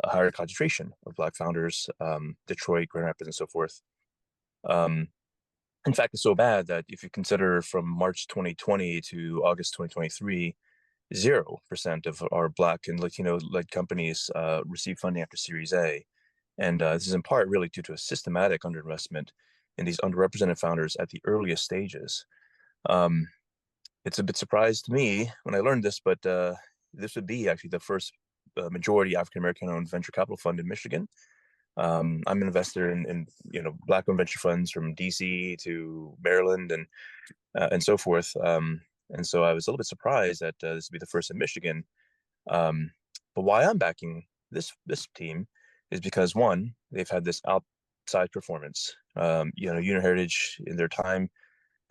higher concentration of Black founders, Detroit, Grand Rapids, and so forth. In fact, it's so bad that if you consider from March 2020 to August 2023, 0% of our Black and Latino-led companies receive funding after Series A. And this is in part really due to a systematic underinvestment in these underrepresented founders at the earliest stages. It's a bit surprised to me when I learned this, but this would be actually the first majority African-American owned venture capital fund in Michigan. I'm an investor in Black-owned venture funds from DC to Maryland and so forth. And so I was a little bit surprised that this would be the first in Michigan. But why I'm backing this team is because, one, they've had this outsized performance. Union Heritage in their time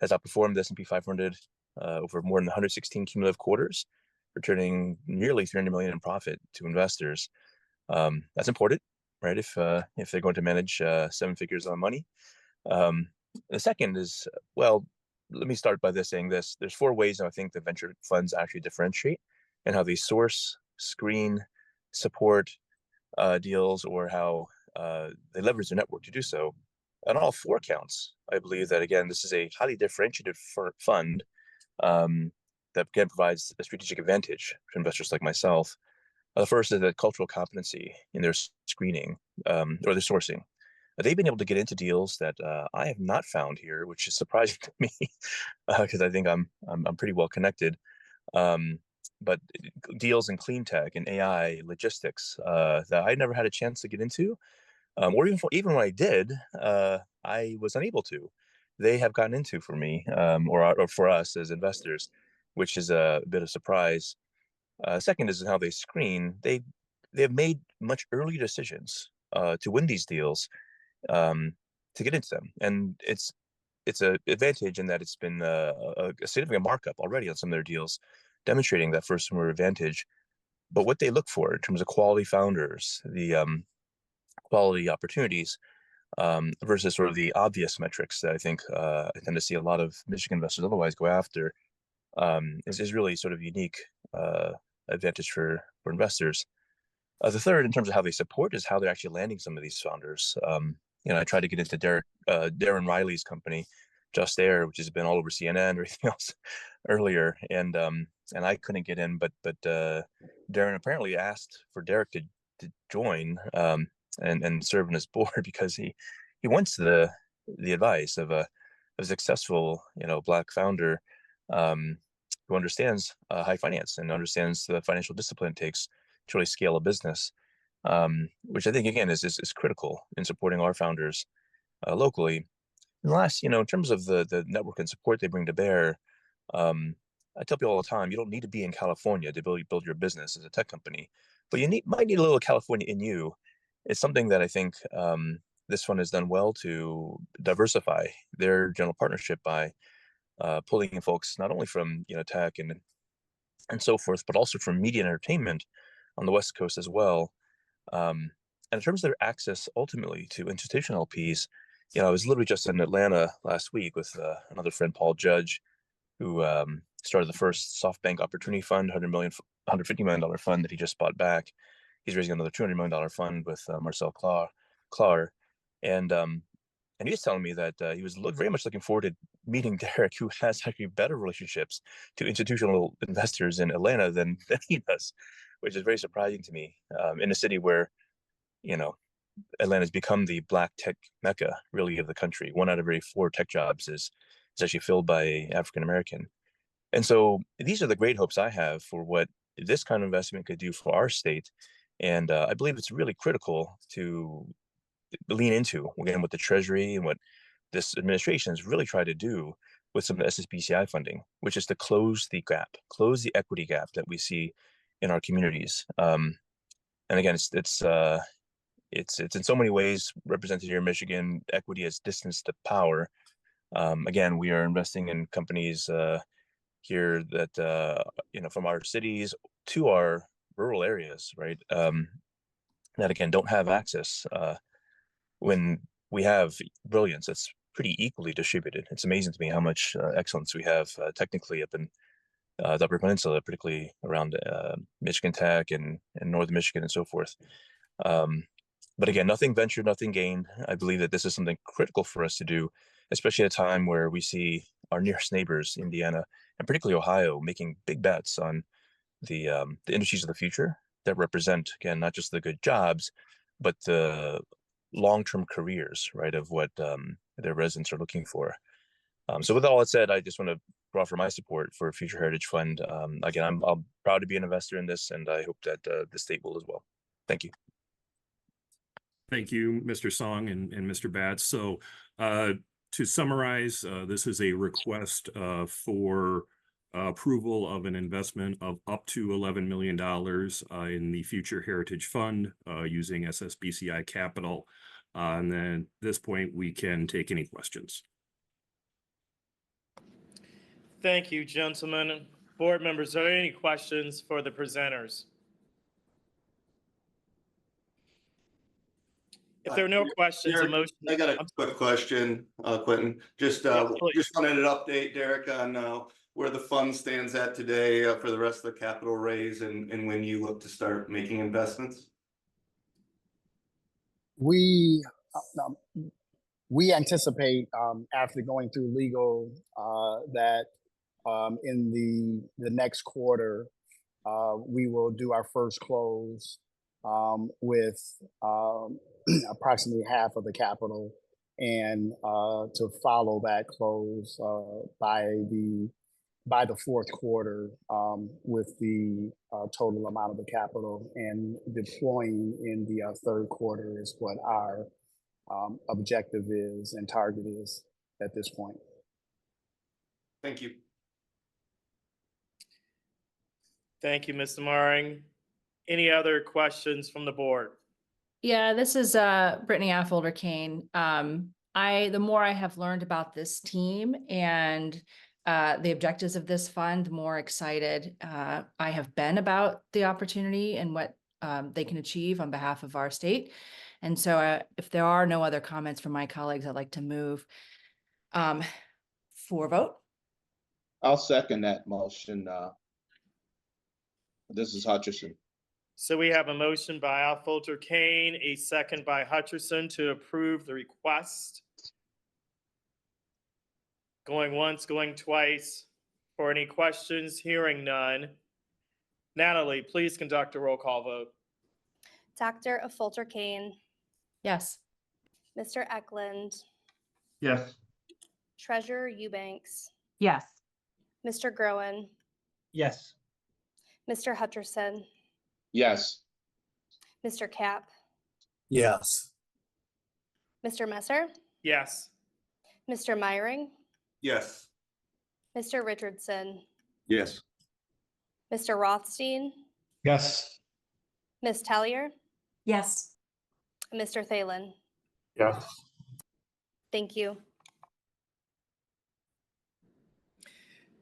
has outperformed the S&P 500 over more than 116 cumulative quarters, returning nearly $300 million in profit to investors. That's important, right? If they're going to manage 7 figures on money. The second is, well, let me start by saying this. There's 4 ways I think the venture funds actually differentiate and how they source, screen, support deals, or how they leverage their network to do so. On all 4 counts, I believe that, again, this is a highly differentiated fund that, again, provides a strategic advantage for investors like myself. The first is the cultural competency in their screening or their sourcing. They've been able to get into deals that I have not found here, which is surprising to me because I think I'm pretty well connected. But deals in clean tech and AI, logistics that I never had a chance to get into, or even when I did, I was unable to. They have gotten into for me or for us as investors, which is a bit of surprise. Second is how they screen. They have made much earlier decisions to win these deals, to get into them, and it's an advantage in that it's been a significant markup already on some of their deals, demonstrating that first mover advantage. But what they look for in terms of quality founders, the quality opportunities, versus sort of the obvious metrics that I think I tend to see a lot of Michigan investors otherwise go after, is really sort of unique advantage for investors. The third, in terms of how they support, is how they're actually landing some of these founders. I tried to get into Darren Riley's company, Just Air, which has been all over CNN and everything else earlier, and I couldn't get in. But Darren apparently asked for Derek to join and serve on his board because he wants the advice of a successful Black founder who understands high finance and understands the financial discipline it takes to really scale a business, which I think, again, is critical in supporting our founders locally. And last, in terms of the network and support they bring to bear, I tell people all the time, you don't need to be in California to build your business as a tech company, but you might need a little California in you. It's something that I think this fund has done well to diversify their general partnership by pulling in folks not only from tech and so forth, but also from media and entertainment on the West Coast as well. And in terms of their access ultimately to institutional LPs, I was literally just in Atlanta last week with another friend, Paul Judge, who started the first SoftBank Opportunity Fund, $150 million fund that he just bought back. He's raising another $200 million fund with Marcel Clar. And he was telling me that he was very much looking forward to meeting Derek, who has actually better relationships to institutional investors in Atlanta than he does, which is very surprising to me in a city where, Atlanta's become the black tech mecca, really, of the country. 1 out of every 4 tech jobs is actually filled by African American. And so these are the great hopes I have for what this kind of investment could do for our state. And I believe it's really critical to lean into, again, with the Treasury and what this administration has really tried to do with some of the SSBCI funding, which is to close the equity gap that we see in our communities. And again, it's in so many ways represented here in Michigan. Equity as distance to power. Again, we are investing in companies here that from our cities to our rural areas, right? That again don't have access when we have brilliance that's pretty equally distributed. It's amazing to me how much excellence we have technically up in the Upper Peninsula, particularly around Michigan Tech and Northern Michigan and so forth. But again, nothing ventured, nothing gained. I believe that this is something critical for us to do, especially at a time where we see our nearest neighbors, Indiana, and particularly Ohio, making big bets on the industries of the future that represent, again, not just the good jobs, but the long-term careers, right, of what their residents are looking for. So with all that said, I just want to offer my support for Future Heritage Fund. Again, I'm proud to be an investor in this, and I hope that the state will as well. Thank you. Thank you, Mr. Song and Mr. Batts. So to summarize, this is a request for approval of an investment of up to $11 million in the Future Heritage Fund using SSBCI capital. And then at this point, we can take any questions. Thank you, gentlemen. Board members, are there any questions for the presenters? If there are no questions, a motion. I got a quick question, Quentin. Just wanted an update, Derek, on where the fund stands at today for the rest of the capital raise and when you look to start making investments. We anticipate after going through legal that in the next quarter we will do our first close with approximately half of the capital, and to follow that close by the fourth quarter with the total amount of the capital, and deploying in the third quarter is what our objective is and target is at this point. Thank you. Thank you, Mr. Maring. Any other questions from the board? Yeah, this is Brittany Affolter Kane. The more I have learned about this team and the objectives of this fund, the more excited I have been about the opportunity and what they can achieve on behalf of our state. And so if there are no other comments from my colleagues, I'd like to move for a vote. I'll second that motion. This is Hutcherson. So we have a motion by Affolter Kane, a second by Hutcherson to approve the request. Going once, going twice. For any questions, hearing none. Natalie, please conduct a roll call vote. Dr. Affolter Kane. Yes. Mr. Eklund. Yes. Treasurer Eubanks. Yes. Mr. Groen. Yes. Mr. Hutcherson. Yes. Mr. Cap. Yes. Mr. Messer. Yes. Mr. Meiring. Yes. Mr. Richardson. Yes. Mr. Rothstein. Yes. Ms. Tellier. Yes. Mr. Thalen. Yes. Thank you.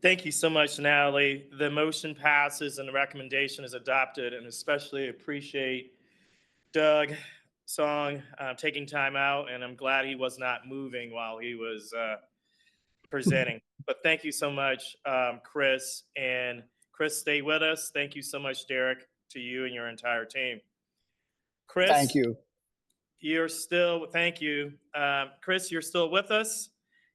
Thank you so much, Natalie. The motion passes and the recommendation is adopted, and especially appreciate Doug Song taking time out, and I'm glad he was not moving while he was presenting. But thank you so much, Chris. And Chris, stay with us. Thank you so much, Derek, to you and your entire team. Chris, Thank you. thank you. Chris, you're still with us,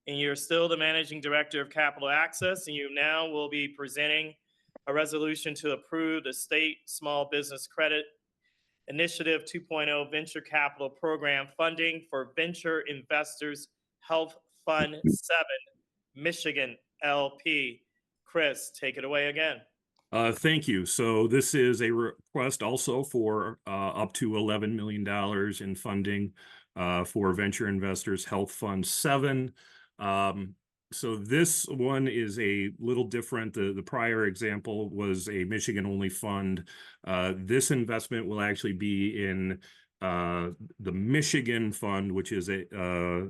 and you're still the Managing Director of Capital Access, and you now will be presenting a resolution to approve the State Small Business Credit Initiative 2.0 Venture Capital Program funding for Venture Investors Health Fund 7, Michigan LP. Chris, take it away again. Thank you. So this is a request also for up to $11 million in funding for Venture Investors Health Fund 7. So this one is a little different. The prior example was a Michigan-only fund. This investment will actually be in the Michigan fund, which is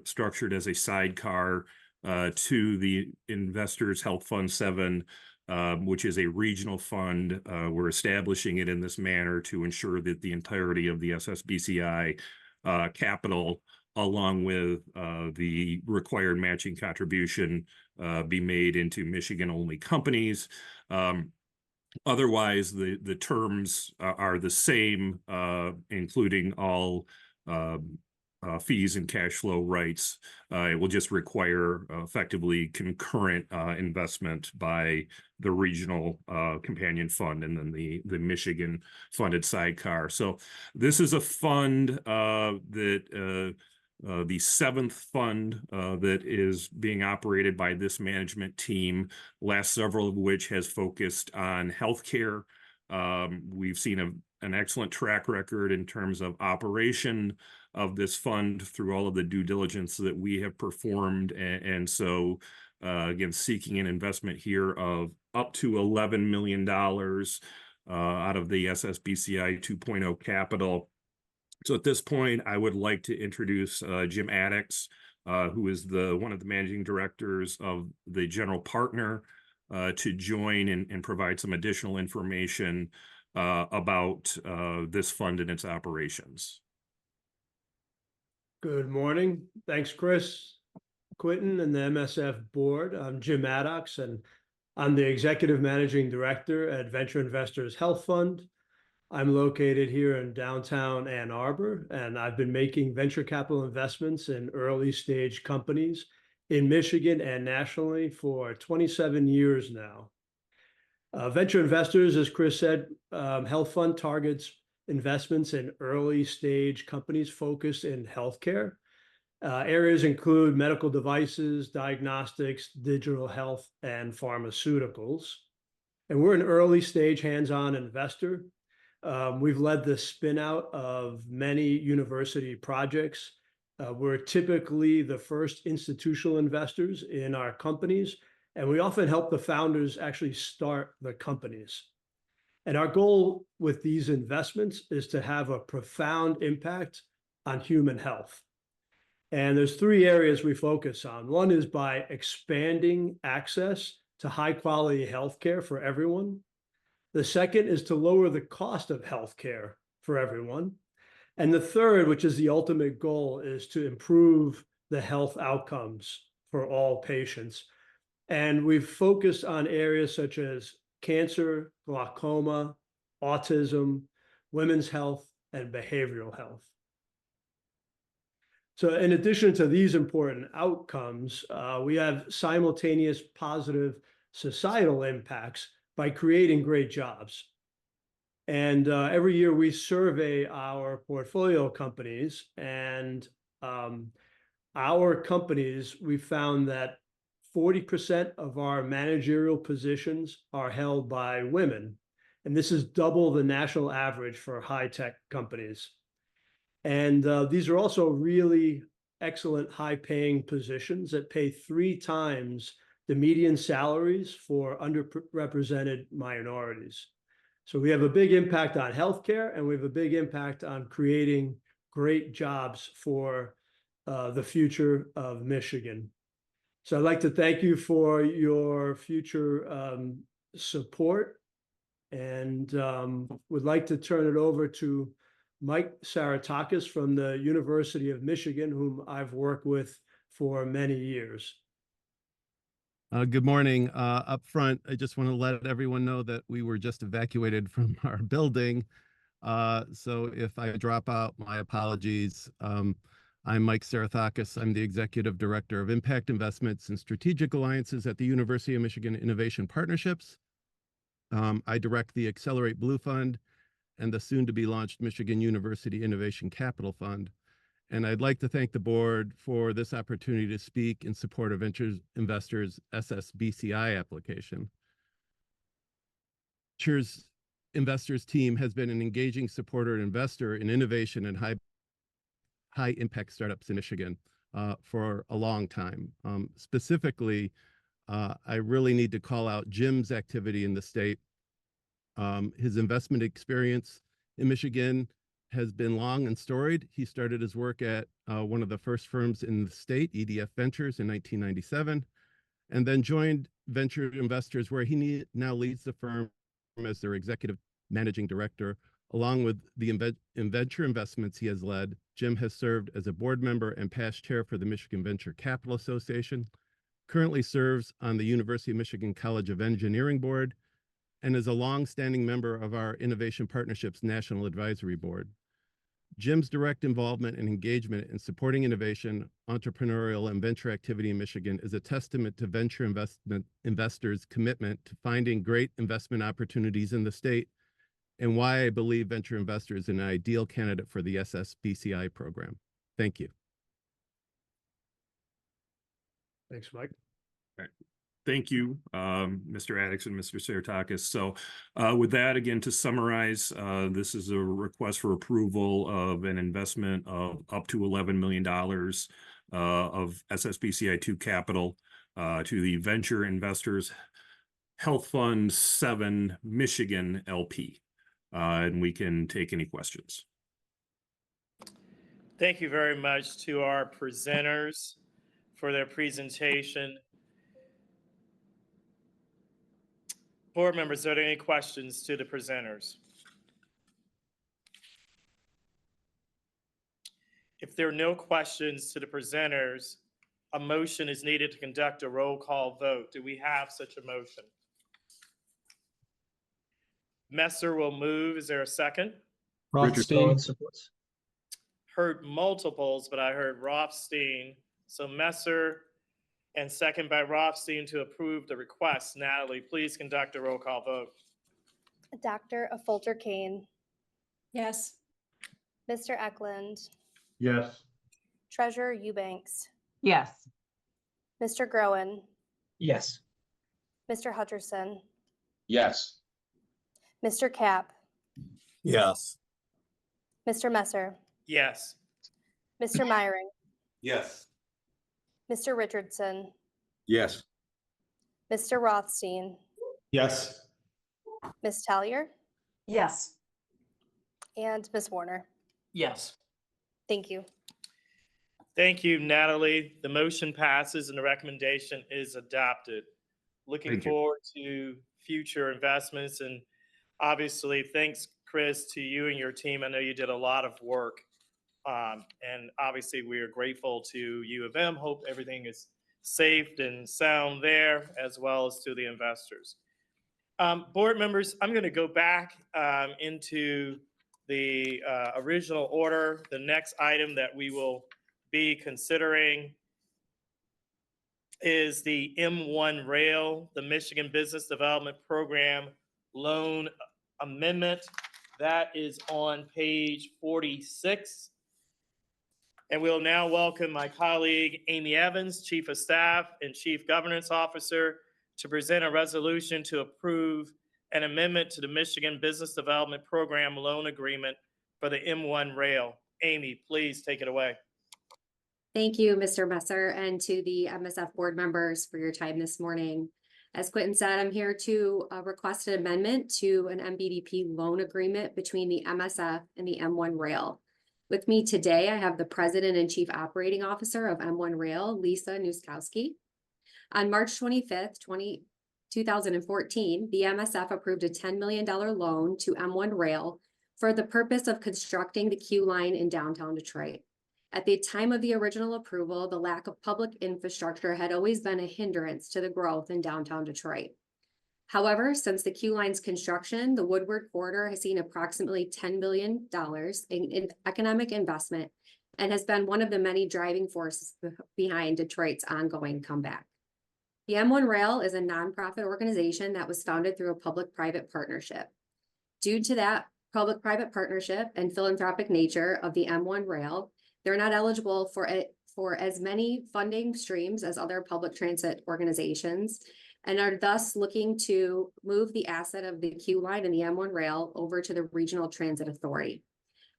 structured as a sidecar to the Investors Health Fund 7, which is a regional fund. We're establishing it in this manner to ensure that the entirety of the SSBCI capital, along with the required matching contribution, be made into Michigan-only companies. Otherwise, the terms are the same, including all fees and cash flow rights. It will just require effectively concurrent investment by the regional companion fund and then the Michigan funded sidecar. So this is a fund that the seventh fund that is being operated by this management team, last several of which has focused on healthcare. We've seen an excellent track record in terms of operation of this fund through all of the due diligence that we have performed. And so, again, seeking an investment here of up to $11 million out of the SSBCI 2.0 capital. So at this point, I would like to introduce Jim Addix, who is one of the managing directors of the general partner, to join and provide some additional information about this fund and its operations. Good morning. Thanks, Chris, Quinton, and the MSF board. I'm Jim Maddox, and I'm the executive managing director at Venture Investors Health Fund. I'm located here in downtown Ann Arbor, and I've been making venture capital investments in early stage companies in Michigan and nationally for 27 years now. Venture Investors, as Chris said, Health Fund targets investments in early stage companies focused in healthcare. Areas include medical devices, diagnostics, digital health, and pharmaceuticals. And we're an early stage hands-on investor. We've led the spin out of many university projects. We're typically the first institutional investors in our companies, and we often help the founders actually start the companies. And our goal with these investments is to have a profound impact on human health. And there's three areas we focus on. One is by expanding access to high quality healthcare for everyone. The second is to lower the cost of healthcare for everyone. And the third, which is the ultimate goal, is to improve the health outcomes for all patients. And we've focused on areas such as cancer, glaucoma, autism, women's health, and behavioral health. So in addition to these important outcomes, we have simultaneous positive societal impacts by creating great jobs. And every year we survey our portfolio companies, and our companies, we found that 40% of our managerial positions are held by women. And this is double the national average for high-tech companies. And these are also really excellent high-paying positions that pay 3 times the median salaries for underrepresented minorities. So we have a big impact on healthcare, and we have a big impact on creating great jobs for the future of Michigan. So I'd like to thank you for your future support, and would like to turn it over to Mike Saratakis from the University of Michigan, whom I've worked with for many years. Good morning. Up front, I just want to let everyone know that we were just evacuated from our building. So if I drop out, my apologies. I'm Mike Saratakis. I'm the Executive Director of Impact Investments and Strategic Alliances at the University of Michigan Innovation Partnerships. I direct the Accelerate Blue Fund and the soon-to-be-launched Michigan University Innovation Capital Fund. And I'd like to thank the board for this opportunity to speak in support of Venture Investors' SSBCI application. Ventures Investors team has been an engaging supporter and investor in innovation and high impact startups in Michigan for a long time. Specifically, I really need to call out Jim's activity in the state. His investment experience in Michigan has been long and storied. He started his work at one of the first firms in the state, EDF Ventures, in 1997, and then joined Venture Investors, where he now leads the firm as their executive managing director. Along with the venture investments he has led, Jim has served as a board member and past chair for the Michigan Venture Capital Association, currently serves on the University of Michigan College of Engineering Board, and is a long-standing member of our Innovation Partnerships National Advisory Board. Jim's direct involvement and engagement in supporting innovation, entrepreneurial, and venture activity in Michigan is a testament to venture investors' commitment to finding great investment opportunities in the state, and why I believe venture investors is an ideal candidate for the SSBCI program. Thank you. Thanks, Mike. All right. Thank you, Mr. Addix and Mr. Saratakis. So with that, again, to summarize, this is a request for approval of an investment of up to $11 million of SSBCI2 capital to the Venture Investors Health Fund 7 Michigan LP. And we can take any questions. Thank you very much to our presenters for their presentation. Board members, are there any questions to the presenters? If there are no questions to the presenters, a motion is needed to conduct a roll call vote. Do we have such a motion? Messer will move. Is there a second? Rothstein supports. Heard multiples, but I heard Rothstein. So Messer and second by Rothstein to approve the request. Natalie, please conduct a roll call vote. Dr. Affolter Kane, Yes. Mr. Eklund, Yes. Treasurer Eubanks, Yes. Mr. Groen, Yes. Mr. Hutcherson, Yes. Mr. Kapp, Yes. Mr. Messer, Yes. Mr. Myring, Yes. Mr. Richardson, Yes. Mr. Rothstein, Yes. Ms. Tallier, Yes. and Ms. Warner. Yes. Thank you. Thank you, Natalie. The motion passes and the recommendation is adopted. Looking Thank you. forward to future investments, and obviously thanks, Chris, to you and your team. I know you did a lot of work. And obviously we are grateful to U of M. Hope everything is safe and sound there, as well as to the investors. Board members, I'm going to go back into the original order. The next item that we will be considering is the M1 Rail, the Michigan Business Development Program Loan Amendment. That is on page 46. And we'll now welcome my colleague, Amy Evans, Chief of Staff and Chief Governance Officer, to present a resolution to approve an amendment to the Michigan Business Development Program Loan Agreement for the M1 Rail. Amy, please take it away. Thank you, Mr. Messer, and to the MSF board members for your time this morning. As Quentin said, I'm here to request an amendment to an MBDP loan agreement between the MSF and the M1 Rail. With me today, I have the President and Chief Operating Officer of M1 Rail, Lisa Nuskowski. On March 25th, 2014, the MSF approved a $10 million loan to M1 Rail for the purpose of constructing the Q line in downtown Detroit. At the time of the original approval, the lack of public infrastructure had always been a hindrance to the growth in downtown Detroit. However, since the Q line's construction, the Woodward Corridor has seen approximately $10 billion in economic investment and has been one of the many driving forces behind Detroit's ongoing comeback. The M1 Rail is a nonprofit organization that was founded through a public-private partnership. Due to that public-private partnership and philanthropic nature of the M1 Rail, they're not eligible for as many funding streams as other public transit organizations, and are thus looking to move the asset of the Q line and the M1 Rail over to the Regional Transit Authority.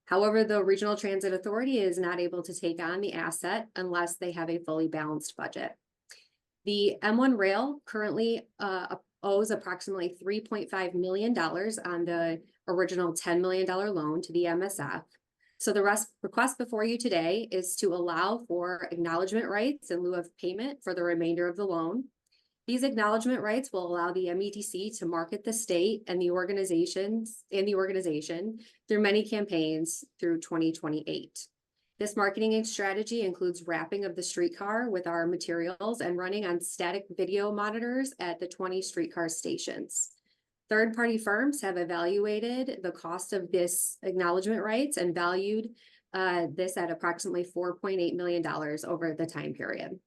However, the Regional Transit Authority is not able to take on the asset unless they have a fully balanced budget. The M1 Rail currently owes approximately $3.5 million on the original $10 million loan to the MSF. So the request before you today is to allow for acknowledgement rights in lieu of payment for the remainder of the loan. These acknowledgement rights will allow the MEDC to market the state and the organization through many campaigns through 2028. This marketing strategy includes wrapping of the streetcar with our materials and running on static video monitors at the 20 streetcar stations. Third-party firms have evaluated the cost of this acknowledgement rights and valued this at approximately $4.8 million over the time period.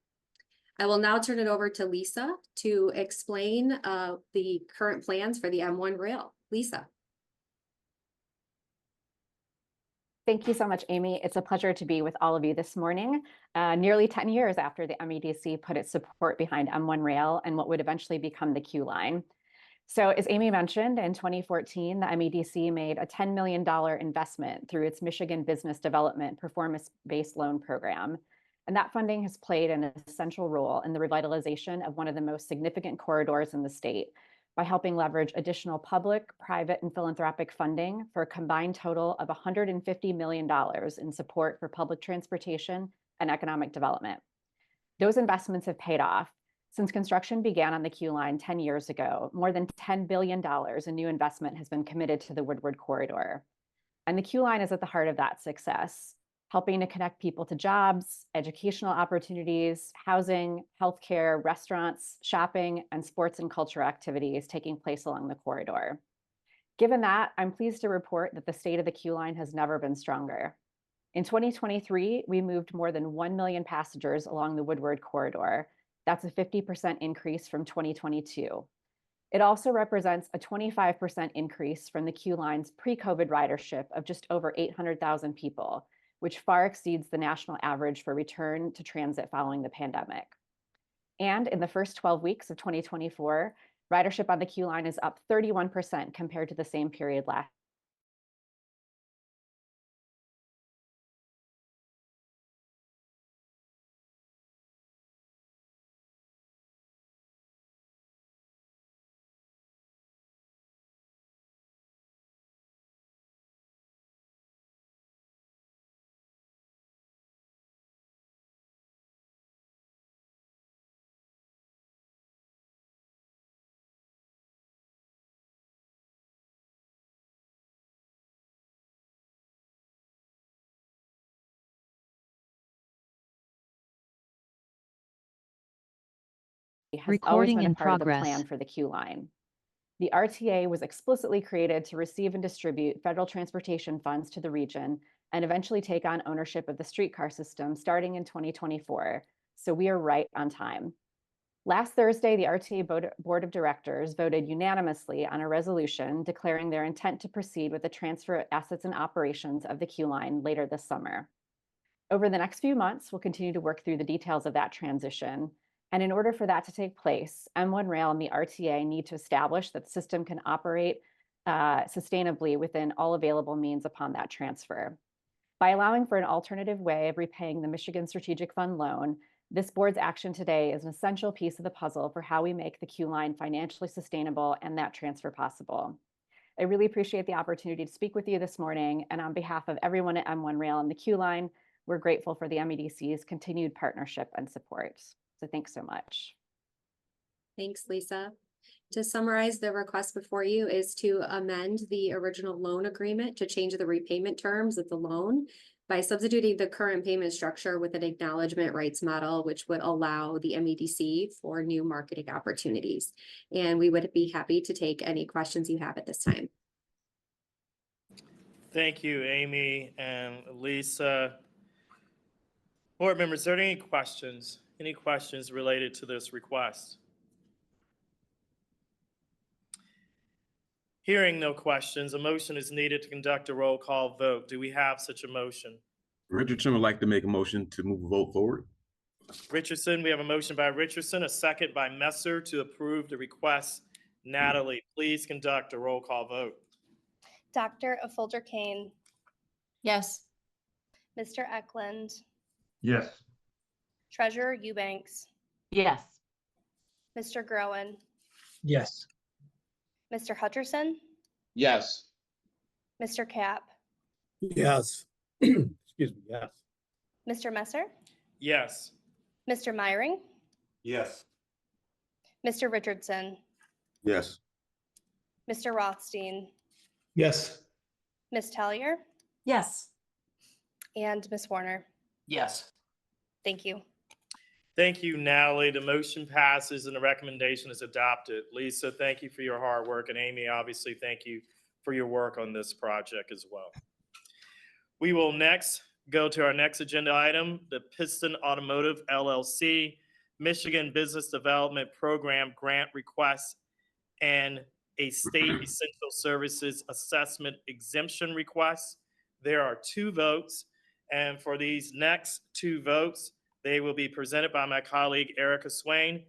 I will now turn it over to Lisa to explain the current plans for the M1 Rail. Lisa. Thank you so much, Amy. It's a pleasure to be with all of you this morning, nearly 10 years after the MEDC put its support behind M1 Rail and what would eventually become the Q line. So as Amy mentioned, in 2014, the MEDC made a $10 million investment through its Michigan Business Development Performance-Based Loan Program. And that funding has played an essential role in the revitalization of one of the most significant corridors in the state by helping leverage additional public, private, and philanthropic funding for a combined total of $150 million in support for public transportation and economic development. Those investments have paid off. Since construction began on the Q line 10 years ago, more than $10 billion in new investment has been committed to the Woodward Corridor. And the Q line is at the heart of that success, helping to connect people to jobs, educational opportunities, housing, healthcare, restaurants, shopping, and sports and culture activities taking place along the corridor. Given that, I'm pleased to report that the state of the Q line has never been stronger. In 2023, we moved more than 1 million passengers along the Woodward Corridor. That's a 50% increase from 2022. It also represents a 25% increase from the Q line's pre-COVID ridership of just over 800,000 people, which far exceeds the national average for return to transit following the pandemic. And in the first 12 weeks of 2024, ridership on the Q line is up 31% compared to the same period last year. Has always been a part of the plan for the Q line. The RTA was explicitly created to receive and distribute federal transportation funds to the region and eventually take on ownership of the streetcar system starting in 2024. So we are right on time. Last Thursday, the RTA Board of Directors voted unanimously on a resolution declaring their intent to proceed with the transfer of assets and operations of the Q line later this summer. Over the next few months, we'll continue to work through the details of that transition. And in order for that to take place, M1 Rail and the RTA need to establish that the system can operate sustainably within all available means upon that transfer. By allowing for an alternative way of repaying the Michigan Strategic Fund loan, this board's action today is an essential piece of the puzzle for how we make the Q line financially sustainable and that transfer possible. I really appreciate the opportunity to speak with you this morning. And on behalf of everyone at M1 Rail and the Q Line, we're grateful for the MEDC's continued partnership and support. So thanks so much. Thanks, Lisa. To summarize, the request before you is to amend the original loan agreement to change the repayment terms of the loan by substituting the current payment structure with an acknowledgement rights model, which would allow the MEDC for new marketing opportunities. And we would be happy to take any questions you have at this time. Thank you, Amy and Lisa. Board members, are there any questions? Any questions related to this request? Hearing no questions, a motion is needed to conduct a roll call vote. Do we have such a motion? Richardson would like to make a motion to move the vote forward. Richardson, we have a motion by Richardson, a second by Messer to approve the request. Natalie, please conduct a roll call vote. Dr. Affolter Kane, Yes. Mr. Eklund, Yes. Treasurer Eubanks, Yes. Mr. Groen, Yes. Mr. Hutcherson, Yes. Mr. Cap, Yes. Excuse me, yes. Mr. Messer, Yes. Mr. Myring, Yes. Mr. Richardson, Yes. Mr. Rothstein, Yes. Ms. Tellier, Yes. and Ms. Warner. Yes. Thank you. Thank you, Natalie. The motion passes and the recommendation is adopted. Lisa, thank you for your hard work. And Amy, obviously, thank you for your work on this project as well. We will next go to our next agenda item, the Piston Automotive LLC Michigan Business Development Program grant request and a state essential services assessment exemption request. There are 2 votes, and for these next 2 votes, they will be presented by my colleague Erica Swain,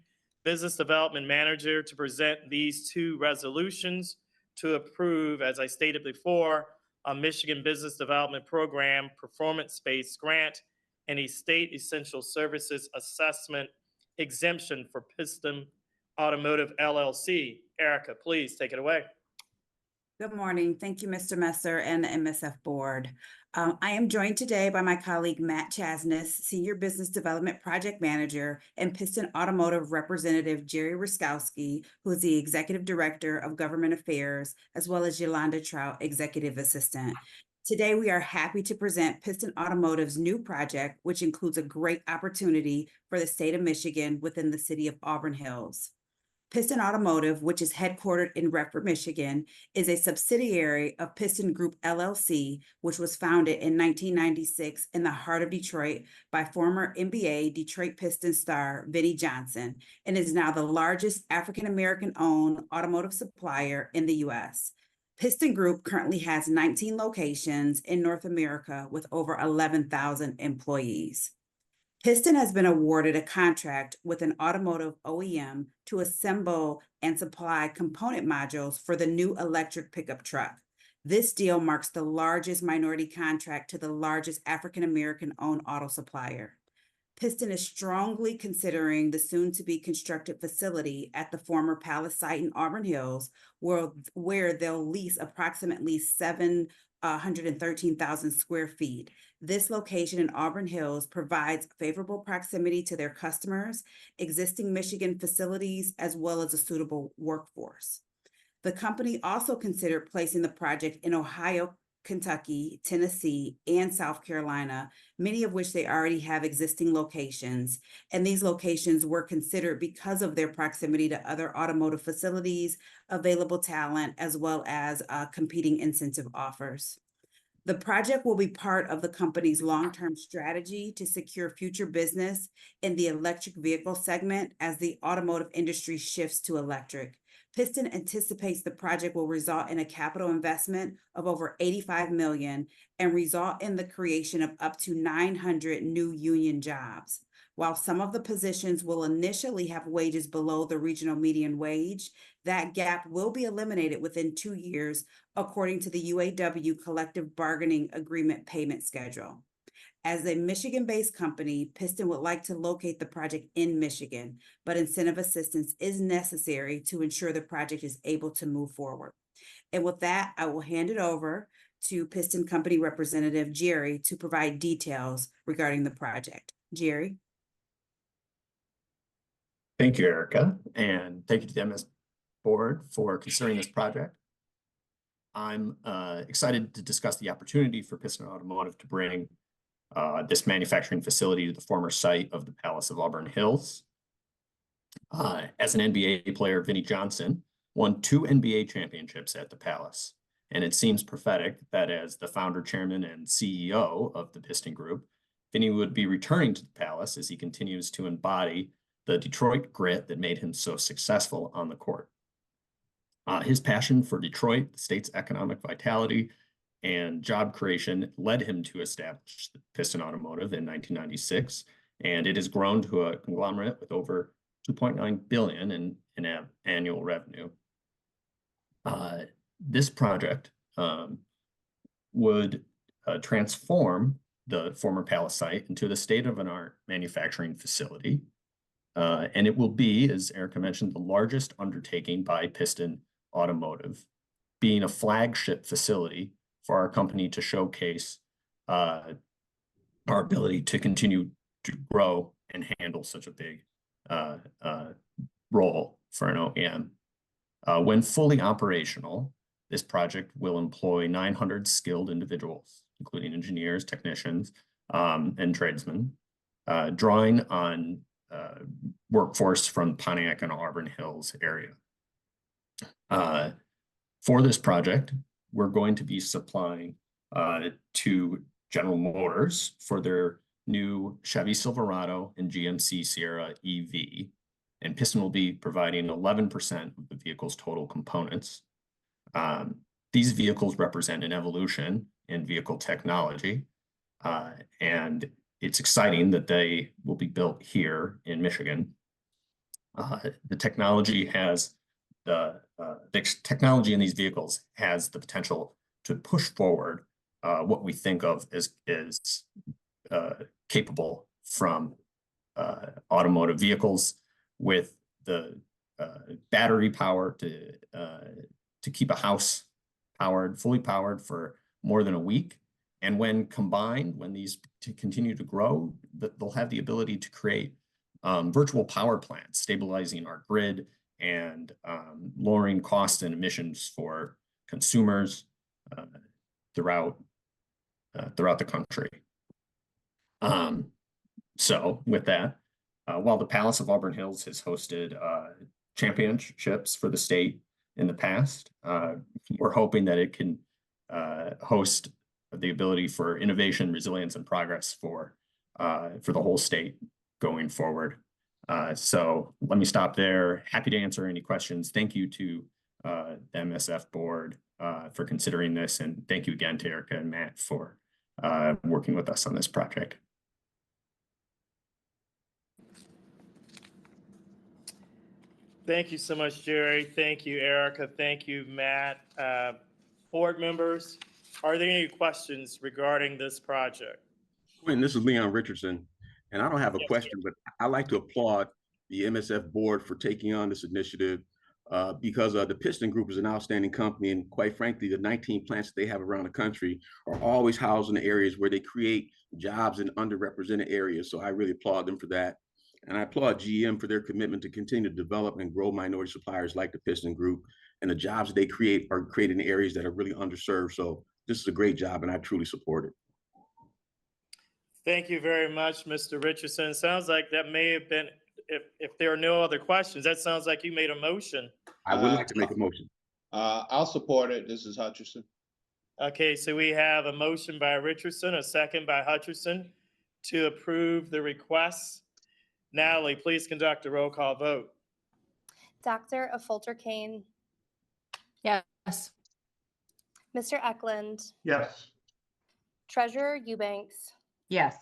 Business Development Manager, to present these 2 resolutions to approve, as I stated before, a Michigan Business Development Program performance-based grant and a state essential services assessment exemption for Piston Automotive LLC. Erica, please take it away. Good morning. Thank you, Mr. Messer and the MSF board. I am joined today by my colleague, Matt Chasness, Senior Business Development Project Manager, and Piston Automotive Representative Jerry Ruskowski, who is the Executive Director of Government Affairs, as well as Yolanda Trout, Executive Assistant. Today, we are happy to present Piston Automotive's new project, which includes a great opportunity for the state of Michigan within the city of Auburn Hills. Piston Automotive, which is headquartered in Redford, Michigan, is a subsidiary of Piston Group LLC, which was founded in 1996 in the heart of Detroit by former NBA Detroit Pistons star Vinnie Johnson, and is now the largest African-American owned automotive supplier in the U.S. Piston Group currently has 19 locations in North America with over 11,000 employees. Piston has been awarded a contract with an automotive OEM to assemble and supply component modules for the new electric pickup truck. This deal marks the largest minority contract to the largest African-American owned auto supplier. Piston is strongly considering the soon-to-be constructed facility at the former Palace site in Auburn Hills, where they'll lease approximately 713,000 square feet. This location in Auburn Hills provides favorable proximity to their customers, existing Michigan facilities, as well as a suitable workforce. The company also considered placing the project in Ohio, Kentucky, Tennessee, and South Carolina, many of which they already have existing locations. And these locations were considered because of their proximity to other automotive facilities, available talent, as well as competing incentive offers. The project will be part of the company's long-term strategy to secure future business in the electric vehicle segment as the automotive industry shifts to electric. Piston anticipates the project will result in a capital investment of over $85 million and result in the creation of up to 900 new union jobs. While some of the positions will initially have wages below the regional median wage, that gap will be eliminated within 2 years, according to the UAW collective bargaining agreement payment schedule. As a Michigan-based company, Piston would like to locate the project in Michigan, but incentive assistance is necessary to ensure the project is able to move forward. And with that, I will hand it over to Piston Company Representative Jerry to provide details regarding the project. Jerry? Thank you, Erica, and thank you to the MS Board for considering this project. I'm excited to discuss the opportunity for Piston Automotive to bring this manufacturing facility to the former site of the Palace of Auburn Hills. As an NBA player, Vinnie Johnson won 2 NBA championships at the Palace, and it seems prophetic that as the founder, chairman, and CEO of the Piston Group, Vinnie would be returning to the Palace as he continues to embody the Detroit grit that made him so successful on the court. His passion for Detroit, the state's economic vitality, and job creation led him to establish Piston Automotive in 1996, and it has grown to a conglomerate with over $2.9 billion in annual revenue. This project would transform the former Palace site into the state-of-the-art manufacturing facility. And it will be, as Erica mentioned, the largest undertaking by Piston Automotive, being a flagship facility for our company to showcase our ability to continue to grow and handle such a big role for an OEM. When fully operational, this project will employ 900 skilled individuals, including engineers, technicians, and tradesmen, drawing on workforce from Pontiac and Auburn Hills area. For this project, we're going to be supplying to General Motors for their new Chevy Silverado and GMC Sierra EV, and Piston will be providing 11% of the vehicle's total components. These vehicles represent an evolution in vehicle technology, and it's exciting that they will be built here in Michigan. The technology in these vehicles has the potential to push forward what we think of as capable from automotive vehicles, with the battery power to keep a house fully powered for more than a week. And when combined, when these continue to grow, they'll have the ability to create virtual power plants, stabilizing our grid and lowering costs and emissions for consumers throughout the country. So with that, while the Palace of Auburn Hills has hosted championships for the state in the past, we're hoping that it can host the ability for innovation, resilience, and progress for the whole state going forward. So let me stop there. Happy to answer any questions. Thank you to the MSF board for considering this, and thank you again to Erica and Matt for working with us on this project. Thank you so much, Jerry. Thank you, Erica. Thank you, Matt. Board members, are there any questions regarding this project? Quentin, this is Leon Richardson, and I don't have a question, but I'd like to applaud the MSF board for taking on this initiative because the Piston Group is an outstanding company, and quite frankly, the 19 plants that they have around the country are always housed in the areas where they create jobs in underrepresented areas. So I really applaud them for that. And I applaud GM for their commitment to continue to develop and grow minority suppliers like the Piston Group, and the jobs they create are created in areas that are really underserved. So this is a great job, and I truly support it. Thank you very much, Mr. Richardson. Sounds like that may have been, if there are no other questions, that sounds like you made a motion. I would like to make a motion. I'll support it. This is Hutcherson. Okay, so we have a motion by Richardson, a second by Hutcherson to approve the request. Natalie, please conduct a roll call vote. Dr. Affolter-Kane. Yes. Mr. Eklund. Yes. Treasurer Eubanks. Yes.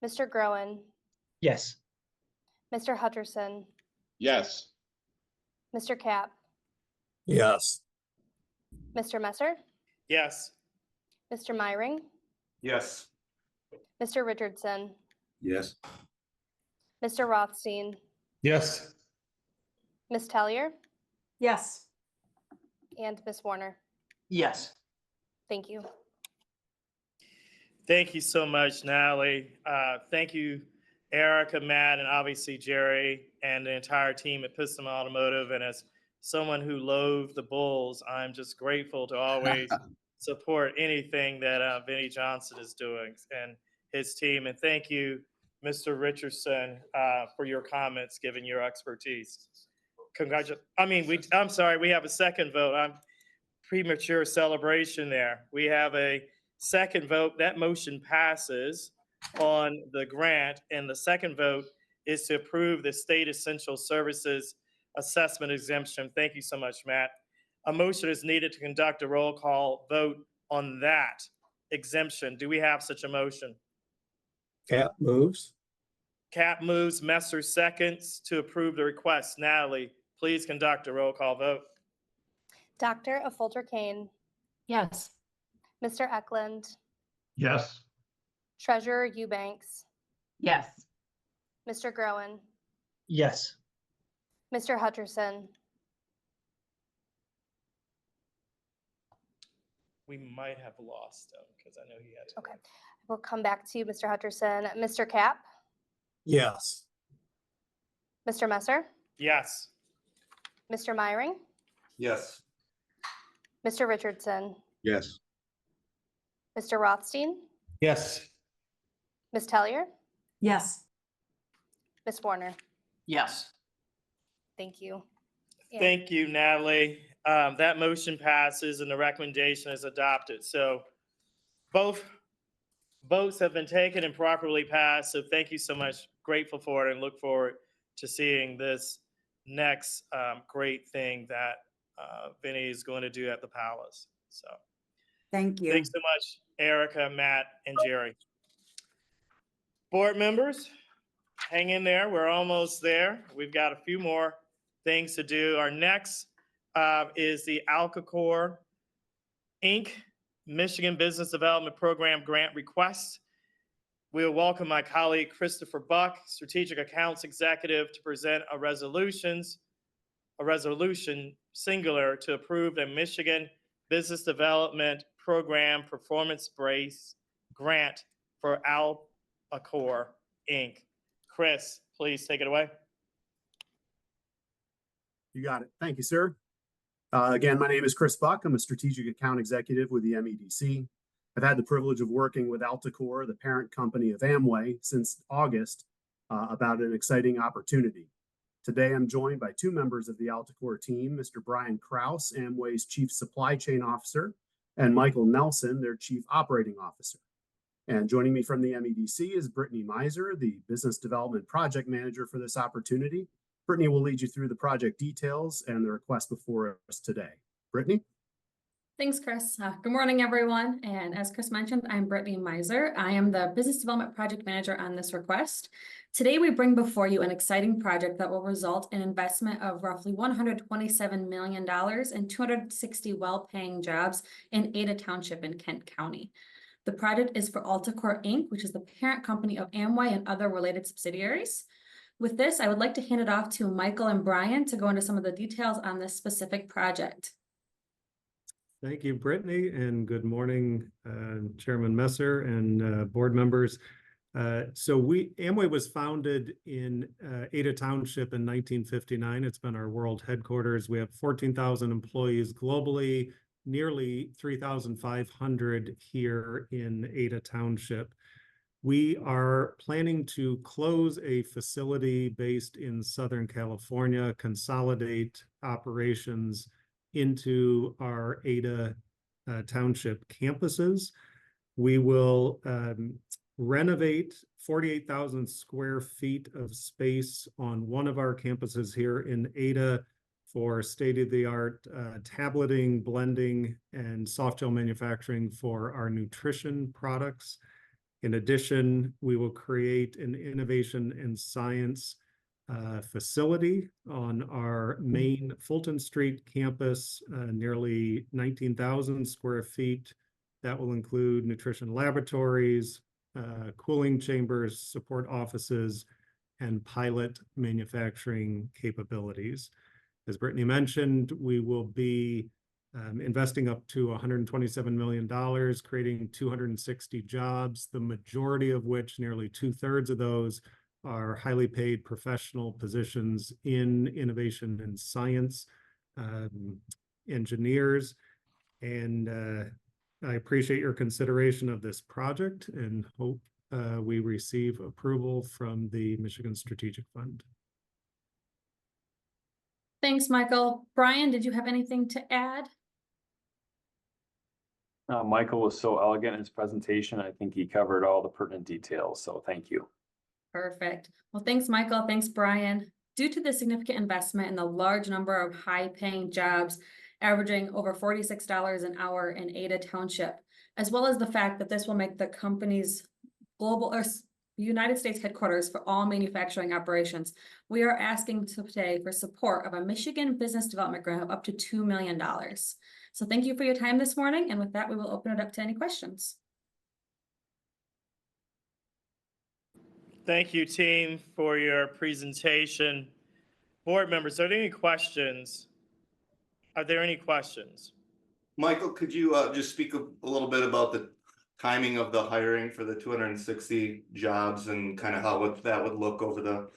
Mr. Groen. Yes. Mr. Hutcherson. Yes. Mr. Kapp. Yes. Mr. Messer. Yes. Mr. Myring. Yes. Mr. Richardson. Yes. Mr. Rothstein. Yes. Ms. Tellier. Yes. And Ms. Warner. Yes. Thank you. Thank you so much, Natalie. Thank you, Erica, Matt, and obviously Jerry and the entire team at Piston Automotive. And as someone who loathed the Bulls, I'm just grateful to always support anything that Vinnie Johnson is doing and his team. And thank you, Mr. Richardson, for your comments, given your expertise. I'm sorry, we have a second vote. I'm premature celebration there. We have a second vote. That motion passes on the grant, and the second vote is to approve the state essential services assessment exemption. Thank you so much, Matt. A motion is needed to conduct a roll call vote on that exemption. Do we have such a motion? Cap moves. Cap moves, Messer seconds to approve the request. Natalie, please conduct a roll call vote. Dr. Affolter-Kane. Yes. Mr. Eklund. Yes. Treasurer Eubanks. Yes. Mr. Groen. Yes. Mr. Hutcherson. We might have lost him because I know he had to. Okay. We'll come back to you, Mr. Hutcherson. Mr. Cap. Yes. Mr. Messer. Yes. Mr. Meyering. Yes. Mr. Richardson. Yes. Mr. Rothstein. Yes. Ms. Tellier. Yes. Ms. Warner. Yes. Thank you. And Thank you, Natalie. That motion passes and the recommendation is adopted. So both votes have been taken and properly passed. So thank you so much. Grateful for it and look forward to seeing this next great thing that Vinny is going to do at the Palace. So Thank you. thanks so much, Erica, Matt, and Jerry. Board members, hang in there. We're almost there. We've got a few more things to do. Our next is the Alcacor Inc. Michigan Business Development Program grant request. We'll welcome my colleague Christopher Buck, Strategic Accounts Executive, to present a resolution singular to approve the Michigan Business Development Program performance-based grant for Alcacor Inc. Chris, please take it away. You got it. Thank you, sir. Again, my name is Chris Buck. I'm a strategic account executive with the MEDC. I've had the privilege of working with Alcacor, the parent company of Amway, since August about an exciting opportunity. Today, I'm joined by two members of the Alcacor team, Mr. Brian Kraus, Amway's Chief Supply Chain Officer, and Michael Nelson, their Chief Operating Officer. And joining me from the MEDC is Brittany Miser, the Business Development Project Manager for this opportunity. Brittany will lead you through the project details and the request before us today. Brittany? Thanks, Chris. Good morning, everyone. And as Chris mentioned, I'm Brittany Miser. I am the Business Development Project Manager on this request. Today, we bring before you an exciting project that will result in investment of roughly $127 million and 260 well-paying jobs in Ada Township in Kent County. The project is for Alcacor Inc., which is the parent company of Amway and other related subsidiaries. With this, I would like to hand it off to Michael and Brian to go into some of the details on this specific project. Thank you, Brittany, and good morning, Chairman Messer and board members. Amway was founded in Ada Township in 1959. It's been our world headquarters. We have 14,000 employees globally, nearly 3,500 here in Ada Township. We are planning to close a facility based in Southern California, consolidate operations into our Ada Township campuses. We will renovate 48,000 square feet of space on one of our campuses here in Ada for state-of-the-art tableting, blending, and soft gel manufacturing for our nutrition products. In addition, we will create an innovation and science facility on our main Fulton Street campus, nearly 19,000 square feet. That will include nutrition laboratories, cooling chambers, support offices, and pilot manufacturing capabilities. As Brittany mentioned, we will be investing up to $127 million, creating 260 jobs, the majority of which, nearly 2/3 of those, are highly paid professional positions in innovation and science, engineers. And I appreciate your consideration of this project and hope we receive approval from the Michigan Strategic Fund. Thanks, Michael. Brian, did you have anything to add? Michael was so elegant in his presentation. I think he covered all the pertinent details, so thank you. Perfect. Well, thanks, Michael. Thanks, Brian. Due to the significant investment and the large number of high-paying jobs averaging over $46 an hour in Ada Township, as well as the fact that this will make the company's global or United States headquarters for all manufacturing operations, we are asking today for support of a Michigan Business Development Grant of up to $2 million. So thank you for your time this morning. And with that, we will open it up to any questions. Thank you, team, for your presentation. Board members, are there any questions? Are there any questions? Michael, could you just speak a little bit about the timing of the hiring for the 260 jobs and kind of how that would look over the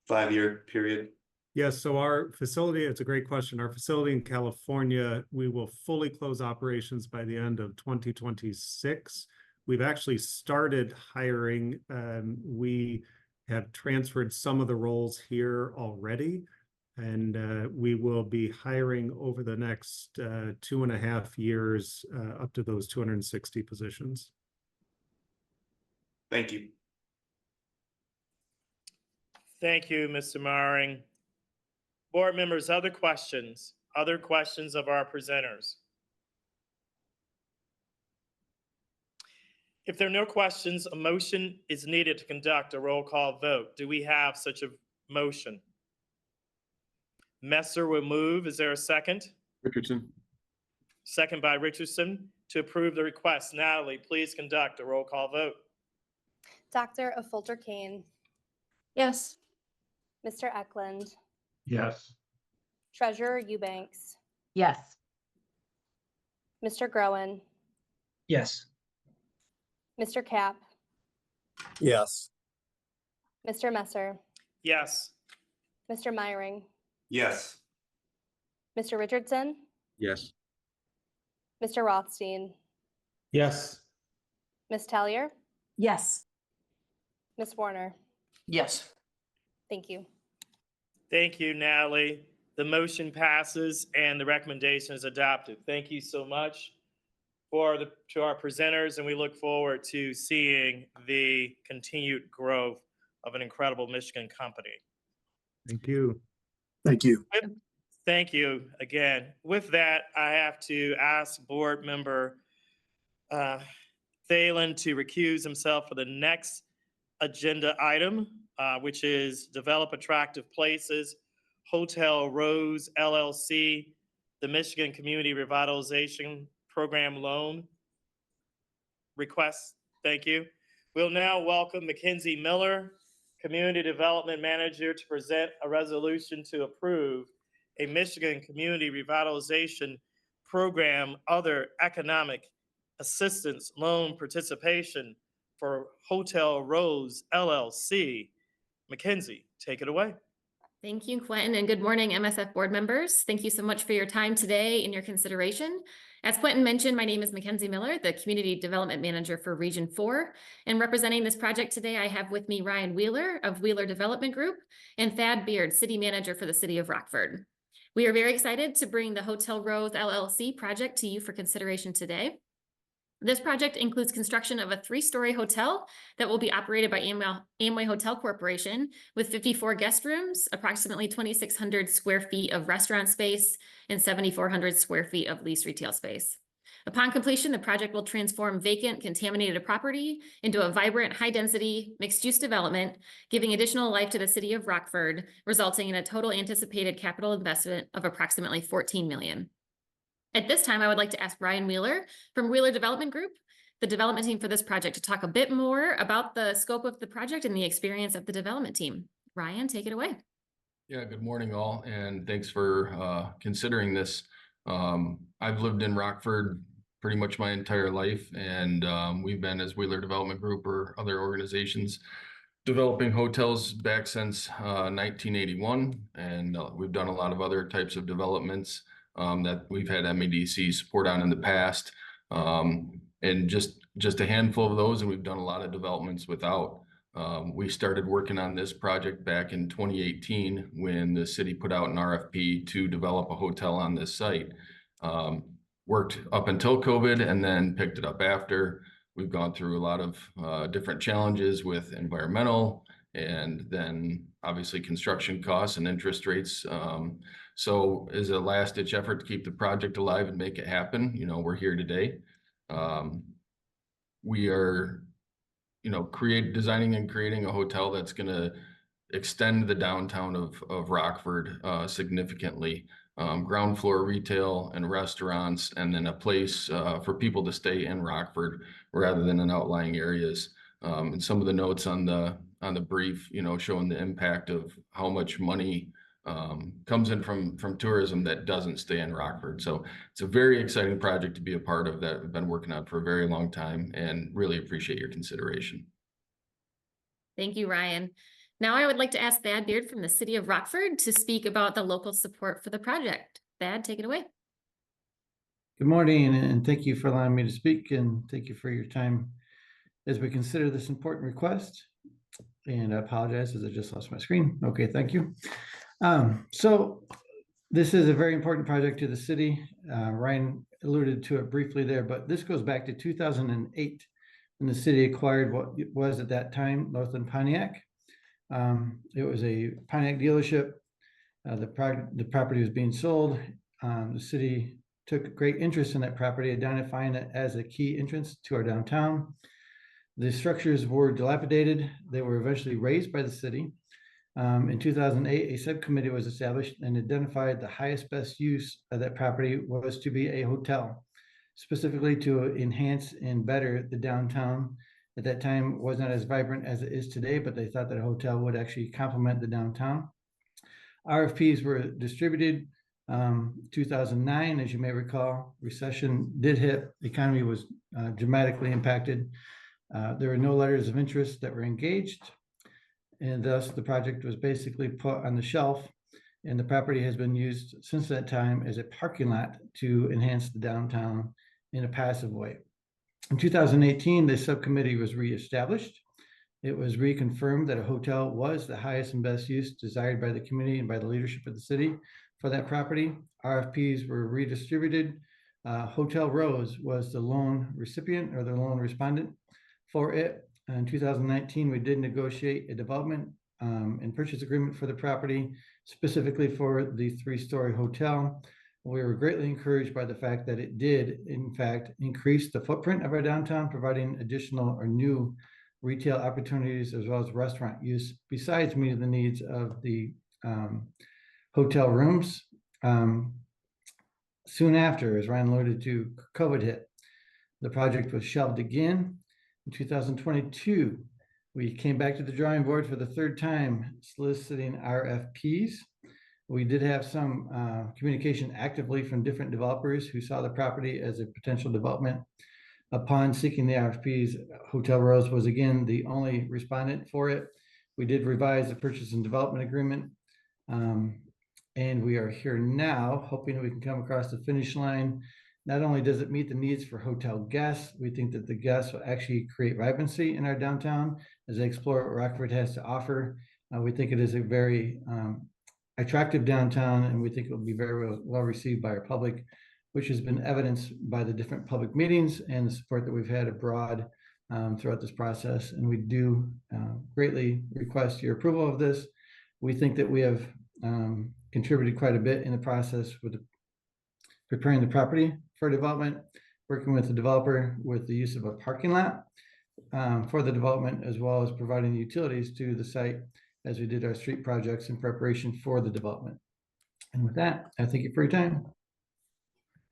5-year period? Yes, so our facility, it's a great question. Our facility in California, we will fully close operations by the end of 2026. We've actually started hiring. We have transferred some of the roles here already, and we will be hiring over the next 2.5 years up to those 260 positions. Thank you. Thank you, Mr. Maring. Board members, other questions? Other questions of our presenters? If there are no questions, a motion is needed to conduct a roll call vote. Do we have such a motion? Messer will move. Is there a second? Richardson. Second by Richardson to approve the request. Natalie, please conduct a roll call vote. Dr. Affolter-Kane. Yes. Mr. Eklund. Yes. Treasurer Eubanks. Yes. Mr. Groen. Yes. Mr. Cap. Yes. Mr. Messer. Yes. Mr. Meiring. Yes. Mr. Richardson. Yes. Mr. Rothstein. Yes. Ms. Tellier. Yes. Ms. Warner. Yes. Thank you. Thank you, Natalie. The motion passes and the recommendation is adopted. Thank you so much to our presenters, and we look forward to seeing the continued growth of an incredible Michigan company. Thank you. Thank you. Thank you again. With that, I have to ask board member Thalen to recuse himself for the next agenda item, which is Develop Attractive Places, Hotel Rose LLC, the Michigan Community Revitalization Program loan request. Thank you. We'll now welcome Mackenzie Miller, Community Development Manager, to present a resolution to approve a Michigan Community Revitalization Program other economic assistance loan participation for Hotel Rose LLC. Mackenzie, take it away. Thank you, Quentin, and good morning, MSF board members. Thank you so much for your time today and your consideration. As Quentin mentioned, my name is Mackenzie Miller, the Community Development Manager for Region 4. And representing this project today, I have with me Ryan Wheeler of Wheeler Development Group and Thad Beard, City Manager for the City of Rockford. We are very excited to bring the Hotel Rose LLC project to you for consideration today. This project includes construction of a 3-story hotel that will be operated by Amway Hotel Corporation with 54 guest rooms, approximately 2,600 square feet of restaurant space, and 7,400 square feet of leased retail space. Upon completion, the project will transform vacant, contaminated property into a vibrant, high-density, mixed-use development, giving additional life to the city of Rockford, resulting in a total anticipated capital investment of approximately $14 million. At this time, I would like to ask Ryan Wheeler from Wheeler Development Group, the development team for this project, to talk a bit more about the scope of the project and the experience of the development team. Ryan, take it away. Yeah, good morning all, and thanks for considering this I've lived in Rockford pretty much my entire life, and we've been, as Wheeler Development Group or other organizations, developing hotels back since 1981, and we've done a lot of other types of developments that we've had MEDC support on in the past, and just a handful of those, and we've done a lot of developments without. We started working on this project back in 2018 when the city put out an RFP to develop a hotel on this site. Worked up until COVID and then picked it up after. We've gone through a lot of different challenges with environmental and then obviously construction costs and interest rates. So as a last ditch effort to keep the project alive and make it happen, we're here today. We are, designing and creating a hotel that's going to extend the downtown of Rockford significantly. Ground floor retail and restaurants, and then a place for people to stay in Rockford rather than in outlying areas. And some of the notes on the brief, showing the impact of how much money comes in from tourism that doesn't stay in Rockford. So it's a very exciting project to be a part of that we've been working on for a very long time, and really appreciate your consideration. Thank you, Ryan. Now I would like to ask Thad Beard from the City of Rockford to speak about the local support for the project. Thad, take it away. Good morning, and thank you for allowing me to speak, and thank you for your time as we consider this important request. And I apologize as I just lost my screen. Okay, thank you. So this is a very important project to the city. Ryan alluded to it briefly there, but this goes back to 2008 when the city acquired what it was at that time Northland Pontiac. It was a Pontiac dealership. The property was being sold. The city took great interest in that property, identifying it as a key entrance to our downtown. The structures were dilapidated. They were eventually raised by the city. In 2008, a subcommittee was established and identified the highest best use of that property was to be a hotel, specifically to enhance and better the downtown. At that time, was not as vibrant as it is today, but they thought that a hotel would actually complement the downtown. RFPs were distributed. 2009, as you may recall, recession did hit. The economy was dramatically impacted. There were no letters of interest that were engaged, and thus the project was basically put on the shelf, and the property has been used since that time as a parking lot to enhance the downtown in a passive way. In 2018, the subcommittee was reestablished. It was reconfirmed that a hotel was the highest and best use desired by the community and by the leadership of the city for that property. RFPs were redistributed. Hotel Rose was the lone recipient or the lone respondent for it. In 2019, we did negotiate a development and purchase agreement for the property, specifically for the 3-story hotel. We were greatly encouraged by the fact that it did, in fact, increase the footprint of our downtown, providing additional or new retail opportunities as well as restaurant use, besides meeting the needs of the hotel rooms. Soon after, as Ryan alluded to, COVID hit. The project was shelved again. In 2022, we came back to the drawing board for the 3rd time, soliciting RFPs. We did have some communication actively from different developers who saw the property as a potential development. Upon seeking the RFPs, Hotel Rose was again the only respondent for it. We did revise the purchase and development agreement. And we are here now, hoping we can come across the finish line. Not only does it meet the needs for hotel guests, we think that the guests will actually create vibrancy in our downtown as they explore what Rockford has to offer. We think it is a very attractive downtown, and we think it will be very well received by our public, which has been evidenced by the different public meetings and the support that we've had abroad throughout this process. And we do greatly request your approval of this. We think that we have contributed quite a bit in the process with preparing the property for development, working with the developer with the use of a parking lot for the development, as well as providing utilities to the site as we did our street projects in preparation for the development. And with that, I thank you for your time.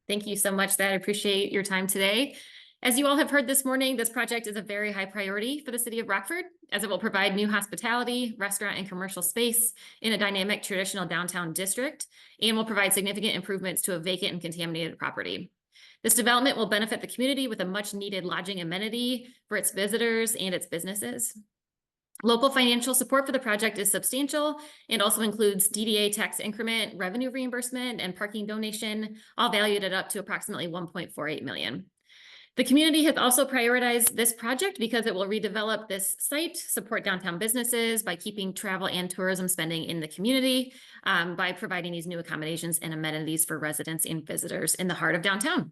Thank you so much, Thad. I appreciate your time today. As you all have heard this morning, this project is a very high priority for the city of Rockford, as it will provide new hospitality, restaurant, and commercial space in a dynamic traditional downtown district, and will provide significant improvements to a vacant and contaminated property. This development will benefit the community with a much-needed lodging amenity for its visitors and its businesses. Local financial support for the project is substantial and also includes DDA tax increment, revenue reimbursement, and parking donation, all valued at up to approximately $1.48 million. The community has also prioritized this project because it will redevelop this site, support downtown businesses by keeping travel and tourism spending in the community, by providing these new accommodations and amenities for residents and visitors in the heart of downtown.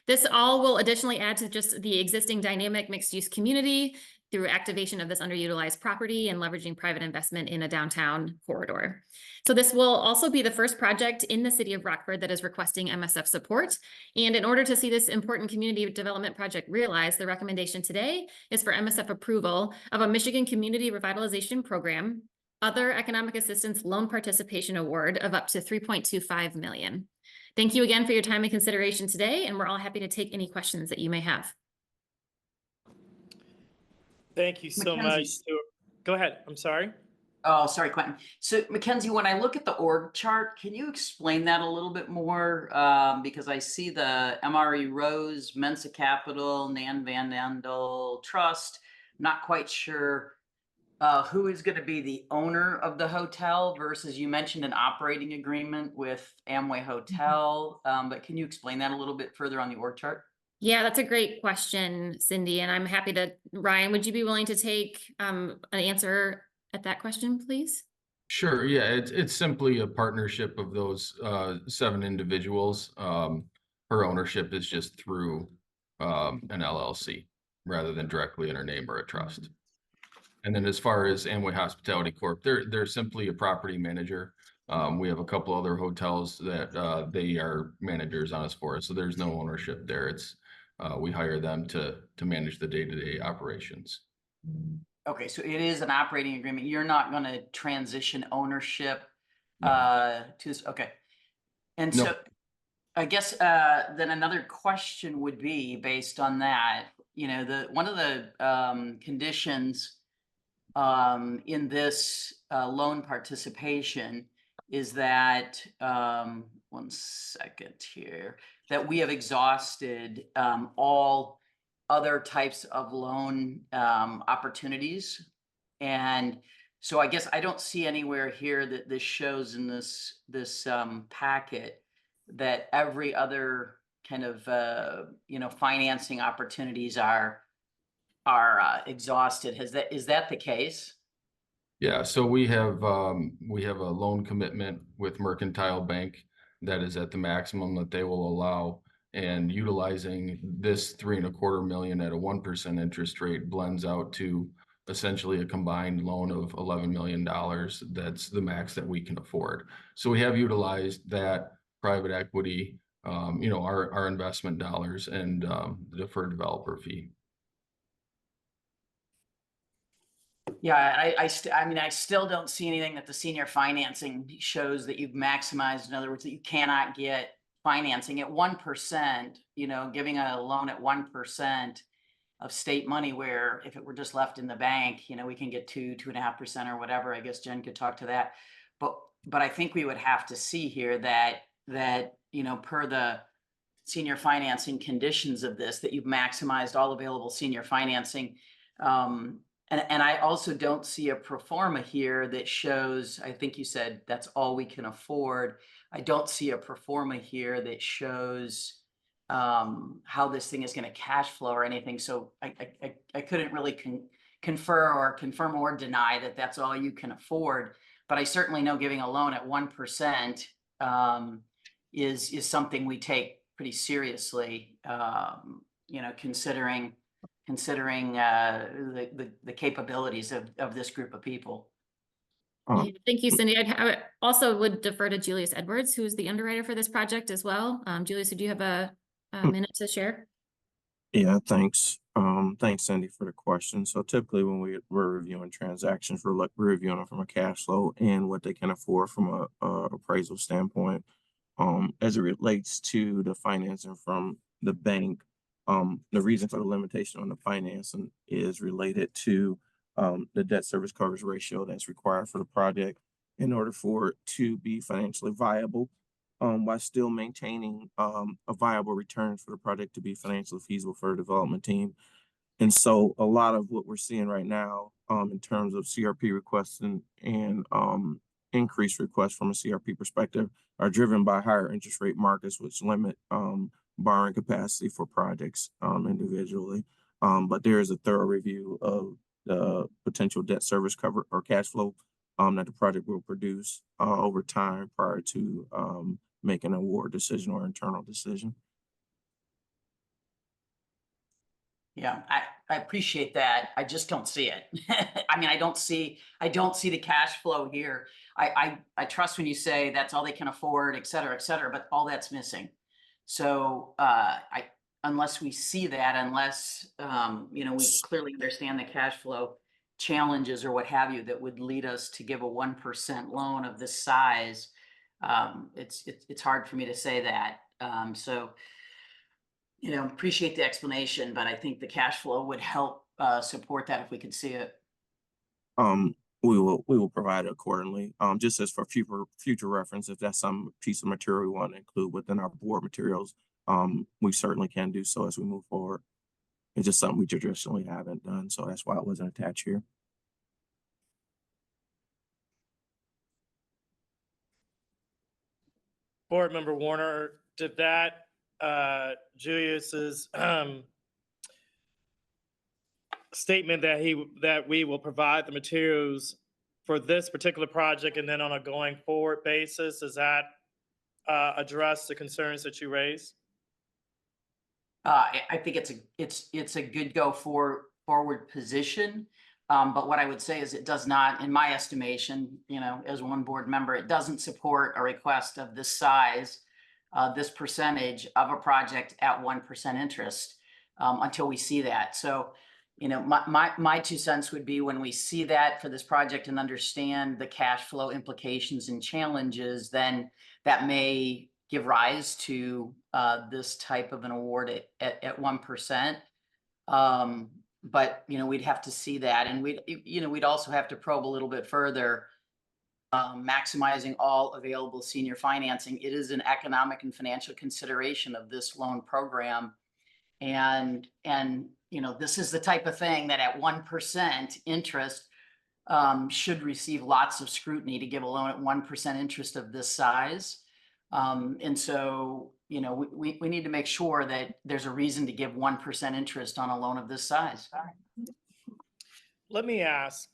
This all will additionally add to just the existing dynamic mixed-use community through activation of this underutilized property and leveraging private investment in a downtown corridor. So this will also be the first project in the city of Rockford that is requesting MSF support. And in order to see this important community development project realized, the recommendation today is for MSF approval of a Michigan Community Revitalization Program, Other Economic Assistance Loan Participation Award of up to $3.25 million. Thank you again for your time and consideration today, and we're all happy to take any questions that you may have. Thank you so much. Go ahead. I'm sorry. Oh, sorry, Quentin. So Mackenzie, when I look at the org chart, can you explain that a little bit more? Because I see the MRE Rose, Mensa Capital, Nan Van Andel Trust. Not quite sure who is going to be the owner of the hotel versus you mentioned an operating agreement with Amway Hotel. But can you explain that a little bit further on the org chart? Yeah, that's a great question, Cindy, and I'm happy to, Ryan, would you be willing to take an answer at that question, please? Sure. Yeah, it's simply a partnership of those 7 individuals. Her ownership is just through an LLC rather than directly in her name or a trust. And then as far as Amway Hospitality Corp, they're simply a property manager. We have a couple other hotels that they are managers on us for, so there's no ownership there. It's we hire them to manage the day-to-day operations. Okay, so it is an operating agreement. You're not going to transition ownership to this. Okay, and so I guess then another question would be based on that. You know, one of the conditions in this loan participation is that, one second here, that we have exhausted all other types of loan opportunities. And so I guess I don't see anywhere here that this shows in this packet that every other kind of financing opportunities are exhausted. Is that the case? Yeah, so we have a loan commitment with Mercantile Bank that is at the maximum that they will allow, and utilizing this $3.25 million at a 1% interest rate blends out to essentially a combined loan of $11 million. That's the max that we can afford. So we have utilized that private equity, our investment dollars and the deferred developer fee. Yeah, I still don't see anything that the senior financing shows that you've maximized. In other words, that you cannot get financing at 1%, giving a loan at 1% of state money, where if it were just left in the bank, we can get 2.5% or whatever. I guess Jen could talk to that. But I think we would have to see here that per the senior financing conditions of this, that you've maximized all available senior financing. And I also don't see a pro forma here that shows, I think you said that's all we can afford. I don't see a pro forma here that shows how this thing is going to cash flow or anything. So I couldn't really confirm or deny that that's all you can afford. But I certainly know giving a loan at 1% is something we take pretty seriously, considering the capabilities of this group of people. Thank you, Cindy. I also would defer to Julius Edwards, who is the underwriter for this project as well. Julius, do you have a minute to share? Yeah, thanks. Thanks, Cindy, for the question. So typically when we're reviewing transactions, we're reviewing them from a cash flow and what they can afford from a appraisal standpoint. As it relates to the financing from the bank, The reason for the limitation on the financing is related to the debt service coverage ratio that's required for the project in order for it to be financially viable, while still maintaining a viable return for the project to be financially feasible for the development team. And so a lot of what we're seeing right now in terms of CRP requests and increased requests from a CRP perspective are driven by higher interest rate markets, which limit borrowing capacity for projects individually. But there is a thorough review of the potential debt service cover or cash flow that the project will produce over time prior to making an award decision or internal decision. Yeah, I appreciate that. I just don't see it. I mean, I don't see the cash flow here. I trust when you say that's all they can afford, et cetera, but all that's missing. So unless we see that, unless you know, we clearly understand the cash flow challenges or what have you that would lead us to give a 1% loan of this size, it's hard for me to say that. So you know, appreciate the explanation, but I think the cash flow would help support that if we could see it. We will provide it accordingly. Just as for future reference, if that's some piece of material we want to include within our board materials, we certainly can do so as we move forward. It's just something we traditionally haven't done, so that's why it wasn't attached here. Board Member Warner, did that Julius's statement that we will provide the materials for this particular project and then on a going forward basis, does that address the concerns that you raised? I think it's a good forward position. But what I would say is it does not, in my estimation, you know, as one board member, it doesn't support a request of this size, this percentage of a project at 1% interest until we see that. So, you know, my 2 cents would be when we see that for this project and understand the cash flow implications and challenges, then that may give rise to this type of an award at 1%. But, you know, we'd have to see that, and we'd also have to probe a little bit further, maximizing all available senior financing. It is an economic and financial consideration of this loan program. And, you know, this is the type of thing that at 1% interest should receive lots of scrutiny to give a loan at 1% interest of this size. And so, you know, we need to make sure that there's a reason to give 1% interest on a loan of this size. Let me ask,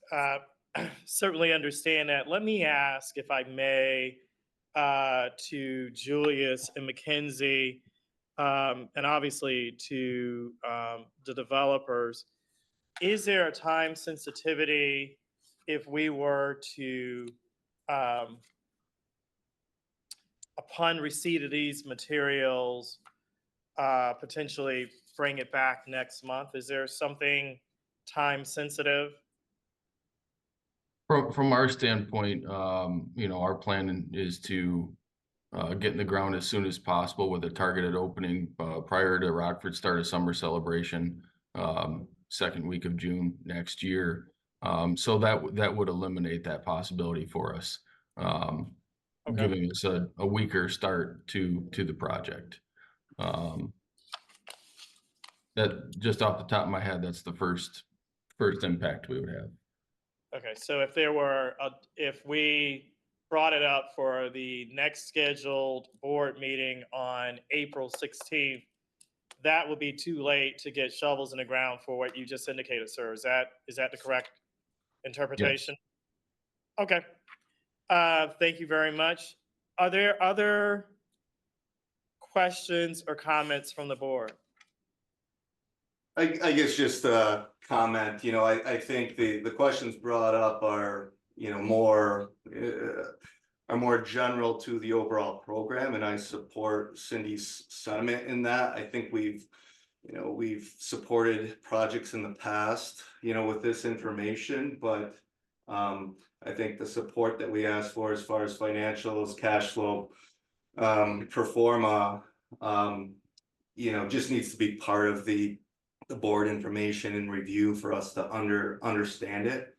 certainly understand that. Let me ask, if I may, to Julius and Mackenzie, and obviously to the developers, is there a time sensitivity if we were to, upon receipt of these materials, potentially bring it back next month? Is there something time sensitive? From our standpoint, you know, our plan is to get in the ground as soon as possible with a targeted opening prior to Rockford's start of summer celebration, second week of June next year. So that would eliminate that possibility for us, giving us a weaker start to the project. That just off the top of my head, that's the first impact we would have. Okay, so if there were, if we brought it up for the next scheduled board meeting on April 16th, that would be too late to get shovels in the ground for what you just indicated, sir. Is that the correct interpretation? Yes. Okay. Thank you very much. Are there other questions or comments from the board? I guess just a comment, you know, I think the questions brought up are, you know, more general to the overall program, and I support Cindy's sentiment in that. I think we've supported projects in the past, you know, with this information, but I think the support that we asked for as far as financials, cash flow, pro forma, just needs to be part of the board information and review for us to understand it.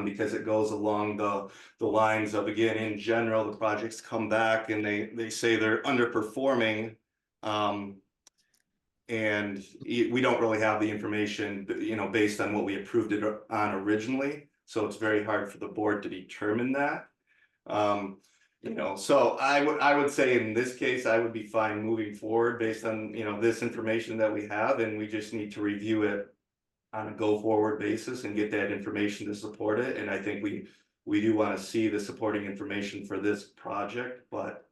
Because it goes along the lines of, again, in general, the projects come back and they say they're underperforming. And we don't really have the information, based on what we approved it on originally. So it's very hard for the board to determine that. So I would say in this case, I would be fine moving forward based on, this information that we have, and we just need to review it on a go forward basis and get that information to support it. And I think we do want to see the supporting information for this project, but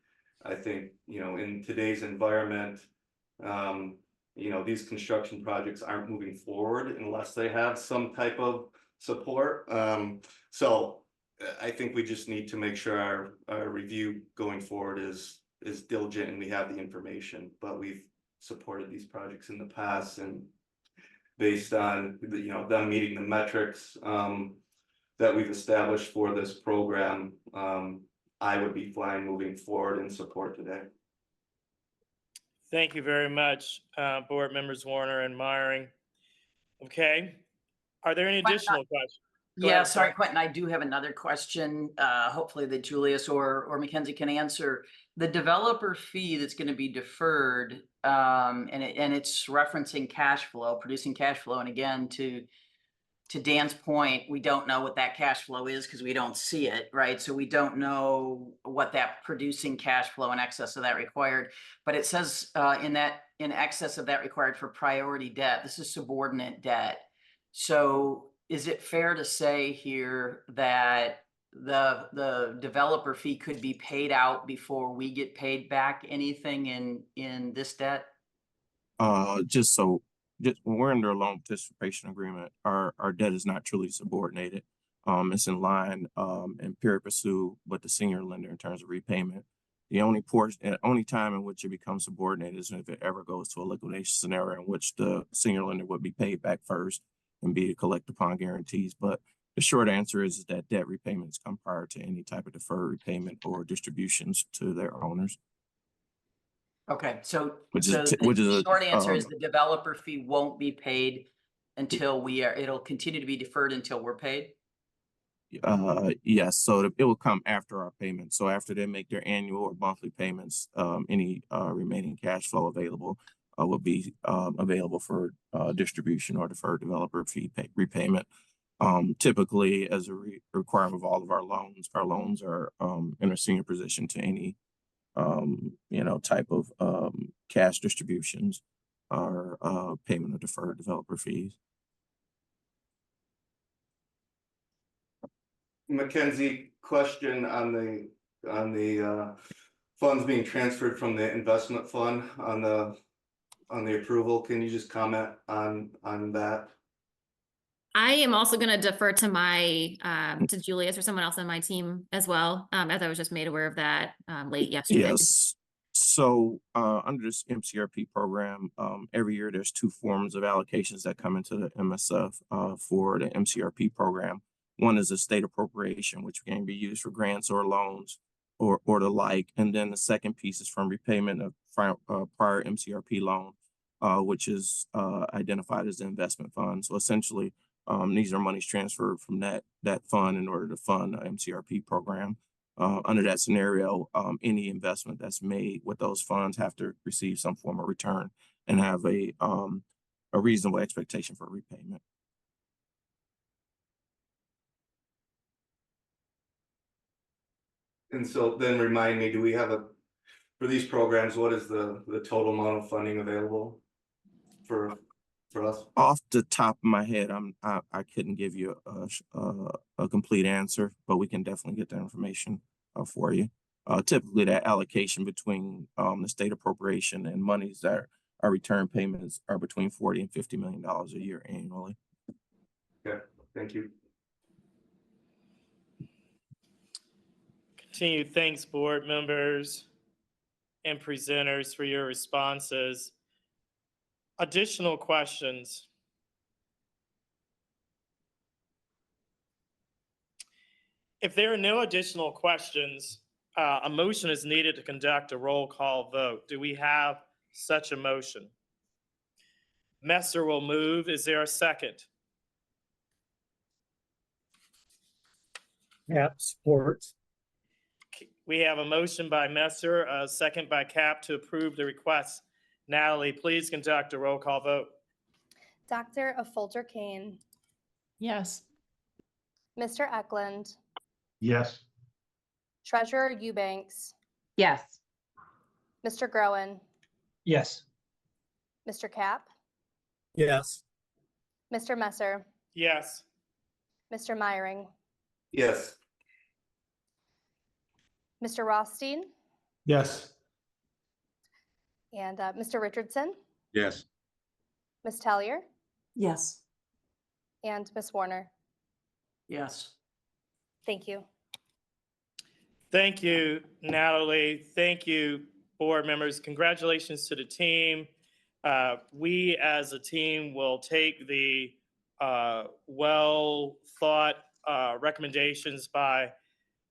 I think, in today's environment, these construction projects aren't moving forward unless they have some type of support. So I think we just need to make sure our review going forward is diligent and we have the information. But we've supported these projects in the past, and based on them meeting the metrics that we've established for this program, I would be fine moving forward in support today. Thank you very much, board members Warner and Myring. Okay, are there any additional questions? Go Yeah, ahead, sorry, sir. Quentin, I do have another question, hopefully that Julius or Mackenzie can answer. The developer fee that's going to be deferred, and it's referencing cash flow, producing cash flow. And again, to Dan's point, we don't know what that cash flow is because we don't see it, right? So we don't know what that producing cash flow in excess of that required. But it says in excess of that required for priority debt, this is subordinate debt. So is it fair to say here that the developer fee could be paid out before we get paid back anything in this debt? Just when we're under a loan participation agreement, our debt is not truly subordinated. It's in line and pari passu with the senior lender in terms of repayment. The only time in which it becomes subordinated is if it ever goes to a liquidation scenario in which the senior lender would be paid back first and be to collect upon guarantees. But the short answer is that debt repayments come prior to any type of deferred repayment or distributions to their owners. Okay, so Which the short answer is the developer fee won't be paid until it'll continue to be deferred until we're paid? Yes, so it will come after our payment. So after they make their annual or monthly payments, any remaining cash flow available will be available for distribution or deferred developer fee repayment. Typically, as a requirement of all of our loans are in a senior position to any type of cash distributions or payment of deferred developer fees. Mackenzie, question on the funds being transferred from the investment fund on the approval. Can you just comment on that? I am also going to defer to to Julius or someone else on my team as well, as I was just made aware of that late yesterday. Yes. So under this MCRP program, every year there's two forms of allocations that come into the MSF for the MCRP program. One is a state appropriation, which can be used for grants or loans or the like. And then the second piece is from repayment of prior MCRP loan, which is identified as the investment fund. So essentially, these are monies transferred from that fund in order to fund the MCRP program. Under that scenario, any investment that's made with those funds have to receive some form of return and have a reasonable expectation for repayment. And so then remind me, do we have for these programs, what is the total amount of funding available for us? Off the top of my head, I couldn't give you a complete answer, but we can definitely get that information for you. Typically, that allocation between the state appropriation and monies that are return payments are between $40 and $50 million a year annually. Okay, thank you. Continued thanks, board members and presenters, for your responses. Additional questions? If there are no additional questions, a motion is needed to conduct a roll call vote. Do we have such a motion? Messer will move. Is there a second? Cap support. We have a motion by Messer, a second by Cap to approve the request. Natalie, please conduct a roll call vote. Dr. Affolter Kane, Yes. Mr. Eklund, Yes. Treasurer Eubanks, Yes. Mr. Groen, Yes. Mr. Cap, Yes. Mr. Messer, Yes. Mr. Myring, Yes. Mr. Rothstein, Yes. and Mr. Richardson, Yes. Ms. Tellier, Yes. and Ms. Warner. Yes. Thank you. Thank you, Natalie. Thank you, board members. Congratulations to the team. We as a team will take the well thought recommendations by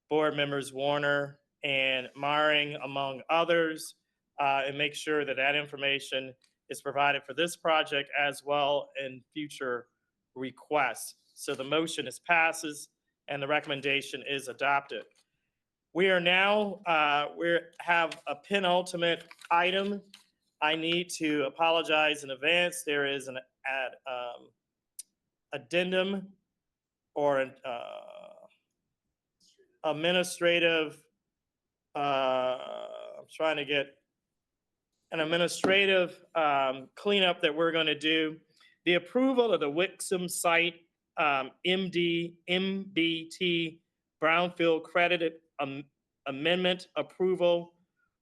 board members Warner and Myring, among others, and make sure that that information is provided for this project as well in future requests. So the motion passes and the recommendation is adopted. We are now, we have a penultimate item. I need to apologize in advance. There is an addendum or an administrative, I'm trying to get an administrative cleanup that we're going to do. The approval of the Wixom site MBT Brownfield credit amendment approval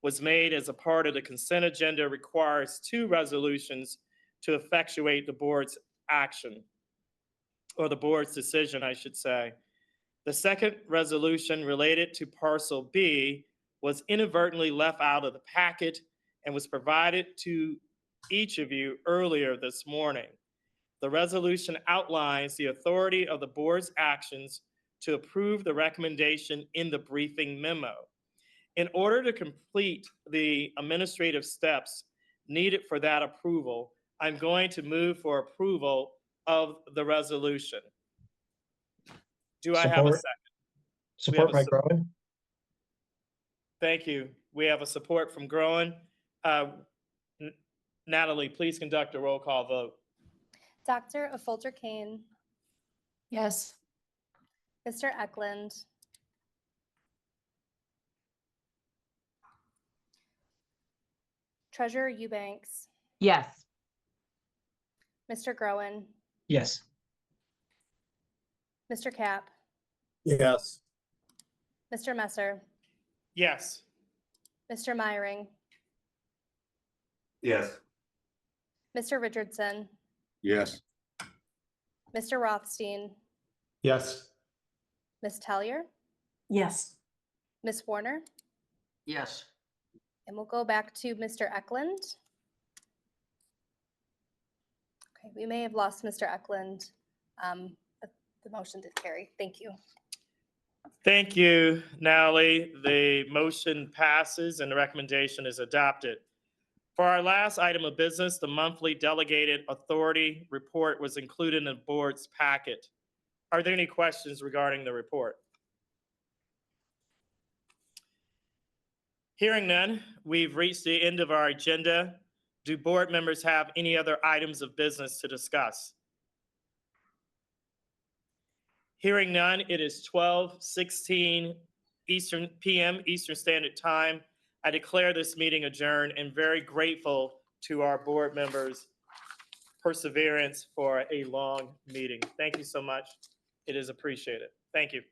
was made as a part of the consent agenda, requires 2 resolutions to effectuate the board's action, or the board's decision, I should say. The second resolution related to parcel B was inadvertently left out of the packet and was provided to each of you earlier this morning. The resolution outlines the authority of the board's actions to approve the recommendation in the briefing memo. In order to complete the administrative steps needed for that approval, I'm going to move for approval of the resolution. Do I have a second? Support by Groen. Thank you. We have a support from Groen. Natalie, please conduct a roll call vote. Dr. Affolter Kane, Yes. Mr. Eklund, Treasurer Eubanks, Yes. Mr. Groen, Yes. Mr. Cap, Yes. Mr. Messer, Yes. Mr. Myring, Yes. Mr. Richardson, Yes. Mr. Rothstein, Yes. Ms. Tellier, Yes. Ms. Warner, Yes. and we'll go back to Mr. Eklund. Okay, we may have lost Mr. Eklund, but the motion did carry. Thank you. Thank you, Natalie. The motion passes and the recommendation is adopted. For our last item of business, the monthly delegated authority report was included in the board's packet. Are there any questions regarding the report? Hearing none, we've reached the end of our agenda. Do board members have any other items of business to discuss? Hearing none, it is 12:16 p.m. Eastern Standard Time. I declare this meeting adjourned and very grateful to our board members' perseverance for a long meeting. Thank you so much. It is appreciated. Thank you.